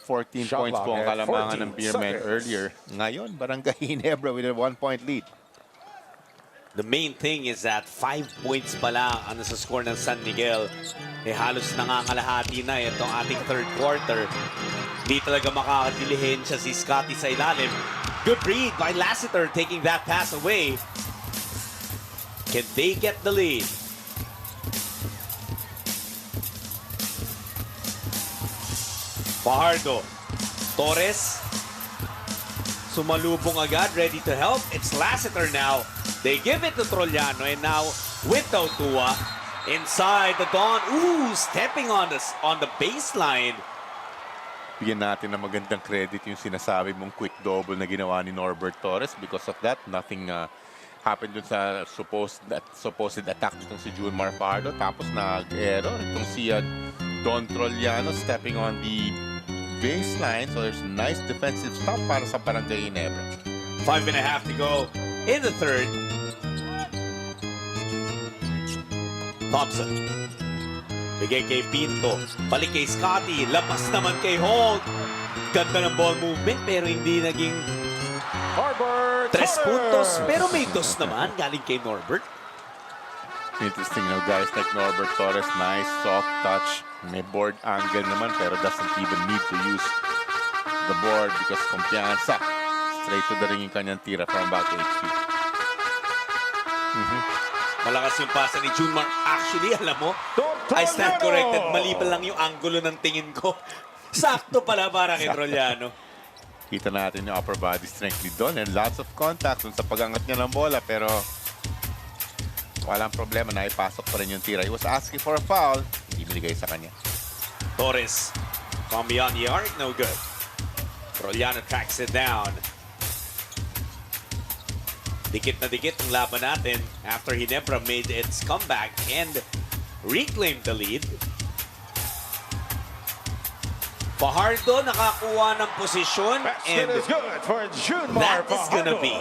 14 Shot points po ang clock at kalamangan ng 14 Beermen seconds. earlier. Ngayon, Barangay Ginebra with a 1-point lead. The main thing is that 5 points pa lang ang nasa score ng San Miguel. Halos nangangalahati na itong ating third quarter. Di talaga makakadilihensya si Scotty sa ilalim. Good read by Lassiter taking that pass away. Can they get the lead? Fajardo. Torres. Sumalubong agad, ready to help. It's Lassiter now. They give it to Troliano, and now with Tautua inside the Don. Ooh, stepping on the baseline. Bigyan natin ng magandang credit yung sinasabi mong quick double na ginawa ni Norbert Torres. Because of that, nothing happened dun sa supposed attack nitong si Junmar Fajardo. Tapos nag-error itong si Don Troliano stepping on the baseline. So there's a nice defensive stop para sa Barangay Ginebra. 5.5 to go in the third. Thompson. Bigay kay Pinto. Balik kay Scotty. Lapas naman kay Holt. Ganda ng ball movement pero hindi naging 3 puntos. Pero may 2 naman galing kay Norbert. Interesting now, guys like Norbert Torres. Nice soft touch. May board angle naman pero doesn't even need to use the board because kumpiyansa. Straight to the ring yung kanyang tira from about 8 feet. Malakas yung pasa ni Junmar. Actually, alam mo, I stand corrected. Mali pa lang yung angulo ng tingin ko. Sakto pala para kay Troliano. Kita natin yung upper body strength ni Don and lots of contact dun sa pagangat niya ng bola pero walang problema na ipasok pa rin yung tira. He was asking for a foul. Hindi binigay sa kanya. Torres from beyond the arc, no good. Troliano tracks it down. Dikit na dikit ang laban natin after Ginebra made its comeback and reclaimed the lead. Fajardo nakakuha ng posisyon and Basket is good for Junmar that is gonna be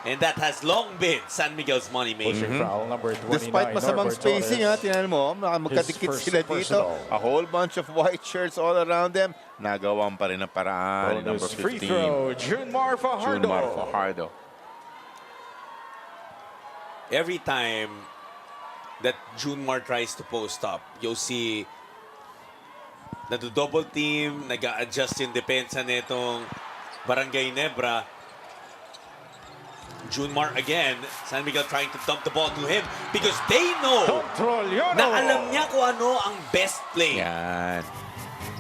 And that has long been San Miguel's moneymaker. Foul number 29. Despite masamang Norbert spacing, Torres. tingnan mo, magkadikit His sila first dito. personal. A whole bunch of white shirts all around them. Nagawan pa rin ang paraan ni number Bonus 15. free throw, Junmar Fajardo. Junmar Fajardo. Every time that Junmar tries to post up, you'll see double team, nag-a-adjust yung depensa nitong Barangay Ginebra. Junmar again, San Miguel trying to dump the ball to him because they know na alam niya kung ano ang best play. Yan.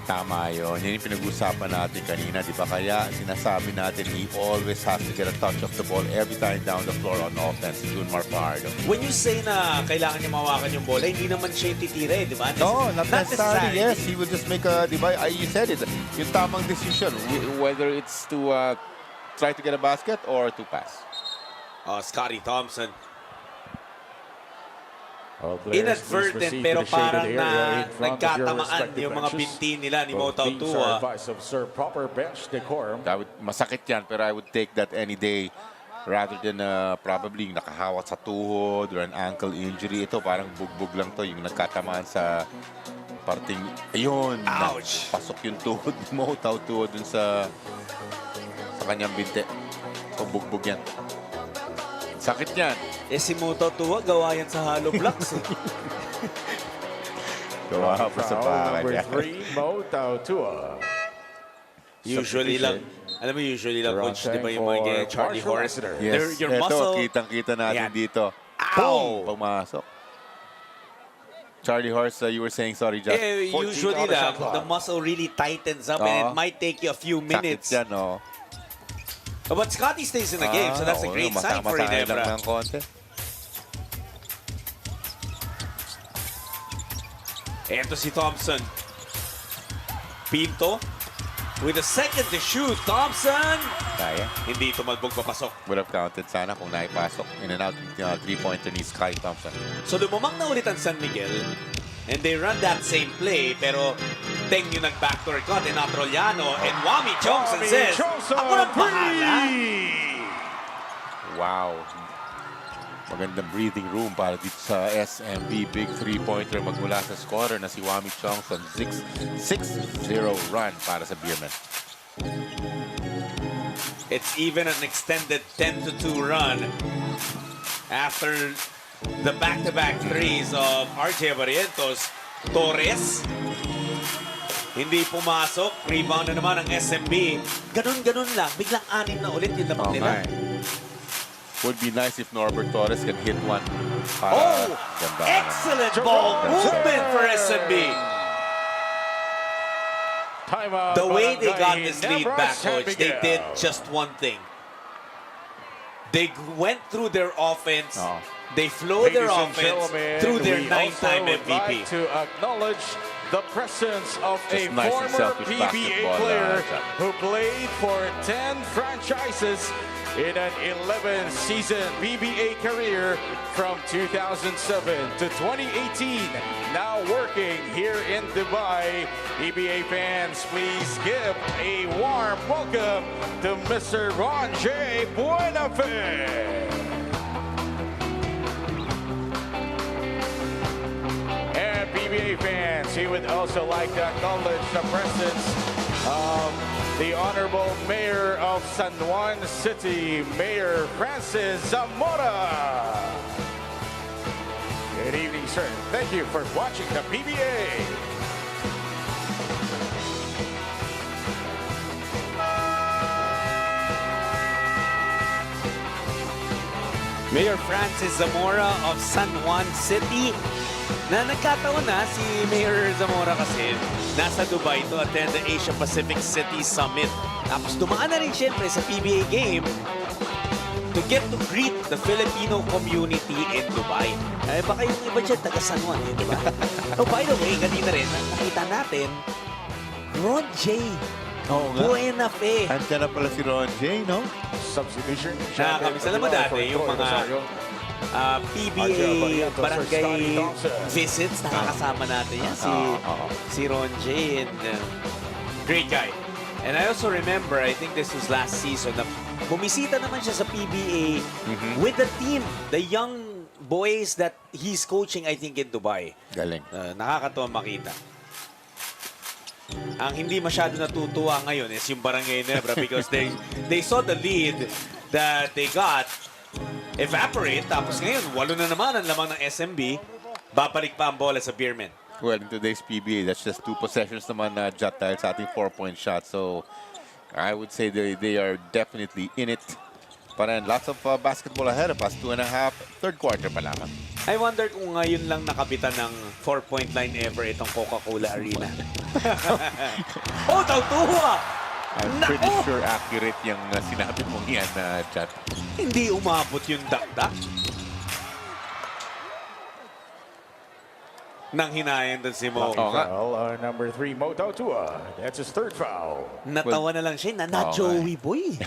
Tama yun. Yan yung pinag-usapan natin kanina, di ba? Kaya sinasabi natin, he always has to get a touch of the ball every time down the floor on offense, Junmar Fajardo. When you say na kailangan niya mawakan yung bola, hindi naman siya yung titira, di ba? No, not necessarily. Yes, he will just make a, di ba? You said it. Yung tamang decision, whether it's to try to get a basket or to pass. Scotty Thompson. Inadvertent pero parang na nagkatamaan yung mga binti nila ni Mo Tautua. Masakit yan, pero I would take that any day rather than probably nakahawat sa tuhod or an ankle injury. Ito parang bugbog lang to, yung nagkatamaan sa parting, ayun, pasok yung tuhod ni Mo Tautua dun sa kanyang binti. So bugbog yan. Sakit yan. Eh si Mo Tautua, gawa yan sa hollow blocks. Gawa pa sa bahay. Number 3, Mo Tautua. Usually lang, alam mo usually lang, coach, di ba yung mga Charlie Horse? Yes, your muscle. kitang-kita natin Ayan. dito. Ow! Boom! Pumasok. Charlie Horse, you were saying, sorry, Jeff. Usually lang, the muscle really tightens up and it might take you a few minutes. Sakit yan, no? But Scotty stays in the game, so that's a great sign for Ginebra. Eto si Thompson. Pinto with a second to shoot. Thompson! Kaya. Hindi tumalbog papasok. Would have counted sana kung naipasok. In and out, three-pointer ni Sky Thompson. So lumamang na ulit ang San Miguel. And they run that same play, pero Teng yung nag-backdoor cut, and Atroliano, and Wami Chongson says, ako nang bahala. Wow. Magandang breathing room para dito sa SMB. Big three-pointer magmula sa scorer na si Wami Chongson. 6-0 run para sa Beermen. It's even an extended 10-2 run after the back-to-back threes of RJ Barrientos. Torres, hindi pumasok. Rebound na naman ang SMB. Ganun-ganun lang. Biglang 6 na ulit yung dapat nila. Would be nice if Norbert Torres can hit one. Excellent ball movement for SMB. The way they got this lead back, coach, they did just one thing. They went through their offense. They flowed their offense through their 9-time MVP. Like to acknowledge the presence of a former PBA player who played for 10 franchises in an 11-season PBA career from 2007 to 2018. Now working here in Dubai. PBA fans, please give a warm welcome to Mr. Ron J. Buenafe. And PBA fans, he would also like to acknowledge the presence of the Honorable Mayor of San Juan City, Mayor Francis Zamora. Good evening, sir. Thank you for watching the PBA. Mayor Francis Zamora of San Juan City. Na nagkataon na si Mayor Zamora kasi nasa Dubai to attend the Asia Pacific City Summit. Tapos dumaan na rin siyempre sa PBA game to get to greet the Filipino community in Dubai. Eh, baka yung iba dyan, taga San Juan, eh, di ba? Oh, by the way, kanina rin, nakita natin, Ron J. Buenafe. Andiyan na pala si Ron J, no? Substitution. Nakakamisan naman dati yung mga PBA barangay visits, nakakasama natin yan, si Ron J. and great guy. And I also remember, I think this was last season, na bumisita naman siya sa PBA with the team, the young boys that he's coaching, I think, in Dubai. Galing. Nakakatuwa makita. Ang hindi masyado natutuwa ngayon is yung Barangay Ginebra because they saw the lead that they got evaporate. Tapos ngayon, 8 na naman ang lamang ng SMB. Babalik pa ang bola sa Beermen. Well, in today's PBA, that's just 2 possessions naman na Jat dahil sa ating 4-point shot. So, I would say they are definitely in it. But then, lots of basketball ahead of us. 2.5, third quarter pa lamang. I wonder kung ngayon lang nakabitan ng 4-point line ever itong Coca-Cola Arena. Oh, tautuwa! I'm pretty sure accurate yung sinabi mong yan, Jat. Hindi umabot yung dakdak. Nang hinayan doon si Mo. Foul, number 3, Mo Tautua. That's his third foul. Natawa na lang siya, na Joey boy.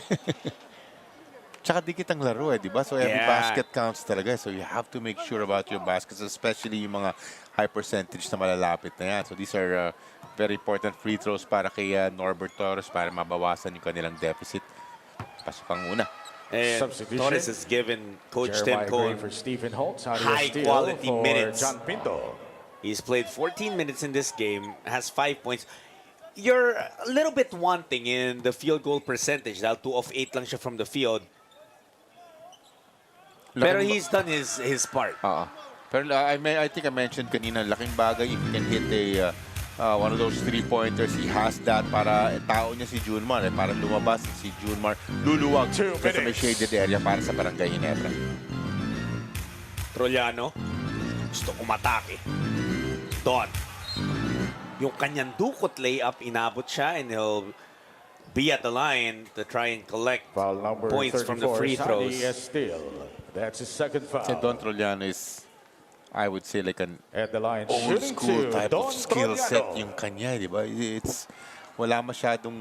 Tsaka dikit ang laro di ba? So every basket counts talaga. So you have to make sure about your baskets, especially yung mga high percentage na malalapit na yan. So these are very important free throws para kay Norbert Torres para mabawasan yung kanilang deficit. Pasok ang una. And Torres has given Coach Tim Cohn high-quality minutes. John Pinto. He's played 14 minutes in this game, has 5 points. You're a little bit wanting in the field goal percentage. Dahil 2 of 8 lang siya from the field. Pero he's done his part. Pero I think I mentioned kanina, laking bagay if you can hit one of those 3-pointers. He has that para tao niya si Junmar. Para lumabas si Junmar. Luluwag sa may shaded area para sa Barangay Ginebra. Trollano, gusto umatake. Don. Yung kanyang dukot layup, inabot siya and he'll be at the line to try and collect points from the free throws. That's his second foul. Si Don Trollano is, I would say, like an at the line, old school type Don of skill set Trollano. yung kanya, di ba? Wala masyadong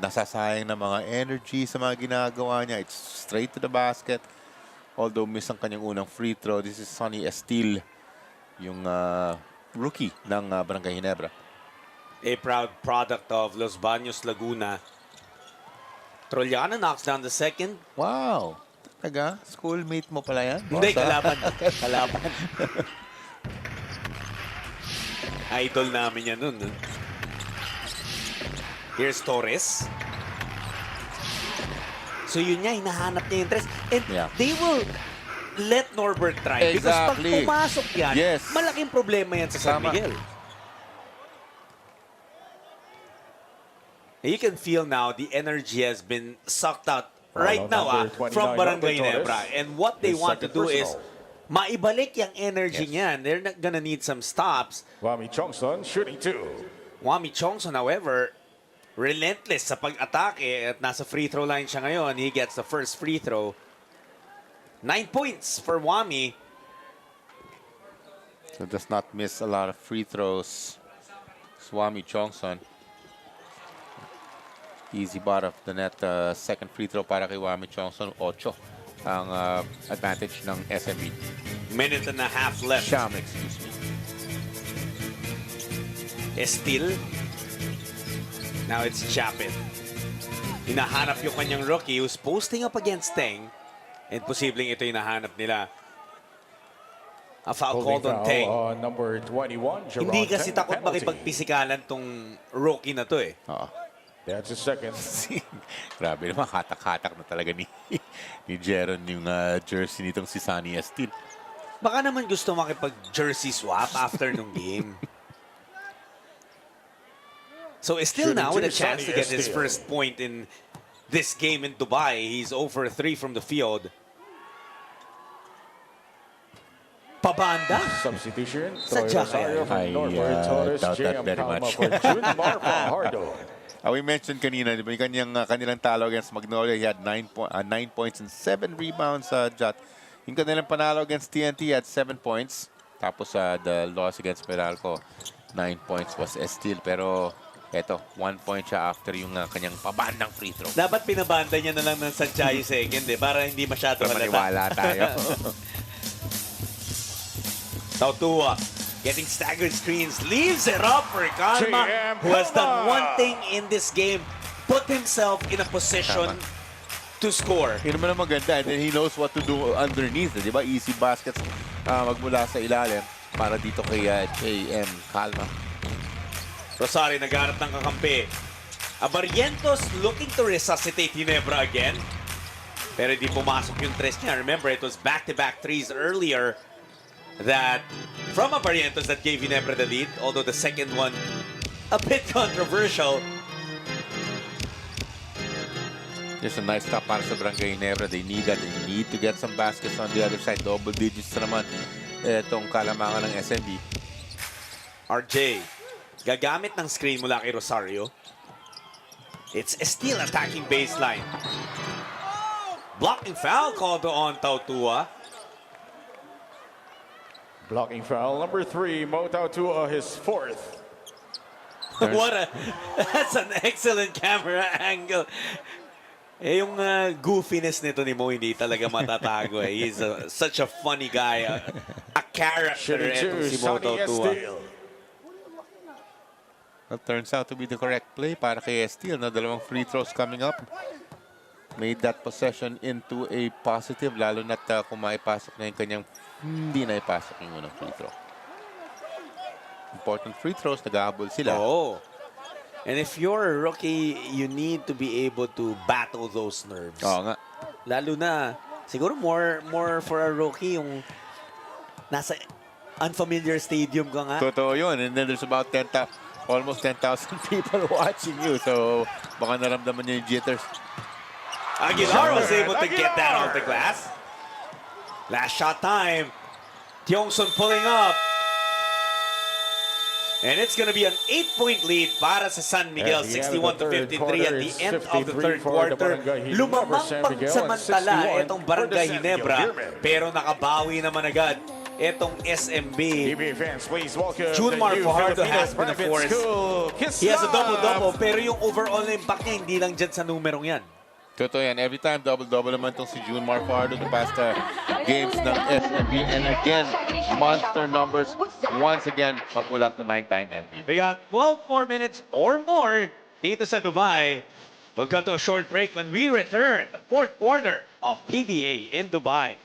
nasasayang na mga energy sa mga ginagawa niya. It's straight to the basket. Although miss ang kanyang unang free throw, this is Sonny Estil, yung rookie ng Barangay Ginebra. A proud product of Los Baños, Laguna. Trollano knocks down the second. Wow! Talaga? Schoolmate mo pala yan? Hindi, kalaban. Kalaban. Idol namin yan nun. Here's Torres. So yun niya, hinahanap niya yung tres. And they will let Norbert try. Because pag pumasok yan, malaking problema yan sa San Miguel. You can feel now the energy has been sucked out right now from Barangay Ginebra. And what they want to do is maibalik yung energy niyan. They're not gonna need some stops. Wami Chongson shooting 2. Wami Chongson, however, relentless sa pag-atake at nasa free throw line siya ngayon. He gets the first free throw. 9 points for Wami. So does not miss a lot of free throws. Wami Chongson. Easy bar of the net. Second free throw para kay Wami Chongson. 8 ang advantage ng SMB. Minute and a half left. Sham, excuse me. Estil. Now it's Chapin. Hinahanap yung kanyang rookie who's posting up against Teng. And posibleng ito yung hinahanap nila. A foul called on Teng. Number 21, Hindi kasi takot makipagpisikalan tong rookie na to eh. That's his second. Grabe naman, hatak-hatak na talaga ni Jeron yung jersey nitong si Sonny Estil. Baka naman gusto makipag-jersey swap after nung game. So Estil now with a chance to get his first point in this game in Dubai. He's 0 for 3 from the field. Pabanda? Substitution. Sadya kaya. I doubt that very much. We mentioned kanina, di ba, yung kanilang talo against Magnolia, he had 9 points and 7 rebounds. Yung kanilang panalo against TNT, he had 7 points. Tapos the loss against Meralco, 9 points was Estil. Pero eto, 1 point siya after yung kanyang pabandang free throw. Dapat pinabanda niya na lang ng Sadya yung second para hindi masyado halata. Maniwala tayo. Tautua getting staggered screens, leaves it up for Calma, who has done one thing in this game, put himself in a position to score. Yun naman ang maganda. And then he knows what to do underneath. Di ba? Easy baskets magmula sa ilalim para dito kay JM Calma. Rosario naghanap ng kakampi. Barrientos looking to resuscitate Ginebra again. Pero di pumasok yung tres niya. Remember, it was back-to-back threes earlier that from Barrientos that gave Ginebra the lead. Although the second one a bit controversial. Just a nice stop para sa Barangay Ginebra. They need that. They need to get some baskets on the other side. Double digits naman itong kalamangan ng SMB. RJ, gagamit ng screen mula kay Rosario. It's still attacking baseline. Blocking foul called on Tautua. Blocking foul number 3, Mo Tautua, his 4th. That's an excellent camera angle. Yung goofiness nito ni Mo hindi talaga matatago. He's such a funny guy. A character etong si Mo Tautua. That turns out to be the correct play para kay Estiel na dalawang free throws coming up. Made that possession into a positive, lalo na't kung maipasok na yung kanyang hindi na ipasok yung unang free throw. Important free throws, nag-ahabol sila. Oh. And if you're a rookie, you need to be able to battle those nerves. Oo nga. Lalo na, siguro more for a rookie yung nasa unfamiliar stadium ka nga. Totoo yun. And then there's about almost 10,000 people watching you. So, baka naramdaman niya yung jitters. Aguilar was able to get that off the glass. Last shot time. Tiongson pulling up. And it's going to be an 8-point lead para sa San Miguel, 61-53 at the end of the third quarter. Lumamang pagsamantala itong Barangay Ginebra, pero nakabawi naman agad itong SMB. Junmar Fajardo has been a force. He has a double-double, pero yung overall impact niya hindi lang dyan sa numerong yan. Totoo yan. Every time, double-double naman itong si Junmar Fajardo the past games ng SMB. And again, monster numbers once again pagmulat ng 9-time MVP. We got 12 more minutes or more dito sa Dubai. We'll go to a short break when we return the fourth quarter of PBA in Dubai.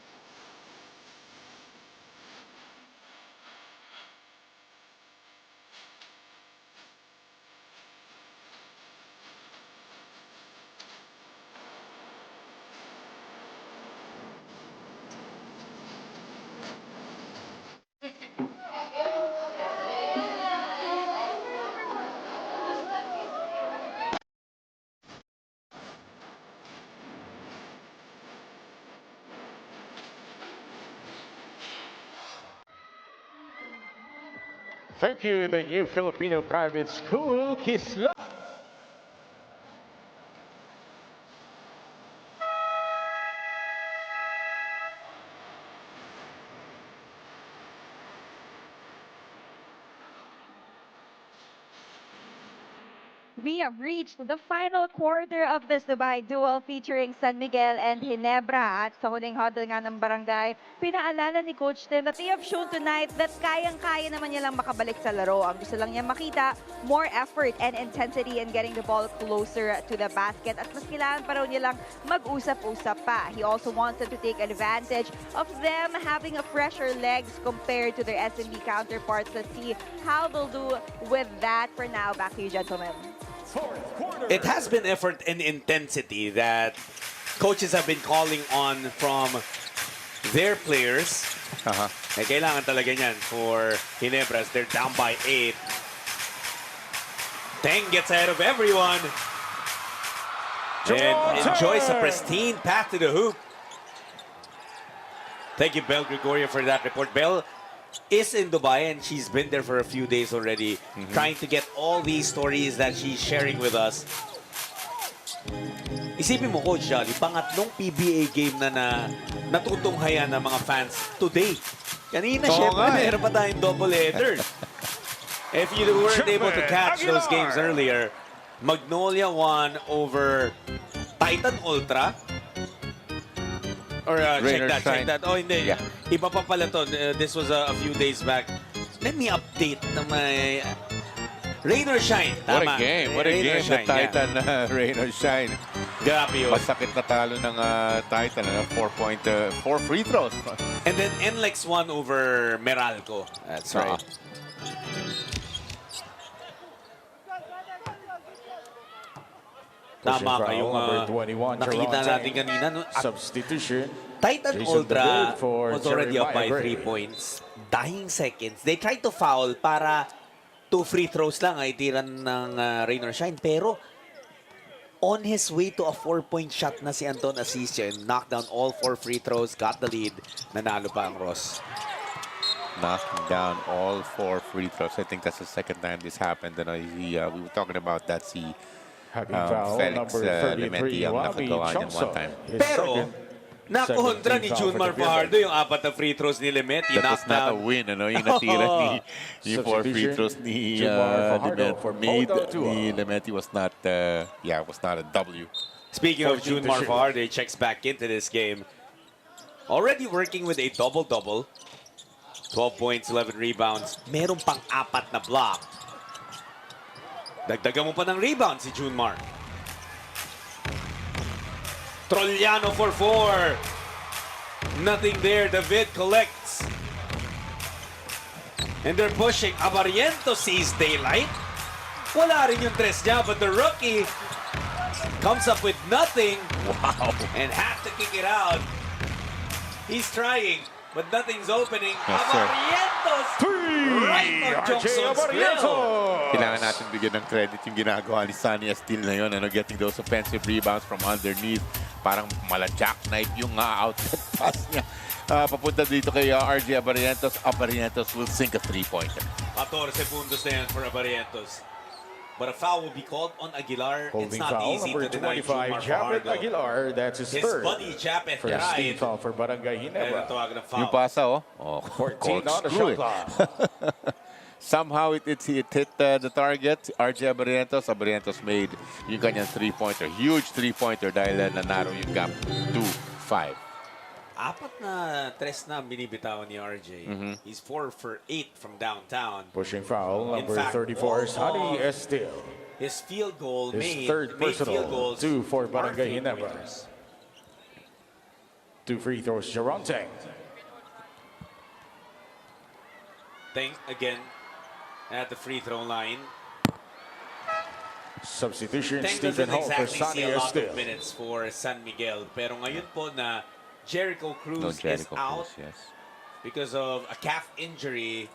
Thank you, the new Filipino private school, Kisla. We have reached the final quarter of this Dubai duel featuring San Miguel and Ginebra. At sa huling huddle nga ng barangay, pinaalala ni Coach Tim that they have shown tonight that kayang-kaya naman niya lang makabalik sa laro. Ang gusto lang niya makita, more effort and intensity in getting the ball closer to the basket. At mas kailangan pa raw niya lang mag-usap-usap pa. He also wants them to take advantage of them having a fresher legs compared to their SMB counterparts. Let's see how they'll do with that. For now, back to you, gentlemen. It has been effort and intensity that coaches have been calling on from their players. Eh, kailangan talaga niyan for Ginebra as they're down by 8. Teng gets ahead of everyone. And enjoys a pristine path to the hoop. Thank you, Belle Gregorio, for that report. Belle is in Dubai and she's been there for a few days already, trying to get all these stories that she's sharing with us. Isipin mo, Coach Jolly, pangatlong PBA game na natutunghayan ng mga fans today. Kanina, syempre, meron pa tayong double-header. If you weren't able to catch those games earlier, Magnolia won over Titan Ultra. Or check that. Oh, hindi. Yeah. Iba pa pala to. This was a few days back. Let me update na may Rain or Shine. Tama. What a game. What a game. The Titan Rain or Shine. Grabe yun. Masakit na talo ng title, 4 free throws. And then NLEX won over Meralco. That's right. Tama kayong nakita natin kanina. No? Substitution. Titan Jason Ultra David for was already up by Jeremiah 3 points. Dying seconds. They tried to foul para 2 free throws lang ay tiran ng Rain or Shine. Pero on his way to a 4-point shot na si Anton Asisio and knocked down all 4 free throws, got the lead. Nanalo pa ang Ross. Knocking down all 4 free throws. I think that's the second time this happened. We were talking about that Felix Lemeti ang nakagawa niyan one time. Pero, nakontra ni Junmar Fajardo yung 4 na free throws ni Lemeti. That was not a win, yung natira ni 4 free throws ni Lemeti was not, was not a W. Speaking of Junmar Fajardo, he checks back into this game. Already working with a double-double. 12 points, 11 rebounds. Meron pang 4 na block. Dagdagan mo pa ng rebound si Junmar. Trollano for 4. Nothing there. David collects. And they're pushing. Abariento sees daylight. Wala rin yung tres niya, but the rookie comes up with nothing. Wow. And has to kick it out. He's trying, but nothing's opening. Yes, sir. Abarientos! Right on Jongson's grill. Kailangan natin bigyan ng credit yung ginagawa ni Sonny Estil na yun, getting those offensive rebounds from underneath. Parang mala-jackknife yung outlet pass niya. Papunta dito kay RJ Abarientos. Abarientos will sink a 3-pointer. 14 puntos na yan for Abarientos. But a foul will be called on Aguilar. Holding it's not foul, easy number to deny 25, Japet Aguilar. That's his third. buddy, Japet, First team foul for Barangay Ginebra. Yung pasa, 14 on the shot clock. Somehow it hit the target. RJ Abarientos. Abarientos made yung kanyang 3-pointer. Huge 3-pointer dahil nanaro yung gap 2-5. 4 na tres na binibitawan ni RJ. He's 4 for 8 from downtown. Pushing foul, In number fact, 34, Sonny Estil. His field goal His made, third made personal, field goals 2 for are Barangay Ginebra. 2 free throws, Geronteng. Teng again at the free throw line. Substitution, Teng Stephen doesn't Hall for exactly Sonny see a lot Estil. of minutes for San Miguel. Pero ngayon po na Jericho Cruz is out because of a calf injury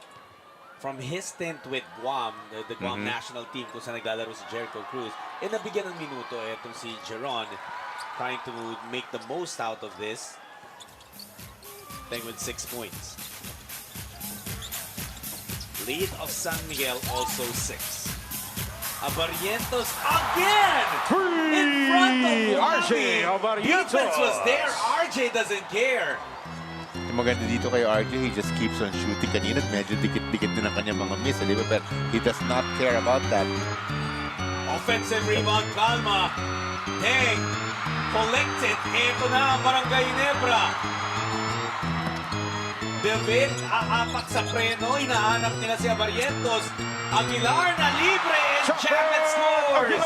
from his stint with Guam, the Guam national team kung saan naglalaro si Jericho Cruz. E nabigyan ng minuto itong si Jeron, trying to make the most out of this. Teng with 6 points. Lead of San Miguel also 6. Abarientos again! In front of RJ Bobby. Abarientos. Defense was there. RJ doesn't care. Yung maganda dito kay RJ, he just keeps on shooting. Kanina medyo dikit-dikit din ang kanyang mga miss. Di ba? But he does not care about that. Offensive rebound, Calma. Teng collected. Ito na ang Barangay Ginebra. David, aapak sa preno. Hinahanap nila si Abarientos. Aguilar na libre. And Jacket scores.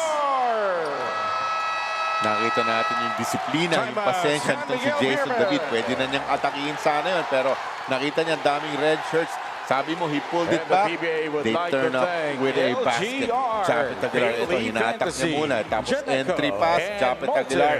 Nakita natin yung disiplina, yung pasensya nitong si Jason David. Pwede na niyang atakihin sana yun. Pero nakita niya daming red shirts. Sabi mo, he pulled it back. They turn up with a basket. Japet Aguilar, ito, hinatak niya muna. Tapos entry pass, Japet Aguilar.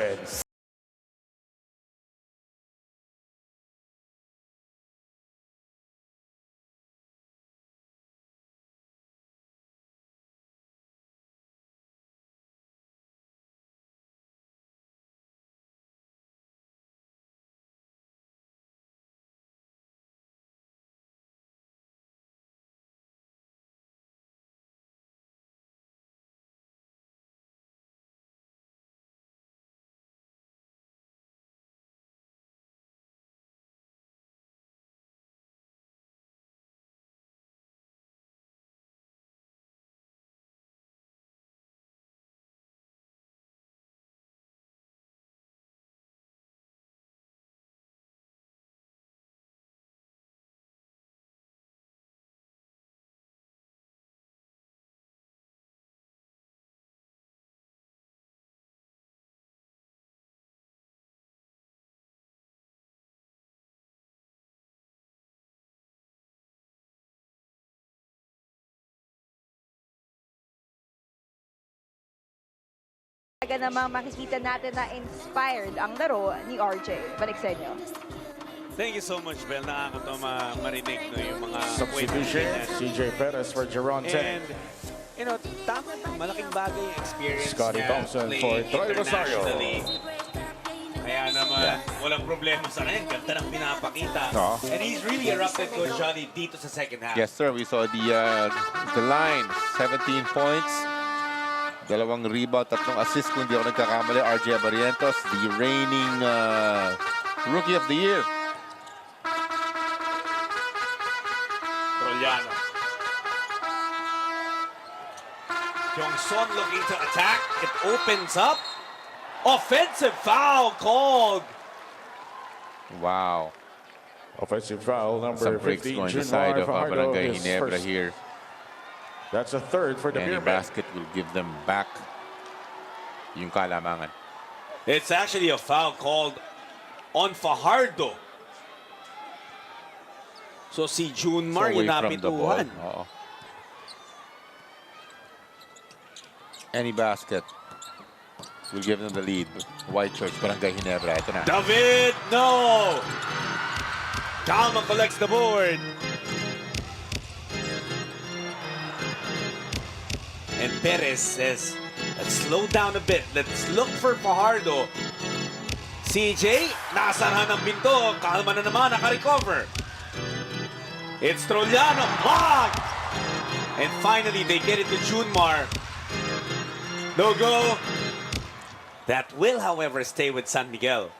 Talaga namang makikita natin na inspired ang laro ni RJ. Balik sa inyo. Thank you so much, Bel. Nakakatawa marinig no, yung mga Substitution, CJ Perez for Geron And, you know, tama na, malaking bagay yung experience Scotty niya Thompson playing for Troy Rosario. internationally. Kaya naman, walang problema sa kanya. Ganda ng pinapakita. And he's really erupted, Coach Johnny, dito sa second half. Yes, sir. We saw the line. 17 points. 2 rebound, 3 assists kung di ako nagkakamali. RJ Barrientos, the reigning Rookie of the Year. Trollano. Jongson looking to attack. It opens up. Offensive foul called. Wow. Offensive foul Some number breaks 15. going to the side of Fajardo, Barangay his Ginebra first. here. That's a third for the Any Beermen. basket will give them back yung kalamangan. It's actually a foul called on Fajardo. So si Junmar yung napituhan. Any basket will give them the lead. White Church, Barangay Ginebra. Ito na. David, no! Calma collects the board. And Perez says, let's slow down a bit. Let's look for Fajardo. CJ, nakasarahan ng pinto. Kalma na naman, naka-recover. It's Trollano, blocked! And finally, they get it to Junmar. No go. That will, however, stay with San Miguel.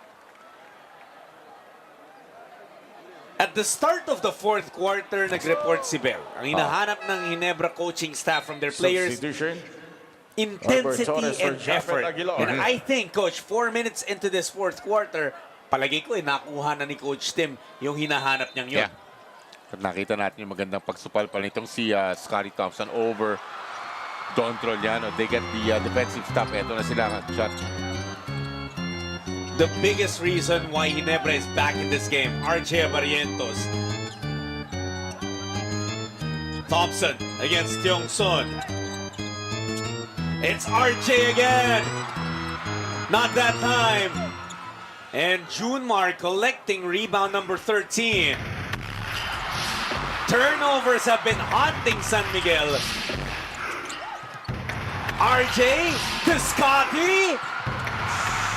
At the start of the fourth quarter, nag-report si Bel. Ang hinahanap ng Ginebra coaching staff from their players, intensity and effort. And I think, Coach, 4 minutes into this fourth quarter, palagi ko nakuha na ni Coach Tim yung hinahanap niyang yun. At nakita natin yung magandang pagsupalpal nitong si Scotty Thompson over Don Trollano. They get the defensive stop. Ito na sila. Shot. The biggest reason why Ginebra is back in this game, RJ Barrientos. Thompson against Jongson. It's RJ again. Not that time. And Junmar collecting rebound number 13. Turnovers have been haunting San Miguel. RJ to Scotty.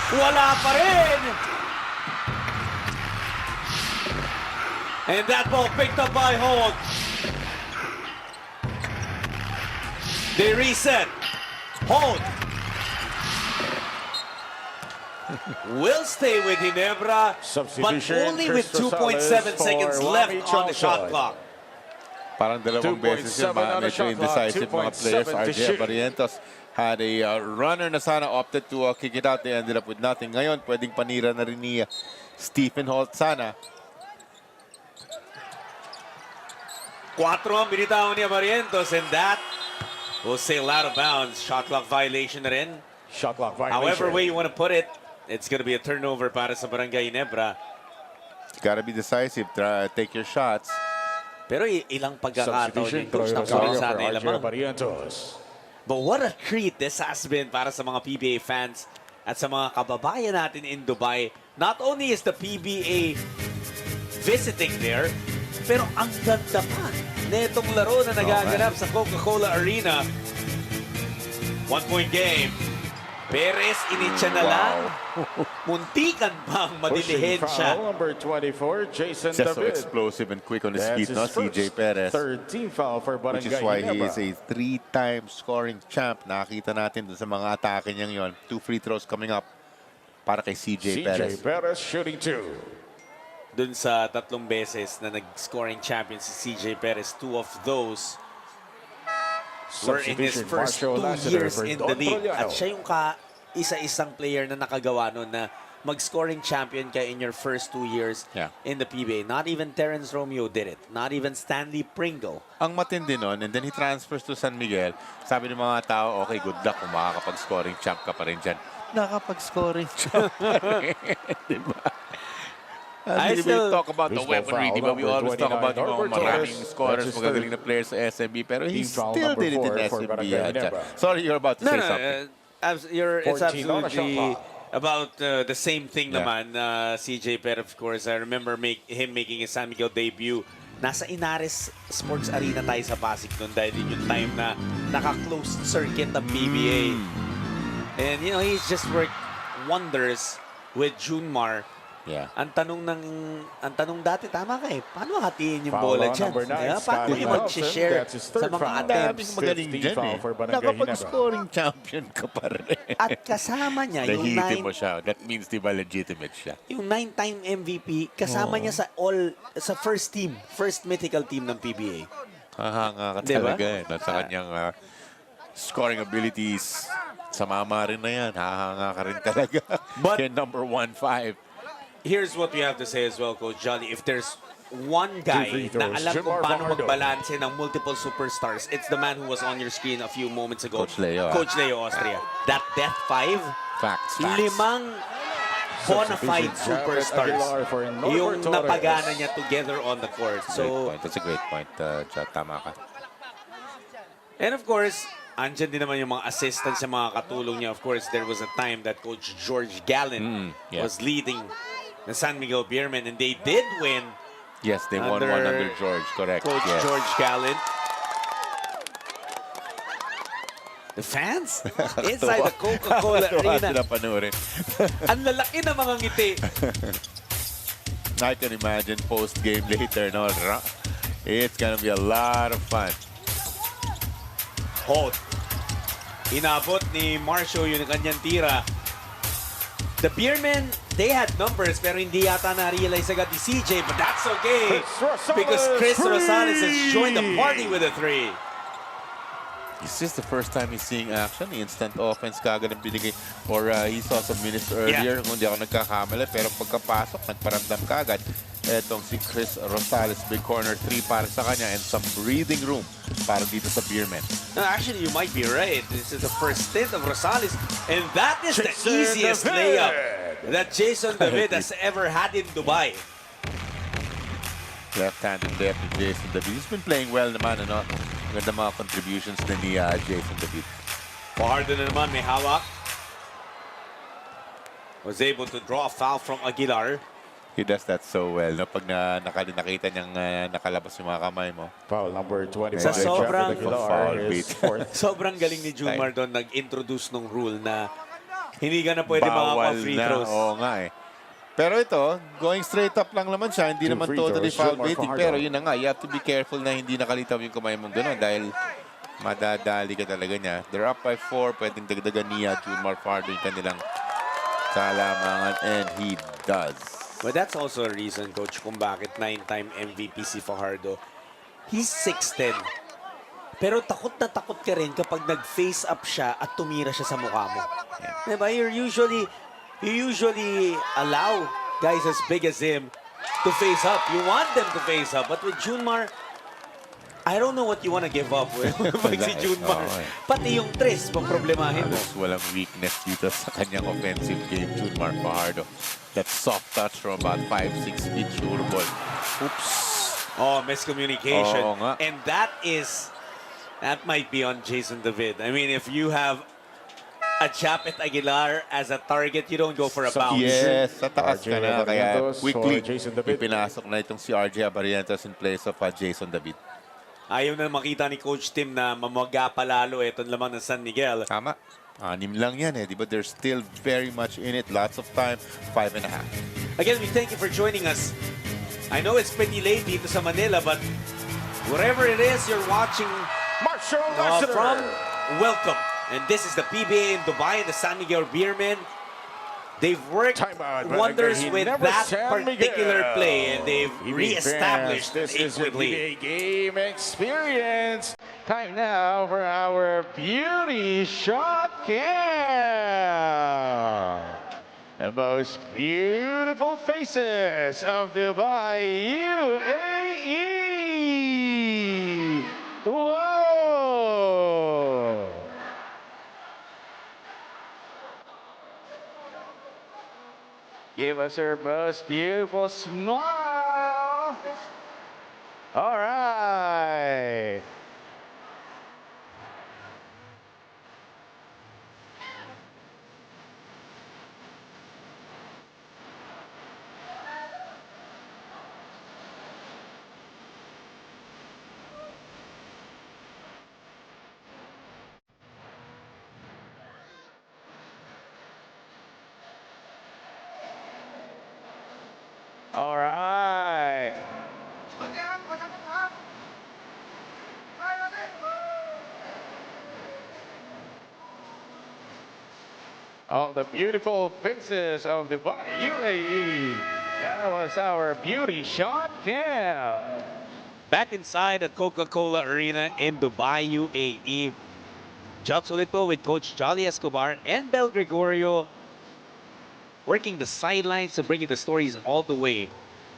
Wala pa rin. And that ball picked up by Holt. They reset. Holt will stay with Ginebra, but only with 2.7 seconds left on the shot clock. Parang dalawang beses yun, medyo indecisive mga players. RJ Barrientos had a runner na sana opted to kick it out. They ended up with nothing. Ngayon, pwedeng panira na rin ni Stephen Holt sana. 4 ang binitawan ni Barrientos, and that will sail out of bounds. Shot clock violation na rin. Shot clock violation. However way you want to put it, it's going to be a turnover para sa Barangay Ginebra. You gotta be decisive. Take your shots. Pero ilang pagkakataon din, Coach, nakulit sa atin lamang. But what a treat this has been para sa mga PBA fans at sa mga kababayan natin in Dubai. Not only is the PBA visiting there, pero ang ganda pa netong laro na nagaganap sa Coca-Cola Arena. 1-point game. Perez, initsa na lang. Muntikan bang madilihin siya. Number 24, Jason Just so David. explosive and quick on his feet, no? CJ Perez. 13 foul for Which Barangay is why he Ginebra. is a 3-time scoring champ. Nakakita natin dun sa mga atake niyang yon. 2 free throws coming up para kay CJ Perez. CJ Perez shooting 2. Dun sa 3 beses na nag-scoring champion si CJ Perez, 2 of those were in his first 2 years in the league. At siya yung isa-isang player na nakagawa nun na mag-scoring champion ka in your first 2 years in the PBA. Not even Terrence Romeo did it. Not even Stanley Pringle. Ang matindi nun, and then he transfers to San Miguel. Sabi ng mga tao, okay, good luck kung makakapag-scoring champ ka pa rin dyan. Nakapag-scoring champ pa rin. Diba? I We talk about the weaponry, di ba? We always talk about yung mga maraming scorers, magagaling na players sa SMB, pero he still did it in SMB. Sorry, you're about to say something. it's 14 on a shot absolutely clock. about the same thing naman, CJ. Pero of course, I remember him making his San Miguel debut. Nasa Inares Sports Arena tayo sa Pasig noon dahil yun yung time na naka-closed circuit ng PBA. And you know, he's just worked wonders with Junmar. Yeah. Ang tanong dati, tama ka eh, paano hatiin yung Foul bola on dyan? number 9, Diba? Paano Scotty yung Nelson. mag-share That's his third sa mga foul. attempts? Daming magaling 15 dyan foul eh. for Barangay Nakapag-scoring champion ka pa rin. At kasama niya yung Nahihitin mo siya. That means di ba legitimate siya? Yung 9-time MVP, kasama niya sa first team, first mythical team ng PBA. Hahanga ka Diba? talaga eh. Sa kanyang scoring abilities. Sa mama rin na yan. Hahanga ka rin talaga. But kay number 1-5. Here's what we have to say as well, Coach Johnny. If there's one guy na alam kung paano magbalanse ng multiple superstars, it's the man who was on your screen a few moments ago. Coach Leo. Coach Leo Austria. That Death 5, Facts. limang bona fide superstars yung napagana niya together on the court. So, That's a great point. Tama ka. and of course, andyan din naman yung mga assistants sa mga katulong niya. Of course, there was a time that Coach George Gallen was leading the San Miguel Beermen, and they did win. Yes, they won one under George. Correct. Coach yes. George Gallen. The fans inside the Coca-Cola Arena. Ang lalaki na mga ngiti. I can imagine post-game later. No? It's gonna be a lot of fun. Hot. Inabot ni Marcio yung kanyang tira. The Beermen, they had numbers pero hindi yata na-realize agad ni CJ, but that's okay because Chris Rosales has joined the party with a 3. Is this the first time he's seeing action? Instant offense kagad ang binigay. Or he saw some minutes earlier kung hindi ako nagkakamali. Pero pagkapasok, nagparamdam kagad. Etong si Chris Rosales, big corner 3 para sa kanya and some breathing room para dito sa Beermen. No, actually, you might be right. This is the first stint of Rosales, and that is the easiest layup that Jason David has ever had in Dubai. Left-handed left with Jason David. He's been playing well naman, ano? Ganda mga contributions na ni Jason David. Fajardo na naman, may hawak. Was able to draw a foul from Aguilar. He does that so well. No? Pag nakita niyang nakalabas yung mga kamay mo. Foul number 25. Sa sobrang galing ni Time. Jumar doon nag-introduce ng rule na hindi ka na pwede mga free throws. Oo nga eh. Pero ito, going straight up lang naman siya. Hindi naman totally foul baiting. Pero yun na nga, you have to be careful na hindi nakalitaw yung kamay mong gano'n dahil madadali ka talaga niya. They're up by 4. Pwedeng dagdagan niya Jumar Fajardo yung kanilang kalamangan. And he does. But that's also a reason, Coach, kung bakit 9-time MVP si Fajardo. He's 6'10". Pero takot na takot ka rin kapag nag-face up siya at tumira siya sa mukha mo. Diba? You usually allow guys as big as him to face up. You want them to face up. But with Junmar, I don't know what you want to give up with. Pag si Junmar, pati yung tres, paproblemahin mo. Walang weakness dito sa kanyang offensive game, Junmar Fajardo. That soft touch from about 5-6 feet, sure ball. Oops. Oh, miscommunication. Oo nga. And that might be on Jason David. I mean, if you have a Chapet Aguilar as a target, you don't go for a bounce. Yes, sa taas ka na. Kaya quickly, Jason David. ipinasok na itong si RJ Abarientos in place of Jason David. Ayaw na makita ni Coach Tim na mamaga palalo itong lamang ng San Miguel. Tama. 6 lang yan eh, di ba? They're still very much in it. Lots of time. 5.5. Again, we thank you for joining us. I know it's pretty late dito sa Manila, but wherever it is you're watching from, welcome. And this is the PBA in Dubai, the San Miguel Beermen. They've worked wonders with that particular play, and they've re-established This is the equally. PBA game experience. Time now for our beauty shot cam. The most beautiful faces of Dubai, UAE. Whoa! Give us her most beautiful smile. All right. of the beautiful princess of the UAE. That was our beauty shot. Yeah. Back inside at Coca-Cola Arena in Dubai, UAE. Jobs ulit po with Coach Jolly Escobar and Bel Gregorio working the sidelines to bring you the stories all the way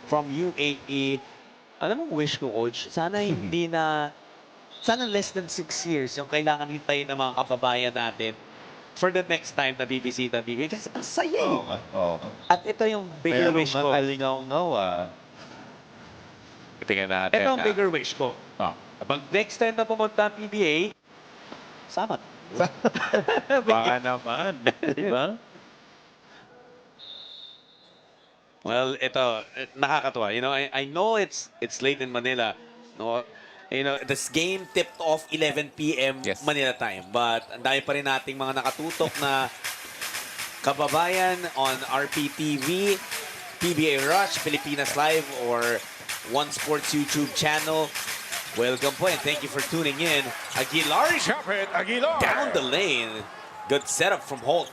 from UAE. Alam mo, wish ko, Coach, sana hindi na, sana less than 6 years yung kailangan hintayin ng mga kababayan natin for the next time na bibisita PBA. Kasi ang saya eh. At ito yung bigger wish ko. Tingnan natin. Ito ang bigger wish ko. Pag next time na pumunta ang PBA, sama. Baka naman. Di ba? Well, ito, nakakatuwa. You know, I know it's late in Manila. No, you know, this game tipped off 11 p.m. Manila time. But ang dami pa rin nating mga nakatutok na kababayan on RPTV, PBA Rush, Pilipinas Live, or One Sports YouTube channel. Welcome po and thank you for tuning in. Aguilar, Aguilar down the lane. Good setup from Holt.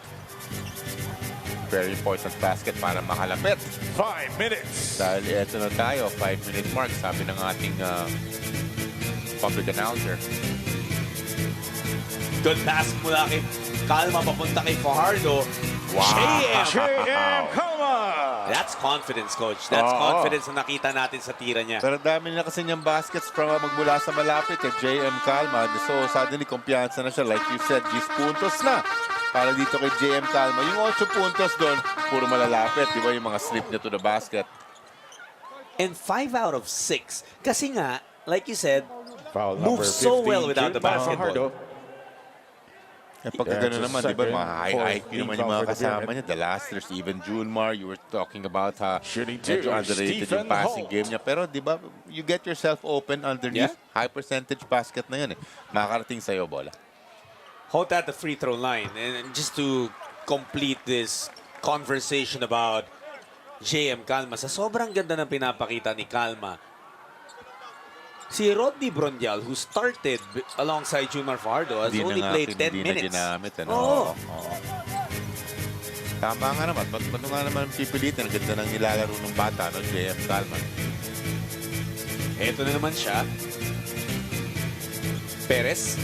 Very important basket para makalapit. 5 minutes. Dahil eto na tayo, 5-minute mark, sabi ng ating public announcer. Good pass mula kay Calma papunta kay Fajardo. JM Calma! That's confidence, Coach. That's confidence na nakita natin sa tira niya. Pero dami na kasi niyang baskets from magmula sa malapit kay JM Calma. So suddenly, kumpiyansa na siya. Like you said, 10 puntos na para dito kay JM Calma. Yung 8 puntos doon, puro malalapit. Di ba yung mga slip niya to the basket? And 5 out of 6. Kasi nga, like you said, Foul moves so well without the basketball. Eh, pagka gano'n naman, di ba, mga high IQ naman yung mga kasama niya. The lasters, even Junmar, you were talking about medyo underrated yung passing game niya. Pero di ba, you get yourself open underneath. High percentage basket na yun eh. Makakarating sa'yo, bola. Hold at the free throw line. And just to complete this conversation about JM Calma, sa sobrang ganda ng pinapakita ni Calma, si Rodney Brondial, who started alongside Junmar Fajardo, has only played 10 minutes. Hindi na ginamit. Oo. Tama nga naman. Ba't nga naman pipilitin? Ang ganda ng nilalaro ng bata, no? JM Calma. Ito na naman siya. Perez,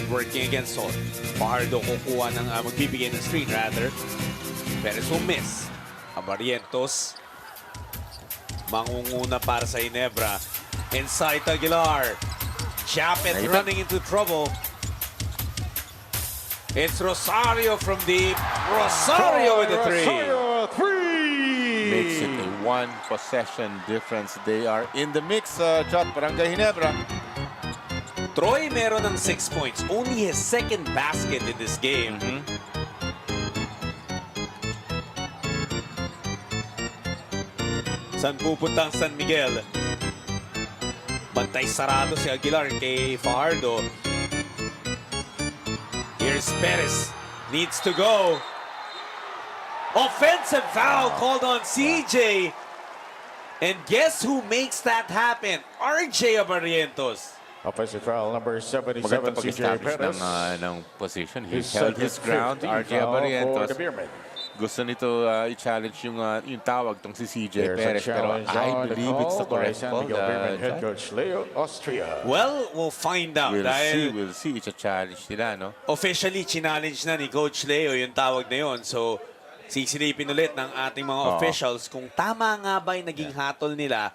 working against Holt. Fajardo kukuha ng, magbibigay ng screen, rather. Perez will miss. Abarientos, mangunguna para sa Ginebra. Inside Aguilar. Japet running into trouble. It's Rosario from deep. Rosario with the three. Makes it a 1 possession difference. They are in the mix, Jot Barangay Ginebra. Troy meron ng 6 points. Only his second basket in this game. Saan pupunta ang San Miguel? Bantay sarado si Aguilar kay Fajardo. Here's Perez. Needs to go. Offensive foul called on CJ. And guess who makes that happen? RJ Abarientos. Offensive foul number 77, Maganda CJ pag-establish Perez. ng position. He held his ground. RJ Abarientos. Gusto nito i-challenge yung tawag tong si CJ Perez. Pero I believe it's the correct call. Head coach Leo Austria. Well, we'll find out. We'll see. It's a challenge nila, no? Officially, challenge na ni Coach Leo yung tawag na yun. So, sisilipin ulit ng ating mga officials kung tama nga ba yung naging hatol nila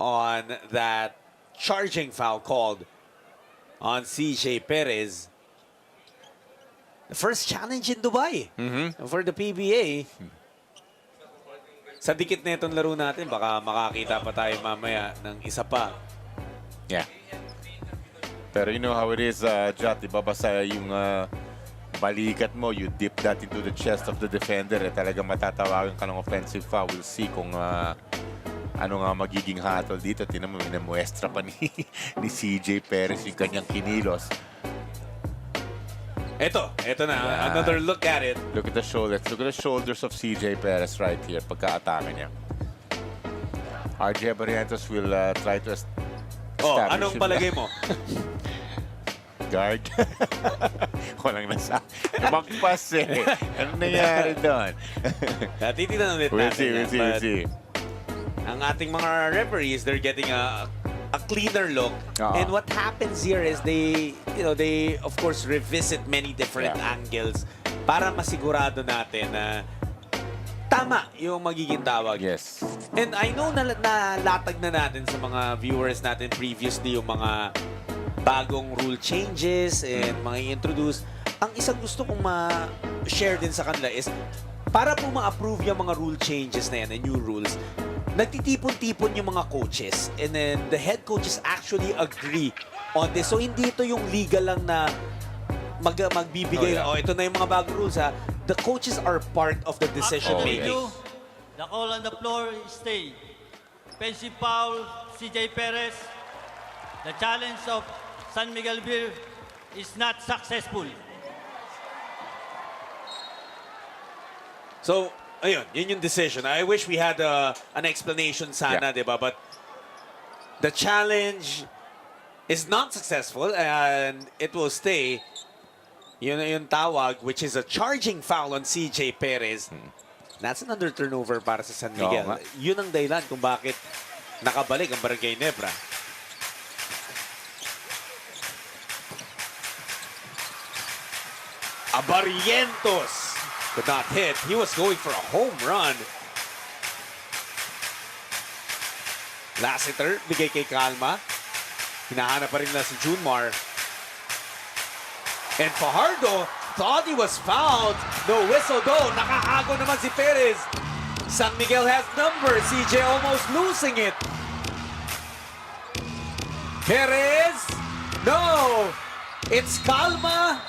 on that charging foul called on CJ Perez. The first challenge in Dubai for the PBA. Sa dikit na itong laro natin, baka makakita pa tayo mamaya ng isa pa. Yeah. Pero you know how it is, Jot, ibabasa yung balikat mo, you dip that into the chest of the defender, talaga matatawagan ka ng offensive foul. We'll see kung ano nga magiging hatol dito. Tinan mo, minamuestra pa ni CJ Perez yung kanyang kinilos. Ito na. Another look at it. Look at the shoulders. Look at the shoulders of CJ Perez right here. Pagka-atake niya. RJ Barrientos will try to establish. Anong palagay mo? Guard. walang nasa. Magpas eh. Ano nangyari doon? Titignan ulit We'll natin. see. Ang ating mga referees, they're getting a cleaner look. And what happens here is they of course revisit many different angles para masigurado natin na tama yung magiging tawag. Yes. And I know na nalatag na natin sa mga viewers natin previously yung mga bagong rule changes and mga introduce. Ang isang gusto kong ma-share din sa kanila is para po ma-approve yung mga rule changes na yan, the new rules, nagtitipon-tipon yung mga coaches and then the head coaches actually agree on this. So hindi ito yung legal lang na magbibigay ito na yung mga bagong rules ha. The coaches are part of the decision making. The call on the floor is stay. Offensive foul, CJ Perez. The challenge of San Miguel Beer is not successful. So, ayun, yun yung decision. I wish we had an explanation sana, di ba? But the challenge is not successful and it will stay. Yun yung tawag, which is a charging foul on CJ Perez. That's another turnover para sa San Miguel. Yun ang dahilan kung bakit nakabalik ang BRGY Ginebra. Abarientos could not hit. He was going for a home run. Lassiter, bigay kay Calma. Hinahanap pa rin na si Junmar. And Fajardo thought he was fouled. No whistle though. Nakakago naman si Perez. San Miguel has numbers. CJ almost losing it. Perez. No. It's Calma.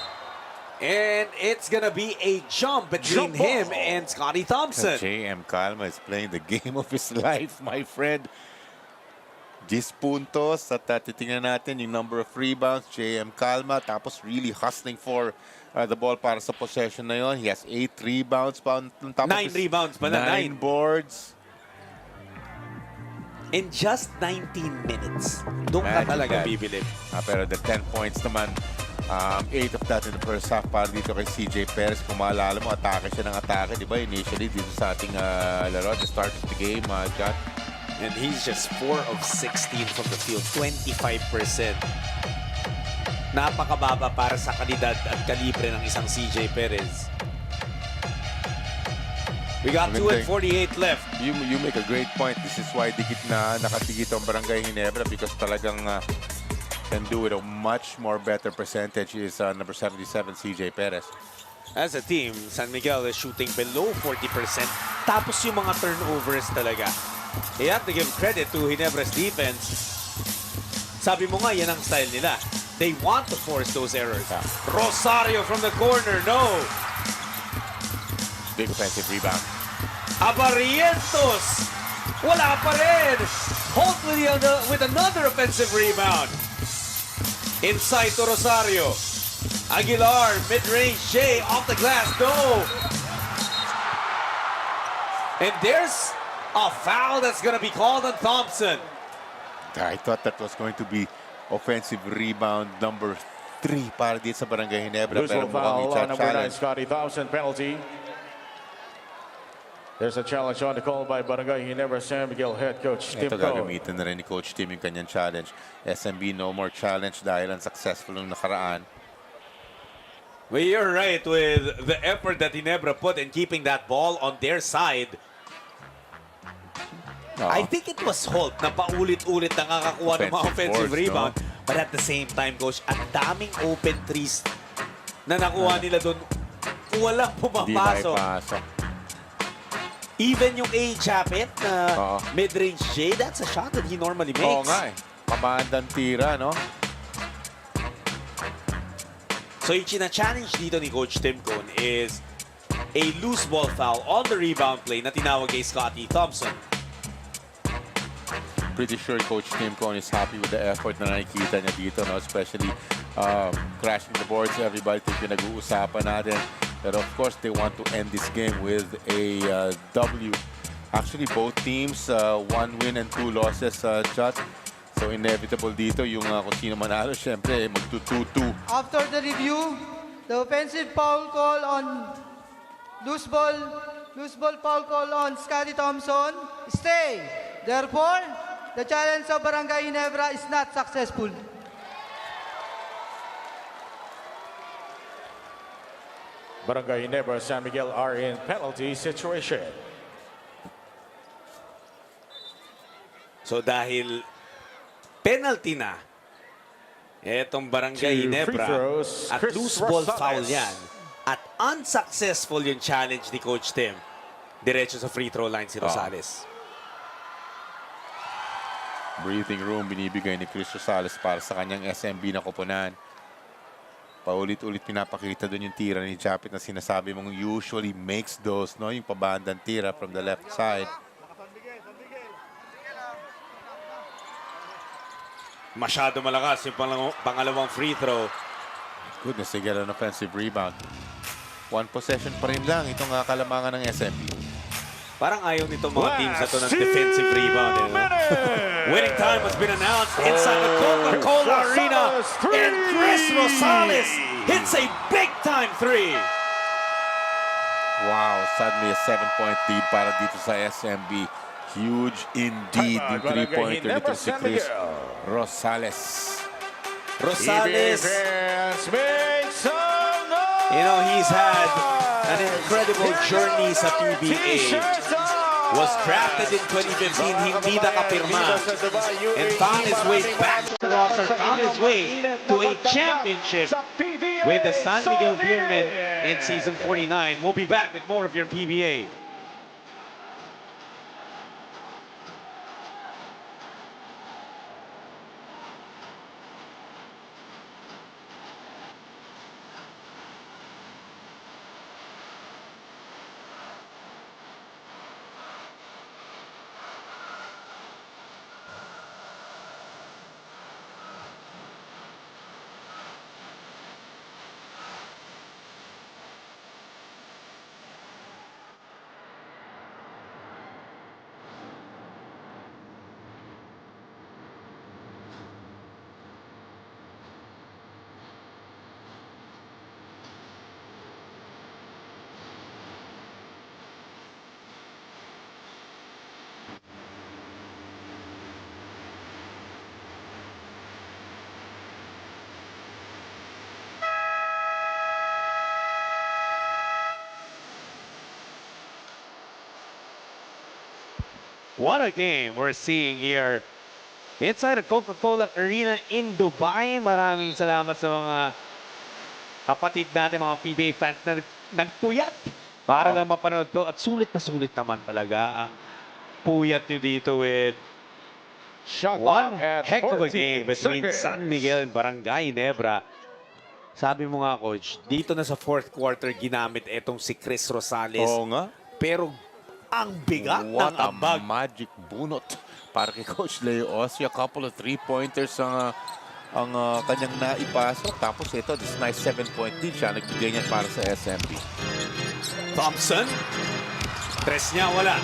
And it's gonna be a jump between him and Scotty Thompson. J.M. Calma is playing the game of his life, my friend. 10 puntos at titingnan natin yung number of rebounds. J.M. Calma, tapos really hustling for the ball para sa possession na yon. He has 8 rebounds. 9 rebounds pa na. 9 boards. In just 19 minutes. Doon ka talaga bibilib. Pero the 10 points naman, 8 of that in the first half para dito kay CJ Perez. Kung maalala mo, atake siya ng atake. Di ba? Initially, dito sa ating laro, the start of the game, John. And he's just 4 of 16 from the field, 25%. Napakababa para sa kalidad at kalibre ng isang CJ Perez. We got 2:48 left. You make a great point. This is why dikit na nakatigit ang BRGY Ginebra because talagang can do it a much more better percentage is number 77, CJ Perez. As a team, San Miguel is shooting below 40%. Tapos yung mga turnovers talaga. You have to give credit to Ginebra's defense. Sabi mo nga, yan ang style nila. They want to force those errors. Rosario from the corner, no. Big offensive rebound. Abarientos! Wala pa rin! Holt with another offensive rebound. Inside to Rosario. Aguilar, mid-range J, off the glass, no. And there's a foul that's going to be called on Thompson. I thought that was going to be offensive rebound number 3 para dito sa BRGY Ginebra. Pero foul on number 9, Scotty Thompson, penalty. There's a challenge on the call by BRGY Ginebra San Miguel head coach Tim Ito Cole. gagamitin na rin ni Coach Tim yung kanyang challenge. SMB no more challenge dahil ang successful nung nakaraan. Well, you're right with the effort that Ginebra put in keeping that ball on their side. I think it was Holt na paulit-ulit nakakakuha ng mga offensive rebound. No? But at the same time, Coach, ang daming open threes na nakuha nila doon. Walang pumapasok. Even yung A. Chapit na mid-range J, that's a shot that he normally makes. Oo nga eh. Pamandang tira, no? So yung china-challenge dito ni Coach Tim Cone is a loose ball foul on the rebound play na tinawag kay Scotty Thompson. Pretty sure Coach Tim Cone is happy with the effort na nakikita niya dito, no? Especially crashing the boards. Everybody think pinag-uusapan natin. But of course, they want to end this game with a W. Actually, both teams, 1 win and 2 losses, Jot. So inevitable dito yung kung sino manalo, syempre, magtu-2-2. After the review, The offensive foul call on loose ball foul call on Scotty Thompson. Stay. Therefore, the challenge of Barangay Ginebra is not successful. Barangay Ginebra, San Miguel are in penalty situation. So dahil penalty na etong Barangay Ginebra at loose ball foul yan at unsuccessful yung challenge ni Coach Tim, diretso sa free throw line si Rosales. Breathing room binibigay ni Chris Rosales para sa kanyang SMB na koponan. Paulit-ulit pinapakita doon yung tira ni Japet na sinasabi mong usually makes those, no? Yung pabandang tira from the left side. Masyado malakas yung pangalawang free throw. Goodness, they get an offensive rebound. One possession pa rin lang itong kalamangan ng SMB. Parang ayaw nitong mga teams na ito ng defensive rebound. Winning time has been announced inside the Coca-Cola Arena. And Chris Rosales hits a big-time three. Wow, suddenly a 7-point lead para dito sa SMB. Huge indeed yung 3-pointer nito si Chris Rosales. Rosales, you know, he's had an incredible journey sa PBA. Was drafted in 2015, hindi nakapirma, and found his way back to the roster, found his way to a championship with the San Miguel Beermen in season 49. We'll be back with more of your PBA. What a game we're seeing here inside the Coca-Cola Arena in Dubai. Maraming salamat sa mga kapatid natin, mga PBA fans na nagpuyat para lang mapanood to. At sulit naman talaga ang puyat nyo dito with one heck of a game between San Miguel and Barangay Ginebra. Sabi mo nga, Coach, dito na sa fourth quarter ginamit etong si Chris Rosales. Oo nga. Pero ang bigat What ng ambag. a magic bunot para kay Coach Leo Ossie. A couple of three-pointers ang kanyang naipasok. Tapos ito, this nice 7-point lead siya. Nagbigay niyan para sa SMB. Thompson. Tres niya, wala.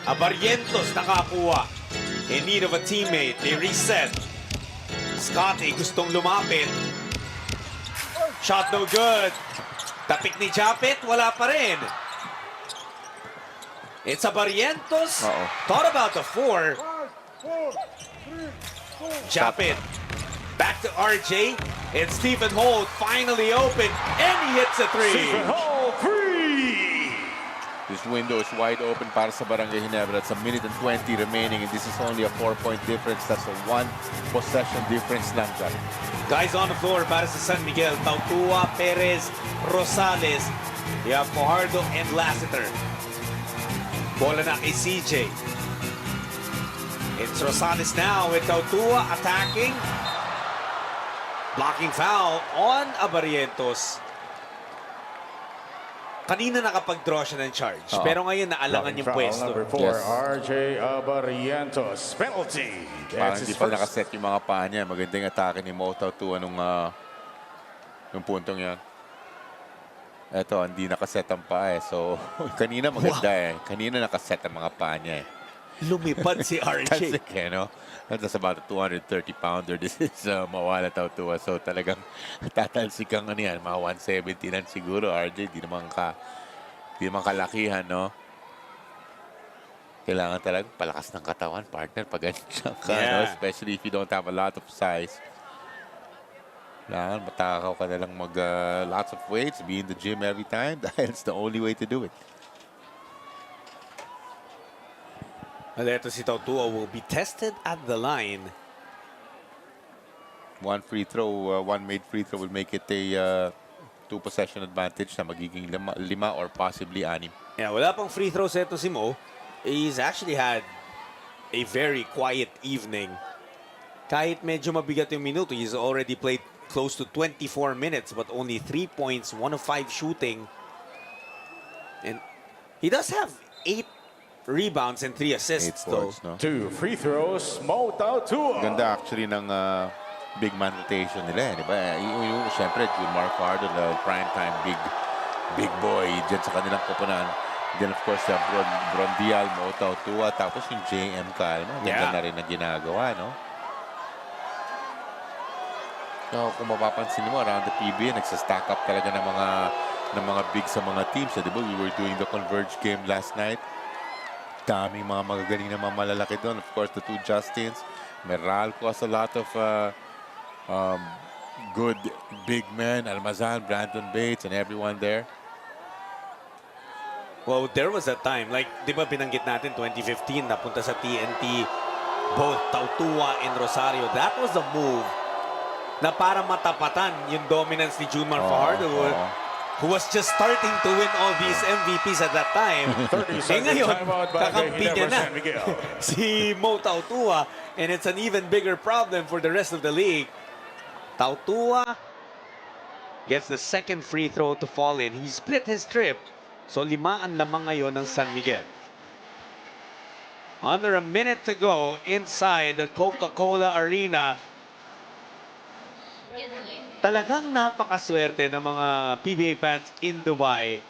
Abarrientos nakakuha. In need of a teammate. They reset. Scotty gustong lumapit. Shot no good. Tapik ni Japet, wala pa rin. It's Abarrientos. Thought about the 4. Japet. Back to RJ. And Stephen Holt finally open. And he hits a 3. Stephen Holt, 3! This window is wide open para sa Barangay Ginebra. It's a minute and 20 remaining. And this is only a 4-point difference. That's a 1 possession difference lang dyan. Guys on the floor para sa San Miguel. Tautua, Perez, Rosales. You have Fajardo and Lassiter. Bola na kay CJ. It's Rosales now with Tautua attacking. Blocking foul on Abarrientos. Kanina nakapag-draw siya ng charge. Pero ngayon naalangan yung pwesto. Number 4, RJ Abarrientos. Penalty. Parang hindi pa nakaset yung mga paa niya. Magandang atake ni Mo Tautua nung puntong yan. Eto, hindi nakaset ang paa eh. So, kanina maganda eh. Kanina nakaset ang mga paa niya eh. lumipad si That's RJ. it, no? That's about a 230-pounder. This is Mawala Tautua. So talagang tatalsik ang ano yan. Mga 170 lang siguro, RJ. Di naman kalakihan, no? Kailangan talagang palakas ng katawan, partner, pag ganyan ka, no? Especially if you don't have a lot of size. Kailangan matakaw ka na lang lots of weights, be in the gym every time. That's the only way to do it. Well, ito si Tautua will be tested at the line. One made free throw will make it a 2-possession advantage na magiging 5 or possibly 6. Yeah, wala pang free throws ito si Mo. He's actually had a very quiet evening. Kahit medyo mabigat yung minuto, he's already played close to 24 minutes but only 3 points, 1 of 5 shooting. And he does have 8 rebounds and 3 assists though. No? 2 free throws, Mo Tautua. Ganda actually ng big man rotation nila, di ba? Siyempre, Jumar Fardo, the primetime big boy dyan sa kanilang koponan. Then of course, Brondial, Mo Tautua, tapos yung JM Calma. Ganda na rin na ginagawa, no? So, kung mapapansin mo, around the PBA, nagsastack up talaga ng mga big sa mga teams. Di ba? We were doing the Converge game last night. Daming mga magagaling na mga malalaki doon. Of course, the 2 Justins. Meralco has a lot of good big men. Almazan, Brandon Bates, and everyone there. Well, there was a time, like, di ba binanggit natin 2015, napunta sa TNT, both Tautua and Rosario. That was the move na para matapatan yung dominance ni Junmar Fajardo, who was just starting to win all these MVPs at that time. Ngayon, kakampi niya na si Mo Tautua, and it's an even bigger problem for the rest of the league. Tautua gets the second free throw to fall in. He split his trip. So 5 ang lamang ngayon ng San Miguel. Under a minute to go inside the Coca-Cola Arena. Talagang napakaswerte ng mga PBA fans in Dubai.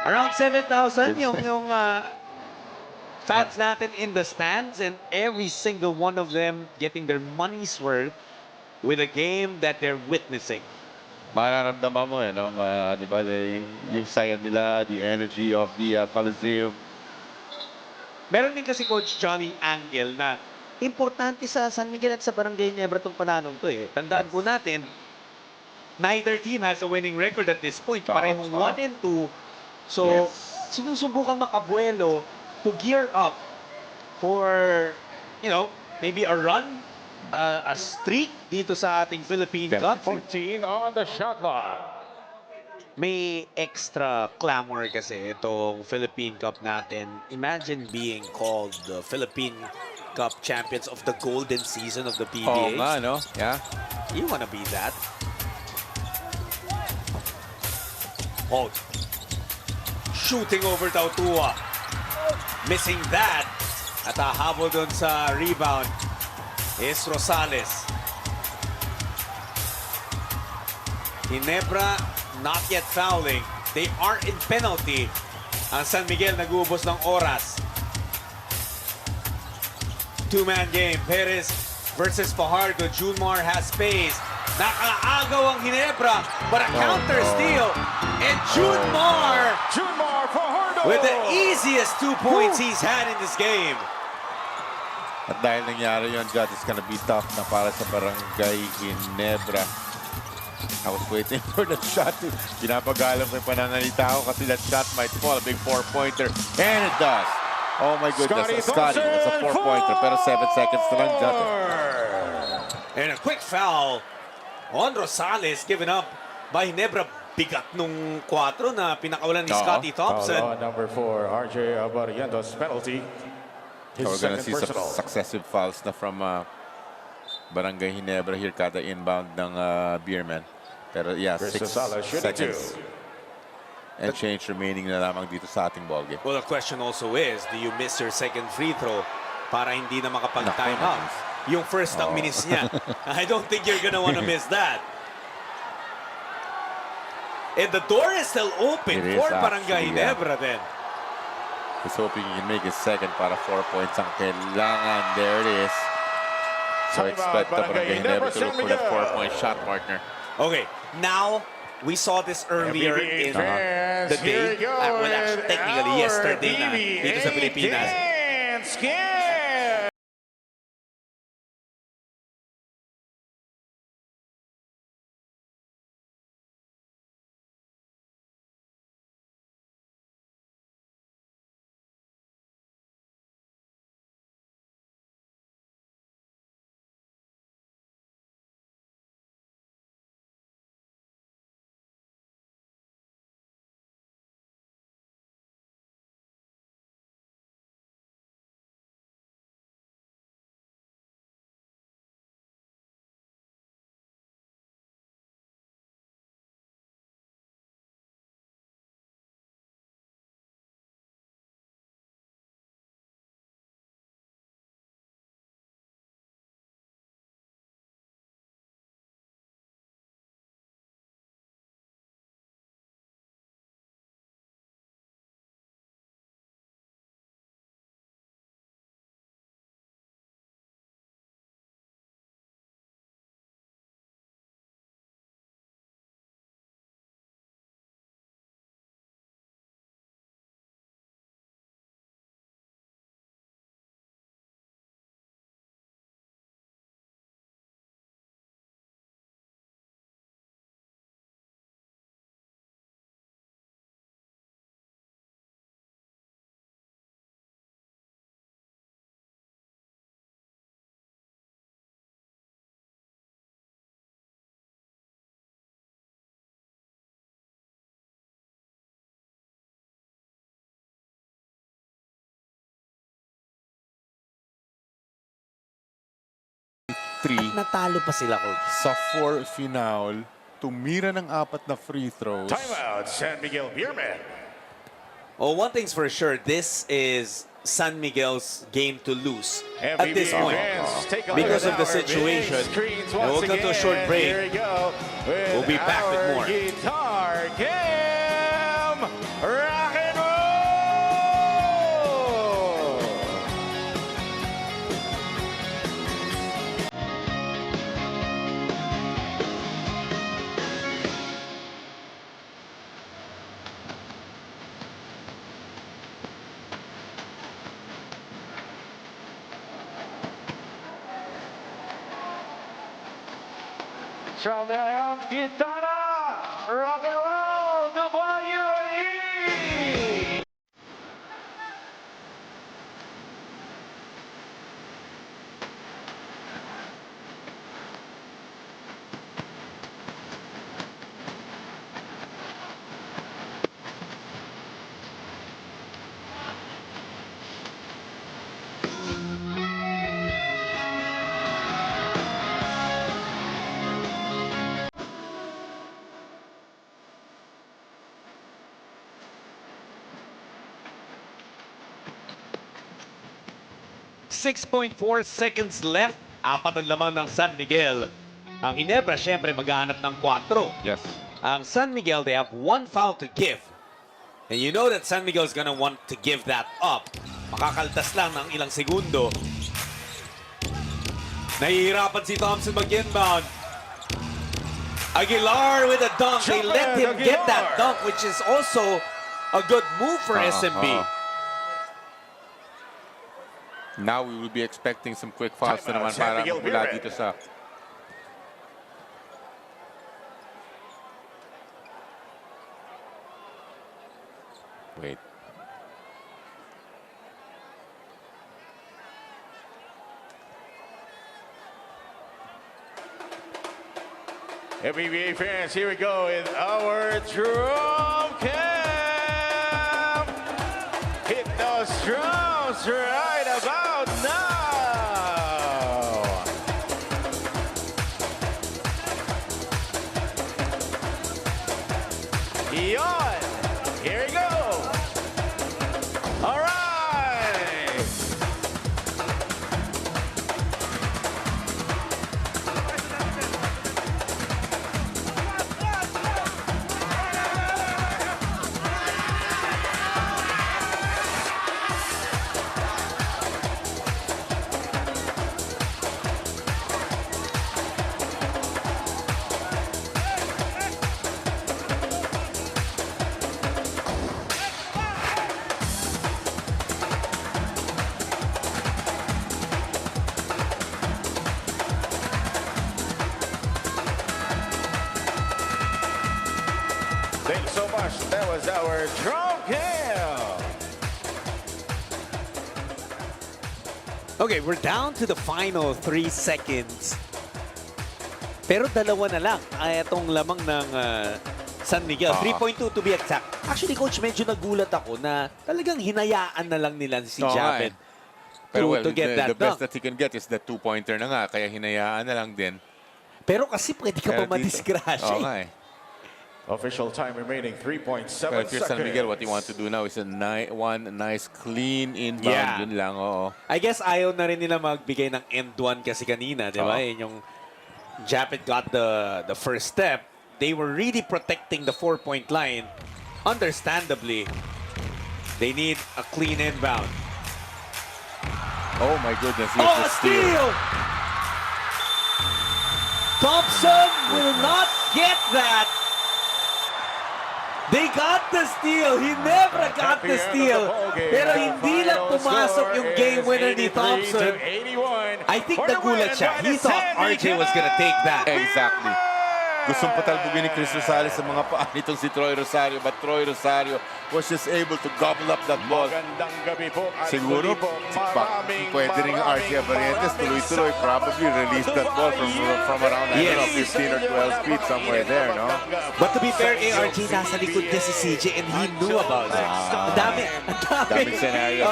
Around 7,000 yung fans natin in the stands, and every single one of them getting their money's worth with a game that they're witnessing. Mararamdaman mo, no? Di ba, yung saya nila, the energy of the Coliseum. Meron din kasi Coach Johnny Angel na importante sa San Miguel at sa Barangay Ginebra itong pananong to eh. Tandaan po natin, neither team has a winning record at this point. Parehong 1-2. So, sinusubukan makabuelo to gear up for, maybe a run, a streak dito sa ating Philippine Cup. 14 on the shot clock. May extra clamor kasi itong Philippine Cup natin. Imagine being called the Philippine Cup champions of the golden season of the PBA. Oo nga, no? Yeah. You wanna be that. Oh. Shooting over Tautua. Missing that. At hahabol doon sa rebound is Rosales. Ginebra not yet fouling. They are in penalty. Ang San Miguel nag-uubos ng oras. 2-man game. Perez versus Fajardo. Junmar has space. Nakaagaw ang Ginebra, but a counter steal. And Junmar Fajardo with the easiest 2 points he's had in this game. At dahil nangyari yun, Judge, it's gonna be tough na para sa Barangay Ginebra. I was waiting for that shot. Pinapagalang ko yung pananalita ko kasi that shot might fall. A big 4-pointer. And it does. Oh my goodness. Scotty, that's a 4-pointer. Pero 7 seconds na lang, Judge. And a quick foul on Rosales given up by Ginebra. Bigat nung 4 na pinakawalan ni Scotty Thompson. Number 4, RJ Abarientos penalty. So we're gonna see some successive fouls na from Barangay Ginebra here kada inbound ng Beermen. Pero yeah, 6 seconds and change remaining na lamang dito sa ating ballgame. Well, the question also is, do you miss your second free throw para hindi na makapag-time out? Yung first ang minis niya. I don't think you're gonna want to miss that. And the door is still open for Barangay Ginebra then. He's hoping he can make his second para 4 points ang kailangan. There it is. So expect the Barangay Ginebra to look for that 4-point shot, partner. Okay, now we saw this earlier in the day. Well, actually, technically yesterday na dito sa Pilipinas. At natalo pa sila, coach. Sa 4 final, tumira ng 4 na free throws. Timeout, San Miguel Beermen. Oh, one thing's for sure, this is San Miguel's game to lose at this point. Because of the situation. And we'll come to a short break. We'll be back with more. Guitar Cam Rock and Roll! Showdown, Gitana, Rock and Roll, Dubai, UAE! .4 left. 4 ang laman ng San Miguel. Ang Ginebra, syempre, maghahanap ng 4. Yes. Ang San Miguel, they have 1 foul to give. And you know that San Miguel is gonna want to give that up. Makakaltas lang ng ilang segundo. Nahihirapan si Thompson mag-inbound. Aguilar with a dunk. They let him get that dunk, which is also a good move for SMB. Now we will be expecting some quick fouls na naman para mula dito sa... Wait. PBA fans, here we go in our drum camp. Hit those drums right about now. Yon, here we go. All right. Thanks so much. That was our drum cam. Okay, we're down to the final 3 seconds. Pero dalawa na lang ay itong lamang ng San Miguel. 3.2 to be exact. Actually, Coach, medyo nagulat ako na talagang hinayaan na lang nila si Japet Pero to get that the best dunk. that he can get is the 2-pointer na nga. Kaya hinayaan na lang din. Pero kasi pwede ka pa Pero dito- madisgrasya. Oo nga eh. Official time remaining 3.7 Pero if you're San Miguel, what you want seconds. to do now is one nice clean inbound. Yeah. Yun lang, oo. I guess ayaw na rin nila magbigay ng end one kasi kanina, di ba? Oo. Yun yung Japet got the first step. They were really protecting the 4-point line. Understandably, they need a clean inbound. Oh my goodness, Oh, a steal! Thompson will not get that. They got the steal. He never got the steal. Pero hindi lang pumasok yung game winner ni Thompson. I think nagulat siya. He thought RJ was gonna take that. Exactly. Gustong patalbugin ni Chris Rosales sa mga paa nitong si Troy Rosario, but Troy Rosario was just able to gobble up that ball. Magandang gabi po. At Siguro, muli po, pwede rin yung RJ Abarientes, tuloy-tuloy, probably release that ball from around, I don't know, 15 or 12 feet, somewhere there, no? But to be fair, RJ, nasa likod niya si CJ and he knew about it. Ang dami. Daming scenario.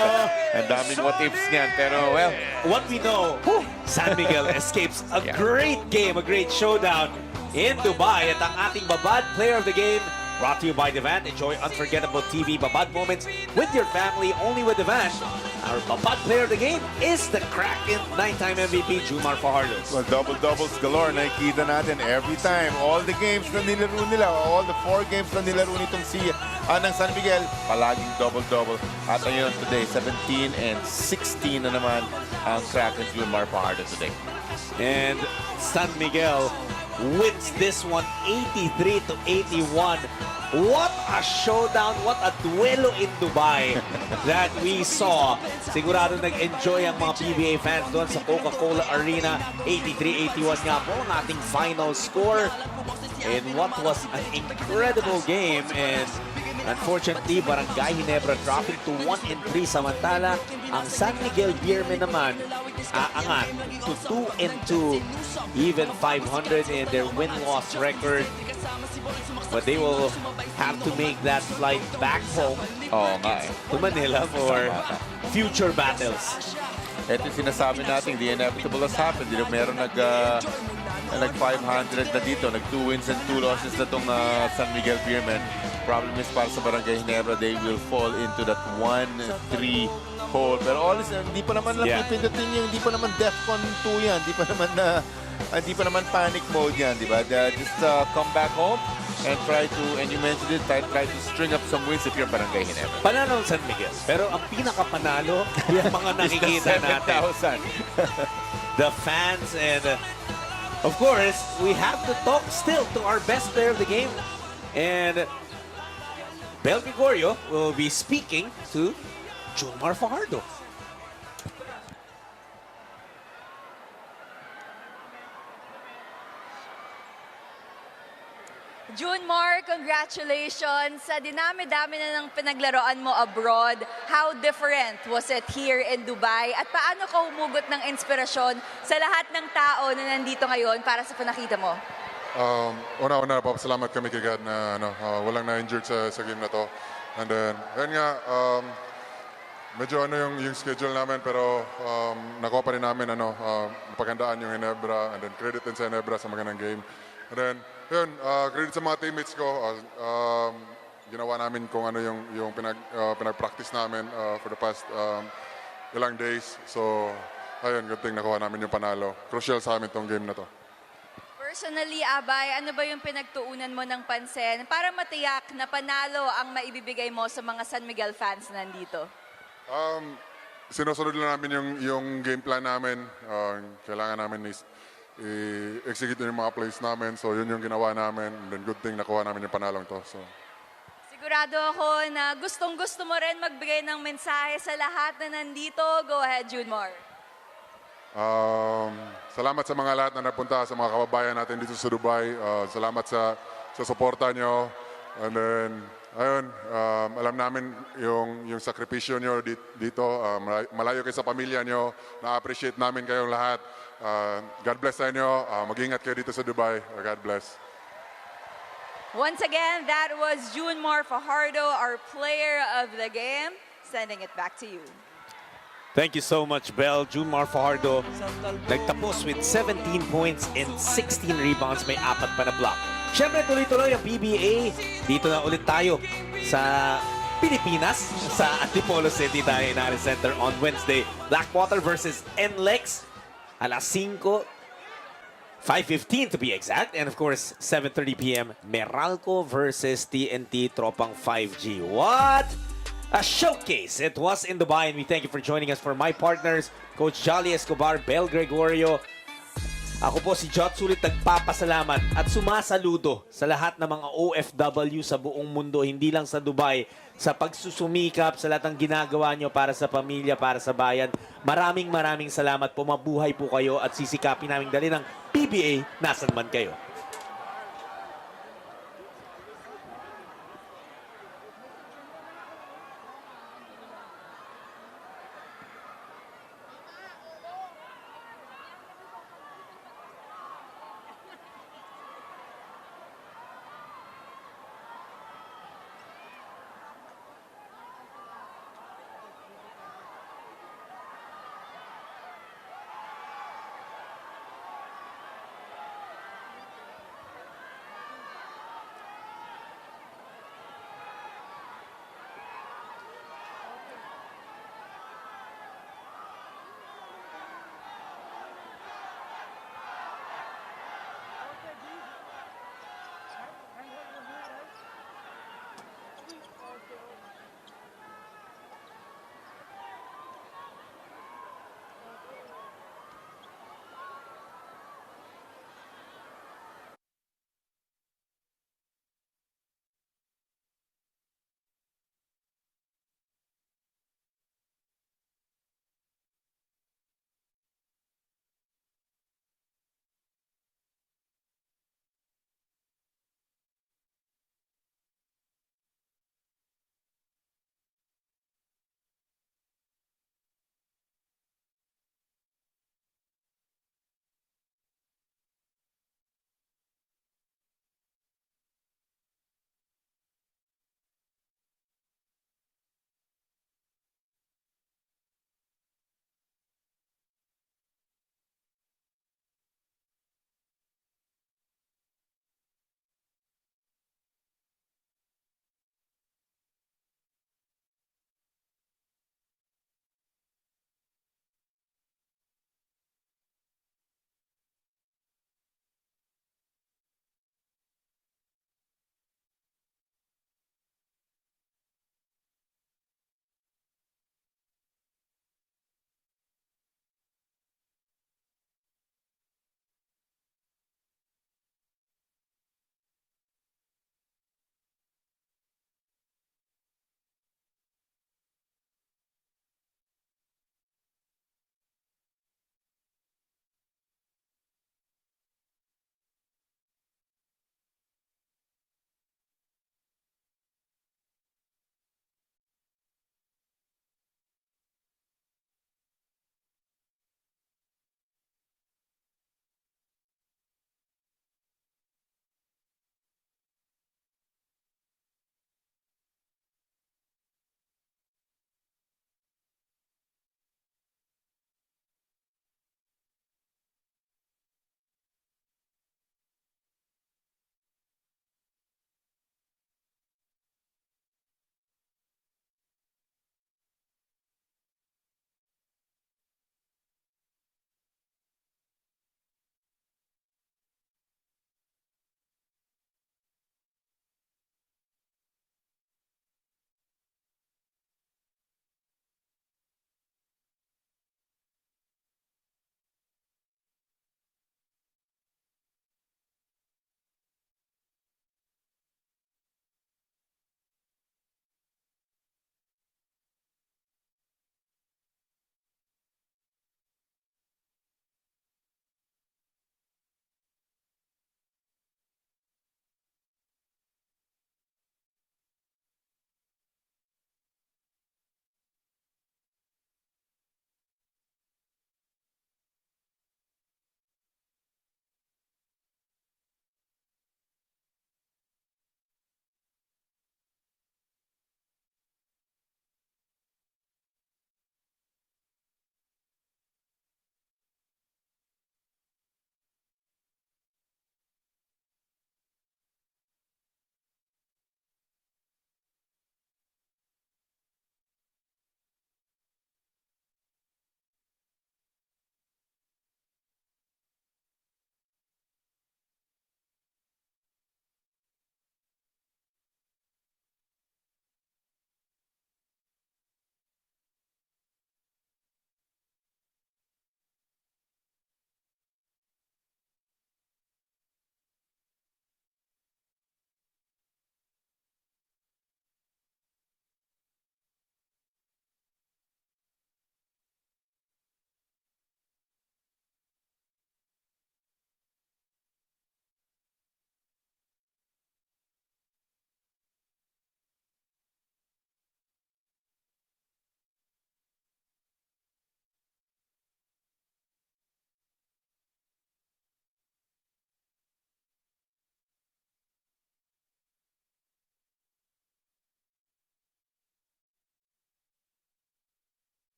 Ang daming what-ifs niyan. Pero, well, What we know, San Miguel escapes a great game, a great showdown in Dubai. At ang ating Babad Player of the Game, brought to you by Divan. Enjoy unforgettable TV Babad moments with your family only with Divan. Our Babad Player of the Game is the Kraken 9-time MVP, Jumar Fajardo. well, double-doubles galore. Nakikita natin every time. All the games na nilaro nila, all the 4 games na nilaro nitong si ng San Miguel, palaging double-double. At ayun today, 17 and 16 na naman ang Kraken Jumar Fajardo today. And San Miguel wins this one 83-81. What a showdown, what a duelo in Dubai that we saw. Sigurado nag-enjoy ang mga PBA fans doon sa Coca-Cola Arena. 83-81 nga po ang ating final score. And what was an incredible game. And unfortunately, Barangay Ginebra dropping to 1-3. Samantala, ang San Miguel Beermen naman aangat to 2-2. Even 500 in their win-loss record. But they will have to make that flight back home to Manila for future battles. Ito yung sinasabi natin, the inevitable has happened. Meron nag-500 na dito, nag 2 wins and 2 losses na itong San Miguel Beermen. Problem is para sa Barangay Ginebra, they will fall into that 1-3 hole. Pero all is, hindi pa naman lang pipindutin yung, hindi pa naman DEFCON 2 yan, hindi pa naman panic mode yan, di ba? Just come back home and try to, and you mentioned it, try to string up some wins if you're Barangay Ginebra. Panalo ng San Miguel. Pero ang pinakapanalo, yung mga nakikita natin. 7,000. The fans and, of course, we have to talk still to our best player of the game. And Bel Gregorio will be speaking to Jumar Fajardo. Junmar, congratulations. Sa dinami-dami na ng pinaglaruan mo abroad, how different was it here in Dubai? At paano ka humugot ng inspirasyon sa lahat ng tao na nandito ngayon para sa panakita mo? Una-una, papasalamat kami kay God na walang na-injured sa game na to. And then, yun nga, medyo yung schedule namin, pero nakuha pa rin namin napagandaan yung Ginebra, and then credit din sa Ginebra sa magandang game. And then, yun, credit sa mga teammates ko. Ginawa namin kung ano yung pinag-practice namin for the past ilang days. So, ayun, good thing nakuha namin yung panalo. Crucial sa amin tong game na to. Personally, Abay, ano ba yung pinagtuunan mo ng pansin para matiyak na panalo ang maibibigay mo sa mga San Miguel fans na nandito? Sinusunod lang namin yung game plan namin. Kailangan namin i-execute yung mga plays namin. So yun yung ginawa namin. And then good thing nakuha namin yung panalong to. So. Sigurado ako na gustong-gusto mo rin magbigay ng mensahe sa lahat na nandito. Go ahead, Junmar. Salamat sa mga lahat na napunta, sa mga kababayan natin dito sa Dubai. Salamat sa suporta nyo. And then, ayun, alam namin yung sakripisyo nyo dito. Malayo kayo sa pamilya nyo. Na-appreciate namin kayong lahat. God bless sa inyo. Mag-ingat kayo dito sa Dubai. God bless. Once again, that was Junmar Fajardo, our player of the game. Sending it back to you. Thank you so much, Bel. Junmar Fajardo nagtapos with 17 points and 16 rebounds. May 4 pa na block. Siyempre, tuloy-tuloy ang PBA. Dito na ulit tayo sa Pilipinas, sa Antipolo City tayo in Inari Center on Wednesday. Blackwater versus NLEX. Alas 5, 5:15 to be exact. And of course, 7:30 p.m. Meralco versus TNT Tropang 5G. What a showcase it was in Dubai. And we thank you for joining us. For my partners, Coach Jolly Escobar, Bel Gregorio. Ako po si Jot Sulit, nagpapasalamat at sumasaludo sa lahat ng mga OFW sa buong mundo, hindi lang sa Dubai, sa pagsusumikap, sa lahat ng ginagawa nyo para sa pamilya, para sa bayan. Maraming salamat po. Mabuhay po kayo at sisikapin namin dali ng PBA nasan man kayo.